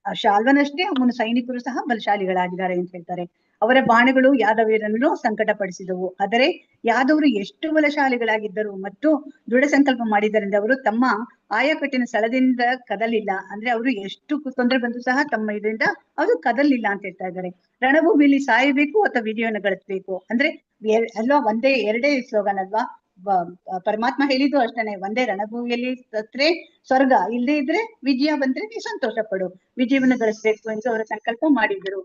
ಶಾಲ್ವನಷ್ಟೇ ಅವನ ಸೈನಿಕರು ಸಹ ಬಲಶಾಲಿಗಳಾಗಿದ್ದಾರೆ ಅಂತ ಹೇಳ್ತಾರೆ. ಅವರ ಬಾಣಗಳು ಯಾದವರನ್ನು ಸಂಕಟ ಪಡಿಸಿದವು. ಆದರೆ ಯಾದವರು ಎಷ್ಟು ಬಲಶಾಲಿಗಳಾಗಿದ್ದರು ಮತ್ತು ದೃಢ ಸಂಕಲ್ಪ ಮಾಡಿದ್ದರಿಂದ ಅವರು ತಮ್ಮ ಆಯಾಕಟ್ಟಿನ ಸ್ಥಳದಿಂದ ಕದಲಿಲ್ಲ. ಅಂದ್ರೆ ಅವರು ಎಷ್ಟು ತೊಂದರೆ ಬಂದು ಸಹ ತಮ್ಮ ಇದರಿಂದ ಅವರು ಕದಲಿಲ್ಲ ಅಂತ ಹೇಳ್ತಾ ಇದ್ದಾರೆ. ರಣಭೂಮಿಯಲ್ಲಿ ಸಾಯಬೇಕು ಅಥವಾ ವಿಜಯವನ್ನು ಗಳಿಸ್ಬೇಕು ಅಂದ್ರೆ ಅಲ್ವಾ, ಎರಡೇ ಸ್ಲೋಗನ್ ಅಲ್ವಾ. ಪರಮಾತ್ಮ ಹೇಳಿದ್ದು ಅಷ್ಟೇ, ಒಂದೇ ರಣಭೂಮಿಯಲ್ಲಿ ಸತ್ರೆ ಸ್ವರ್ಗ, ಇಲ್ಲದೆ ಇದ್ರೆ ವಿಜಯ ಬಂದ್ರೆ ನೀ ಸಂತೋಷ ಪಡು, ವಿಜಯವನ್ನು ಗಳಿಸ್ಬೇಕು ಎಂದು ಅವರ ಸಂಕಲ್ಪ ಮಾಡಿದ್ರು.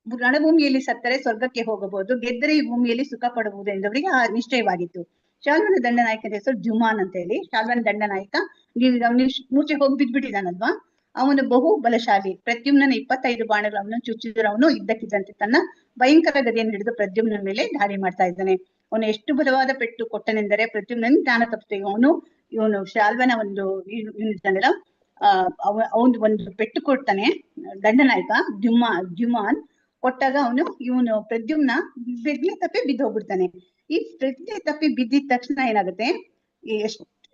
ರಣಭೂಮಿಯಲ್ಲಿ ಸತ್ತರೆ ಸ್ವರ್ಗಕ್ಕೆ ಹೋಗಬಹುದು, ಗೆದ್ದರೆ ಈ ಭೂಮಿಯಲ್ಲಿ ಸುಖ ಪಡಬಹುದು ಎಂದವರಿಗೆ ನಿಶ್ಚಯವಾಗಿತ್ತು. ಶಾಲ್ವನ ದಂಡನಾಯಕನ ಹೆಸರು ಜುಮಾನ್ ಅಂತ ಹೇಳಿ. ಶಾಲ್ವನ ದಂಡನಾಯಕ ಮೂರ್ಛೆ ಹೋಗಿ ಬಿದ್ಬಿಟ್ಟಿದ್ದಾನಲ್ವಾ, ಅವನು ಬಹು ಬಲಶಾಲಿ. ಪ್ರದ್ಯುಮ್ನ 25 ಬಾಣಗಳು ಅವನು ಚುಚ್ಚಿದ್ರು. ಅವನು ಇದ್ದಕ್ಕಿದ್ದಂತೆ ತನ್ನ ಭಯಂಕರ ಗದೆಯನ್ನು ಹಿಡಿದು ಪ್ರದ್ಯುಮ್ನ ಮೇಲೆ ದಾಳಿ ಮಾಡ್ತಾ ಇದ್ದಾನೆ. ಅವನು ಎಷ್ಟು ಬಲವಾದ ಪೆಟ್ಟು ಕೊಟ್ಟನೆಂದರೆ ಪ್ರದ್ಯುಮ್ನ ಜ್ಞಾನ ತಪ್ಪಿಸ್ತೇವೆ. ಇವನು ಶಾಲ್ವನ ಒಂದು ಅವನು ಒಂದು ಪೆಟ್ಟು ಕೊಡ್ತಾನೆ ದಂಡನಾಯಕ ಜುಮಾನ್. ಕೊಟ್ಟಾಗ ಇವನು ಪ್ರದ್ಯುಮ್ನ ಪ್ರಜ್ಞೆ ತಪ್ಪಿ ಬಿದ್ದು ಹೋಗ್ಬಿಡ್ತಾನೆ. ಈ ಪ್ರಜ್ಞೆ ತಪ್ಪಿ ಬಿದ್ದಿದ ತಕ್ಷಣ ಏನಾಗುತ್ತೆ,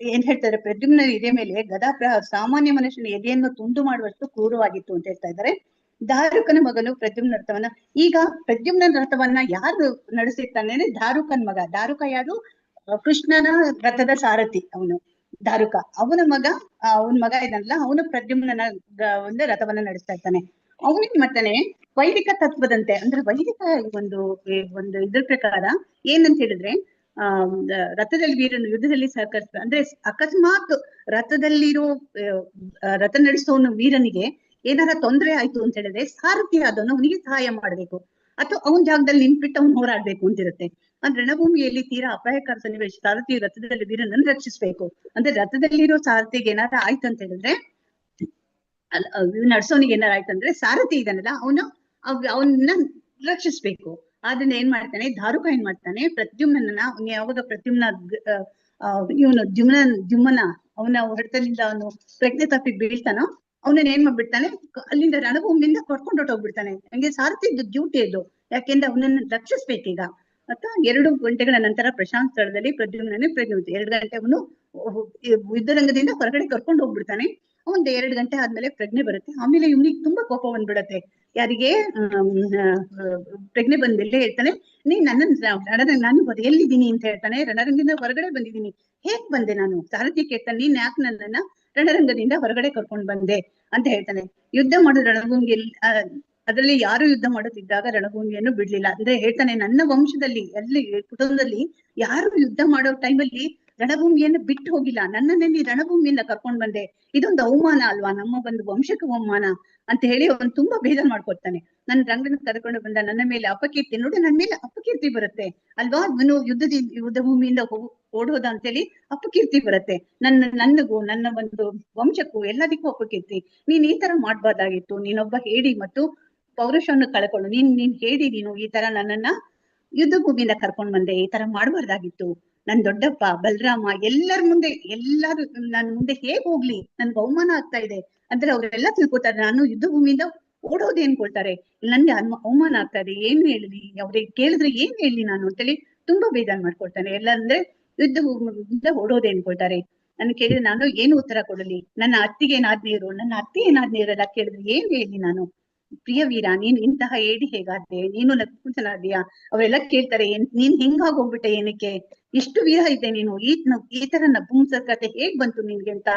ಏನ್ ಹೇಳ್ತಾರೆ, ಪ್ರದ್ಯುಮ್ನ ಎದೆ ಮೇಲೆ ಗದಾಪ್ರಹಾರ ಸಾಮಾನ್ಯ ಮನುಷ್ಯನ ಎದೆಯನ್ನು ತುಂಡು ಮಾಡುವಷ್ಟು ಕ್ರೂರವಾಗಿತ್ತು ಅಂತ ಹೇಳ್ತಾ ಇದ್ದಾರೆ. ದಾರುಕನ ಮಗನು ಪ್ರದ್ಯುಮ್ನ ರಥವನ್ನ, ಈಗ ಪ್ರದ್ಯುಮ್ನ ರಥವನ್ನ ಯಾರು ನಡೆಸಿರ್ತಾನೆ ಅಂದ್ರೆ ದಾರುಕನ್ ಮಗ. ದಾರುಕ ಯಾರು? ಕೃಷ್ಣನ ರಥದ ಸಾರಥಿ ಅವನು ದಾರುಕ. ಅವನ ಮಗ ಇದನ್ನಲ್ಲ, ಅವನು ಪ್ರದ್ಯುಮ್ನ ಒಂದು ರಥವನ್ನ ನಡೆಸ್ತಾ ಇರ್ತಾನೆ. ಅವನೇನ್ ಮಾಡ್ತಾನೆ, ವೈದಿಕ ತತ್ವದಂತೆ, ಅಂದ್ರೆ ವೈದಿಕ ಒಂದು ಇದ್ರ ಪ್ರಕಾರ ಏನಂತ ಹೇಳಿದ್ರೆ, ರಥದಲ್ಲಿ ವೀರನು ಯುದ್ಧದಲ್ಲಿ ಸಹಕರಿಸ್ತಾರೆ. ಅಂದ್ರೆ ಅಕಸ್ಮಾತ್ ರಥ ನಡೆಸೋನು ವೀರನಿಗೆ ಏನಾರ ತೊಂದರೆ ಆಯ್ತು ಅಂತ ಹೇಳಿದ್ರೆ ಸಾರಥಿ ಆದವನು ಅವನಿಗೆ ಸಹಾಯ ಮಾಡ್ಬೇಕು, ಅಥವಾ ಅವನ ಜಾಗದಲ್ಲಿ ನಿಂತ್ಬಿಟ್ಟು ಅವ್ನು ಹೋರಾಡ್ಬೇಕು ಅಂತಿರುತ್ತೆ. ಅಂದ್ರೆ ರಣಭೂಮಿಯಲ್ಲಿ ತೀರಾ ಅಪಾಯಕಾರಿ ಸನ್ನಿವೇಶ, ಸಾರಥಿ ರಥದಲ್ಲಿ ವೀರನನ್ನು ರಕ್ಷಿಸ್ಬೇಕು. ಅಂದ್ರೆ ರಥದಲ್ಲಿರೋ ಸಾರಥಿಗೆ ಏನಾರ ಆಯ್ತು ಅಂತ ಹೇಳಿದ್ರೆ, ನಡ್ಸೋನಿಗೆ ಏನಾರ ಆಯ್ತಂದ್ರೆ ಸಾರಥಿ ಇದಾನಲ್ಲ ಅವನ್ನ ರಕ್ಷಿಸ್ಬೇಕು. ಅದನ್ನ ಏನ್ ಮಾಡ್ತಾನೆ ದಾರುಕ, ಏನ್ ಮಾಡ್ತಾನೆ, ಪ್ರದ್ಯುಮ್ನ ಯಾವಾಗ ಪ್ರದ್ಯುಮ್ನ ಇವನು ದ್ಯುಮ್ನ ಅವನ ಹೊಡೆತದಿಂದ ಅವನು ಪ್ರಜ್ಞೆ ತಪ್ಪಿ ಬೀಳ್ತಾನೋ, ಅವನನ್ನ ಏನ್ ಮಾಡ್ಬಿಡ್ತಾನೆ, ಅಲ್ಲಿಂದ ರಣಭೂಮಿಯಿಂದ ಕರ್ಕೊಂಡು ಹೊಟ್ಟೋಗ್ಬಿಡ್ತಾನೆ. ಹಂಗೆ ಸಾರಥಿದ್ದು ಡ್ಯೂಟಿ ಇದು, ಯಾಕೆಂದ್ರೆ ಅವನನ್ನ ರಕ್ಷಿಸ್ಬೇಕೀಗ. ಅಥವಾ 2 ಗಂಟೆಗಳ ನಂತರ ಪ್ರಶಾಂತ್ ಸ್ಥಳದಲ್ಲಿ ಪ್ರದ್ಯುಮ್ನೇ 2 ಗಂಟೆ ಅವನು ಯುದ್ಧರಂಗದಿಂದ ಹೊರಗಡೆ ಕರ್ಕೊಂಡು ಹೋಗ್ಬಿಡ್ತಾನೆ. ಒಂದ್ 2 ಗಂಟೆ ಆದ್ಮೇಲೆ ಪ್ರಜ್ಞೆ ಬರುತ್ತೆ. ಆಮೇಲೆ ಇವನಿಗೆ ತುಂಬಾ ಕೋಪ ಬಂದ್ಬಿಡತ್ತೆ. ಯಾರಿಗೆ? ಪ್ರಜ್ಞೆ ಬಂದ್ಮೇಲೆ ಹೇಳ್ತಾನೆ, ನಾನು ಎಲ್ಲಿದ್ದೀನಿ ಅಂತ ಹೇಳ್ತಾನೆ. ರಣರಂಗದಿಂದ ಹೊರಗಡೆ ಬಂದಿದ್ದೀನಿ. ಹೇಗ್ ಬಂದೆ ನಾನು? ಸಾರಥಿ ಕೇಳ್ತಾನೆ, ನೀನ್ ಯಾಕೆ ನನ್ನನ್ನ ರಣರಂಗದಿಂದ ಹೊರಗಡೆ ಕರ್ಕೊಂಡ್ ಬಂದೆ ಅಂತ ಹೇಳ್ತಾನೆ. ಯುದ್ಧ ಮಾಡೋದು ರಣಭೂಮಿಯಲ್ಲಿ, ಅದರಲ್ಲಿ ಯಾರು ಯುದ್ಧ ಮಾಡುತ್ತಿದ್ದಾಗ ರಣಭೂಮಿಯನ್ನು ಬಿಡ್ಲಿಲ್ಲ. ಅಂದ್ರೆ ಹೇಳ್ತಾನೆ, ನನ್ನ ವಂಶದಲ್ಲಿ ಕುಟುಂಬದಲ್ಲಿ ಯಾರು ಯುದ್ಧ ಮಾಡೋ ಟೈಮಲ್ಲಿ ರಣಭೂಮಿಯನ್ನು ಬಿಟ್ಟು ಹೋಗಿಲ್ಲ, ನನ್ನನ್ನೇ ನೀ ರಣಭೂಮಿಯಿಂದ ಕರ್ಕೊಂಡ್ ಬಂದೆ, ಇದೊಂದು ಅವಮಾನ ಅಲ್ವಾ, ನಮ್ಮ ಒಂದು ವಂಶಕ್ಕೆ ಅವಮಾನ ಅಂತ ಹೇಳಿ ಅವನು ತುಂಬಾ ಬೇಜಾರ್ ಮಾಡ್ಕೊಳ್ತಾನೆ. ನನ್ನ ರಂಗನ ಕರ್ಕೊಂಡು ಬಂದ, ನನ್ನ ಮೇಲೆ ಅಪಕೀರ್ತಿ, ನೋಡಿ ನನ್ನ ಮೇಲೆ ಅಪಕೀರ್ತಿ ಬರುತ್ತೆ ಅಲ್ವಾ, ಇವನು ಯುದ್ಧ ಭೂಮಿಯಿಂದ ಓಡೋದ ಅಂತೇಳಿ ಅಪಕೀರ್ತಿ ಬರುತ್ತೆ, ನನಗೂ ನನ್ನ ಒಂದು ವಂಶಕ್ಕೂ ಎಲ್ಲದಕ್ಕೂ ಅಪಕೀರ್ತಿ. ನೀನ್ ಈ ತರ ಮಾಡ್ಬಾರ್ದಾಗಿತ್ತು, ನೀನೊಬ್ಬ ಹೇಡಿ ಮತ್ತು ಪೌರುಷವನ್ನು ಕಳ್ಕೊಂಡು ನೀನ್ ಹೇಳಿ ನೀನು ಈ ತರ ನನ್ನನ್ನ ಯುದ್ಧ ಭೂಮಿಯಿಂದ ಕರ್ಕೊಂಡ್ ಬಂದೆ, ಈ ತರ ಮಾಡ್ಬಾರ್ದಾಗಿತ್ತು. ನನ್ ದೊಡ್ಡಪ್ಪ ಬಲರಾಮ ಎಲ್ಲರ ಮುಂದೆ, ಎಲ್ಲಾರು ನನ್ ಮುಂದೆ ಹೇಗ್ ಹೋಗ್ಲಿ, ನನ್ಗೆ ಅವಮಾನ ಆಗ್ತಾ ಇದೆ ಅಂದ್ರೆ ಅವರೆಲ್ಲ ತಿಳ್ಕೊತಾರೆ ನಾನು ಯುದ್ಧ ಭೂಮಿಯಿಂದ ಓಡೋದೇ ಅನ್ಕೊಳ್ತಾರೆ. ನನ್ಗೆ ಅವಮಾನ ಆಗ್ತಾ ಇದೆ, ಏನ್ ಹೇಳಿ, ಅವ್ರಿಗೆ ಕೇಳಿದ್ರೆ ಏನ್ ಹೇಳಿ ನಾನು ಅಂತೇಳಿ ತುಂಬಾ ಬೇಜಾರ್ ಮಾಡ್ಕೊಳ್ತಾನೆ. ಎಲ್ಲ ಅಂದ್ರೆ ಯುದ್ಧ ಭೂಮಿಯಿಂದ ಓಡೋದೇ ಅನ್ಕೊಳ್ತಾರೆ. ನನ್ ಕೇಳಿದ್ರೆ ನಾನು ಏನು ಉತ್ತರ ಕೊಡಲಿ, ನನ್ನ ಅತ್ತಿಗೆ ಏನಾದ್ನೀರು, ನನ್ನ ಅತ್ತೆ ಏನಾದ್ನೀರೆಲ್ಲ ಕೇಳಿದ್ರೆ ಏನ್ ಹೇಳಿ ನಾನು? ಪ್ರಿಯ ವೀರ, ನೀನ್ ಇಂತಹ ಏಡಿ ಹೇಗಾದ್ದೆ, ನೀನು ನಪುಂಸನಾದ್ಯಾ, ಅವರೆಲ್ಲ ಕೇಳ್ತಾರೆ, ನೀನ್ ಹಿಂಗಾಗಿ ಹೋಗ್ಬಿಟ್ಟೆ, ಏನಕ್ಕೆ ಇಷ್ಟು ವೀರ ಇದ್ದೆ ನೀನು, ಈ ತರ ನಪುಂಸಕತೆ ಹೇಗ್ ಬಂತು ನಿನ್ಗೆ ಅಂತ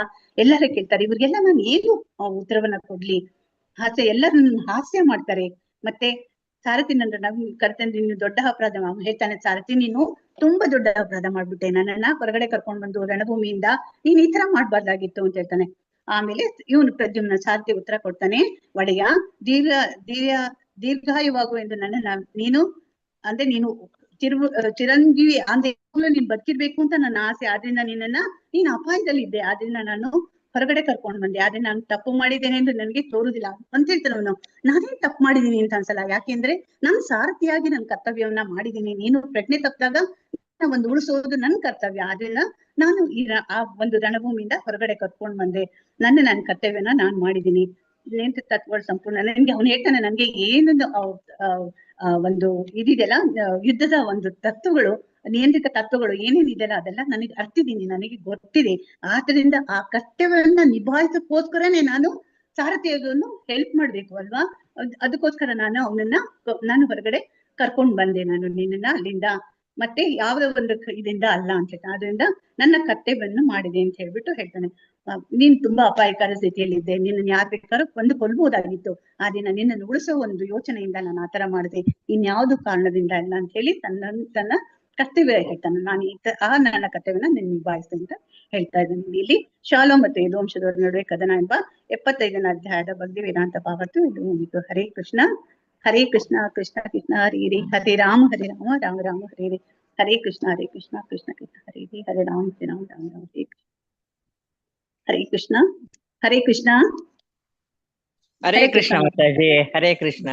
ಎಲ್ಲರ ಕೇಳ್ತಾರೆ. ಇವ್ರಿಗೆಲ್ಲ ನಾನು ಏನು ಉತ್ತರವನ್ನ ಕೊಡ್ಲಿ? ಎಲ್ಲರೂ ಹಾಸ್ಯ ಮಾಡ್ತಾರೆ. ಮತ್ತೆ ಸಾರಥಿ ನನ್ ಕರ್ತಂದ್ರೆ ನೀನು ದೊಡ್ಡ ಅಪರಾಧ ಹೇಳ್ತಾನೆ. ಸಾರಥಿ, ನೀನು ತುಂಬಾ ದೊಡ್ಡ ಅಪರಾಧ ಮಾಡ್ಬಿಟ್ಟೆ, ನನ್ನನ್ನ ಹೊರಗಡೆ ಕರ್ಕೊಂಡ್ ಬಂದು ರಣಭೂಮಿಯಿಂದ ನೀನ್ ಈ ತರ ಮಾಡ್ಬಾರ್ದಾಗಿತ್ತು ಅಂತ ಹೇಳ್ತಾನೆ. ಆಮೇಲೆ ಇವನು ಪ್ರದ್ಯುಮ್ನ ಸಾರಥಿ ಉತ್ತರ ಕೊಡ್ತಾನೆ, ಒಡೆಯ, ದೀರ್ಘಾಯುವಾಗು ಎಂದು ನೀನು ಚಿರಂಜೀವಿ ಅಂದ್ರೆ ನೀನ್ ಬದುಕಿರ್ಬೇಕು ಅಂತ ನನ್ನ ಆಸೆ, ಆದ್ರಿಂದ ನೀನ್ ಅಪಾಯದಲ್ಲಿ ಇದ್ದೆ, ಆದ್ರಿಂದ ನಾನು ಹೊರಗಡೆ ಕರ್ಕೊಂಡ್ ಬಂದೆ, ಆದ್ರೆ ನಾನು ತಪ್ಪು ಮಾಡಿದ್ದೇನೆ ಎಂದು ನನಗೆ ತೋರುದಿಲ್ಲ ಅಂತ ಹೇಳ್ತಾನೆ ಅವನು. ನಾನೇನ್ ತಪ್ಪು ಮಾಡಿದೀನಿ ಅಂತ ಅನ್ಸಲ್ಲ, ಯಾಕೆಂದ್ರೆ ನಾನು ಸಾರಥಿಯಾಗಿ ನನ್ನ ಕರ್ತವ್ಯವನ್ನ ಮಾಡಿದೀನಿ. ನೀನು ಪ್ರಜ್ಞೆ ತಪ್ಪಿದಾಗ ಒಂದು ಉಳಿಸೋದು ನನ್ ಕರ್ತವ್ಯ, ಆದ್ರಿಂದ ನಾನು ಆ ಒಂದು ರಣಭೂಮಿಯಿಂದ ಹೊರಗಡೆ ಕರ್ಕೊಂಡ್ ಬಂದೆ, ನನ್ನ ಕರ್ತವ್ಯನ ನಾನ್ ಮಾಡಿದೀನಿ. ನಿಯಂತ್ರಿತ ತತ್ವಗಳು ಸಂಪೂರ್ಣ. ನನ್ಗೆ ಅವ್ನು ಹೇಳ್ತಾನೆ, ನನ್ಗೆ ಏನೊಂದು ಒಂದು ಇದಿದೆಯಲ್ಲ, ಯುದ್ಧದ ಒಂದು ತತ್ವಗಳು, ನಿಯಂತ್ರಿತ ತತ್ವಗಳು ಏನೇನಿದೆಯಲ್ಲ ಅದೆಲ್ಲ ನನಗೆ ಅರ್ತಿದ್ದೀನಿ, ನನಗೆ ಗೊತ್ತಿದೆ. ಆದ್ರಿಂದ ಆ ಕರ್ತವ್ಯವನ್ನ ನಿಭಾಯಿಸೋಕೋಸ್ಕರನೇ ನಾನು ಸಾರಥಿಯನ್ನು ಹೆಲ್ಪ್ ಮಾಡ್ಬೇಕು ಅಲ್ವಾ, ಅದಕ್ಕೋಸ್ಕರ ನಾನು ಹೊರಗಡೆ ಕರ್ಕೊಂಡ್ ಬಂದೆ ನಾನು ನಿನ್ನನ್ನ ಅಲ್ಲಿಂದ, ಮತ್ತೆ ಯಾವುದೋ ಒಂದು ಇದರಿಂದ ಅಲ್ಲ ಅಂತ ಹೇಳ್ತಾನೆ. ಆದ್ರಿಂದ ನನ್ನ ಕರ್ತವ್ಯವನ್ನು ಮಾಡಿದೆ ಅಂತ ಹೇಳ್ಬಿಟ್ಟು ಹೇಳ್ತಾನೆ. ನೀನ್ ತುಂಬಾ ಅಪಾಯಕಾರಿ ಸ್ಥಿತಿಯಲ್ಲಿದ್ದೆ, ನಿನ್ನ ಯಾರು ಬೇಕಾದ್ರೂ ಕೊಲ್ಬಹುದಾಗಿತ್ತು, ಆದ್ರೆ ನಾನು ನಿನ್ನನ್ನು ಉಳಿಸೋ ಒಂದು ಯೋಚನೆಯಿಂದ ನಾನು ಆತರ ಮಾಡಿದೆ, ಇನ್ಯಾವುದು ಕಾರಣದಿಂದ ಇಲ್ಲ ಅಂತ ಹೇಳಿ ತನ್ನ ಕರ್ತವ್ಯ ಹೇಳ್ತಾನೆ. ನಾನು ನನ್ನ ಕರ್ತವ್ಯನ ನೀನು ನಿಭಾಯಿಸ್ತೇನೆ ಅಂತ ಹೇಳ್ತಾ ಇದ್ದೀನಿ. ಇಲ್ಲಿ ಶಾಲೋ ಮತ್ತೆ ಯದುವಂಶದವರ ನಡುವೆ ಕದನ ಎಂಬ 75ನೇ ಅಧ್ಯಾಯದ ಬಗ್ಗೆ ವೇದಾಂತ ಭಾಗತ್ತು ಇದು ಮುಗಿತು. ಹರೇ ಕೃಷ್ಣ ಕೃಷ್ಣ ಕೃಷ್ಣ ಹರಿ ಹರಿ, ಹರೇ ರಾಮ ರಾಮ ರಾಮ ಹರೇ ಹರಿ, ಹರೇ ಕೃಷ್ಣ ಕೃಷ್ಣ ಕೃಷ್ಣ ಹರೇ ಹರಿ, ಹರೇ ರಾಮ ರಾಮ ರಾಮ ಹರೇ ಕೃಷ್ಣ. ಹರೇ ಕೃಷ್ಣ ಹರೇ ಕೃಷ್ಣ ಹರೇ ಕೃಷ್ಣ ಮಾತಾಜಿ, ಹರೇ ಕೃಷ್ಣ.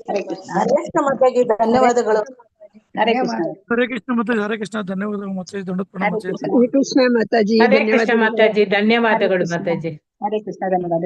ಹರೇ ಕೃಷ್ಣ. ಮಾತಾಜಿ, ಧನ್ಯವಾದಗಳು. ಹರೇ ಕೃಷ್ಣ. ಹರೇ ಕೃಷ್ಣ ಮಾತಾಜಿ, ಹರೇ ಕೃಷ್ಣ, ಧನ್ಯವಾದಗಳು ಮಾತಾಜಿ, ದಂಡ ಪ್ರಣಾಮ ಮಾತಾಜಿ. ಹರೇ ಕೃಷ್ಣ ಮಾತಾಜಿ, ಹರೇ ಕೃಷ್ಣ ಮಾತಾಜಿ, ಧನ್ಯವಾದಗಳು ಮಾತಾಜಿ. ಹರೇ ಕೃಷ್ಣ, ಧನ್ಯವಾದಗಳು.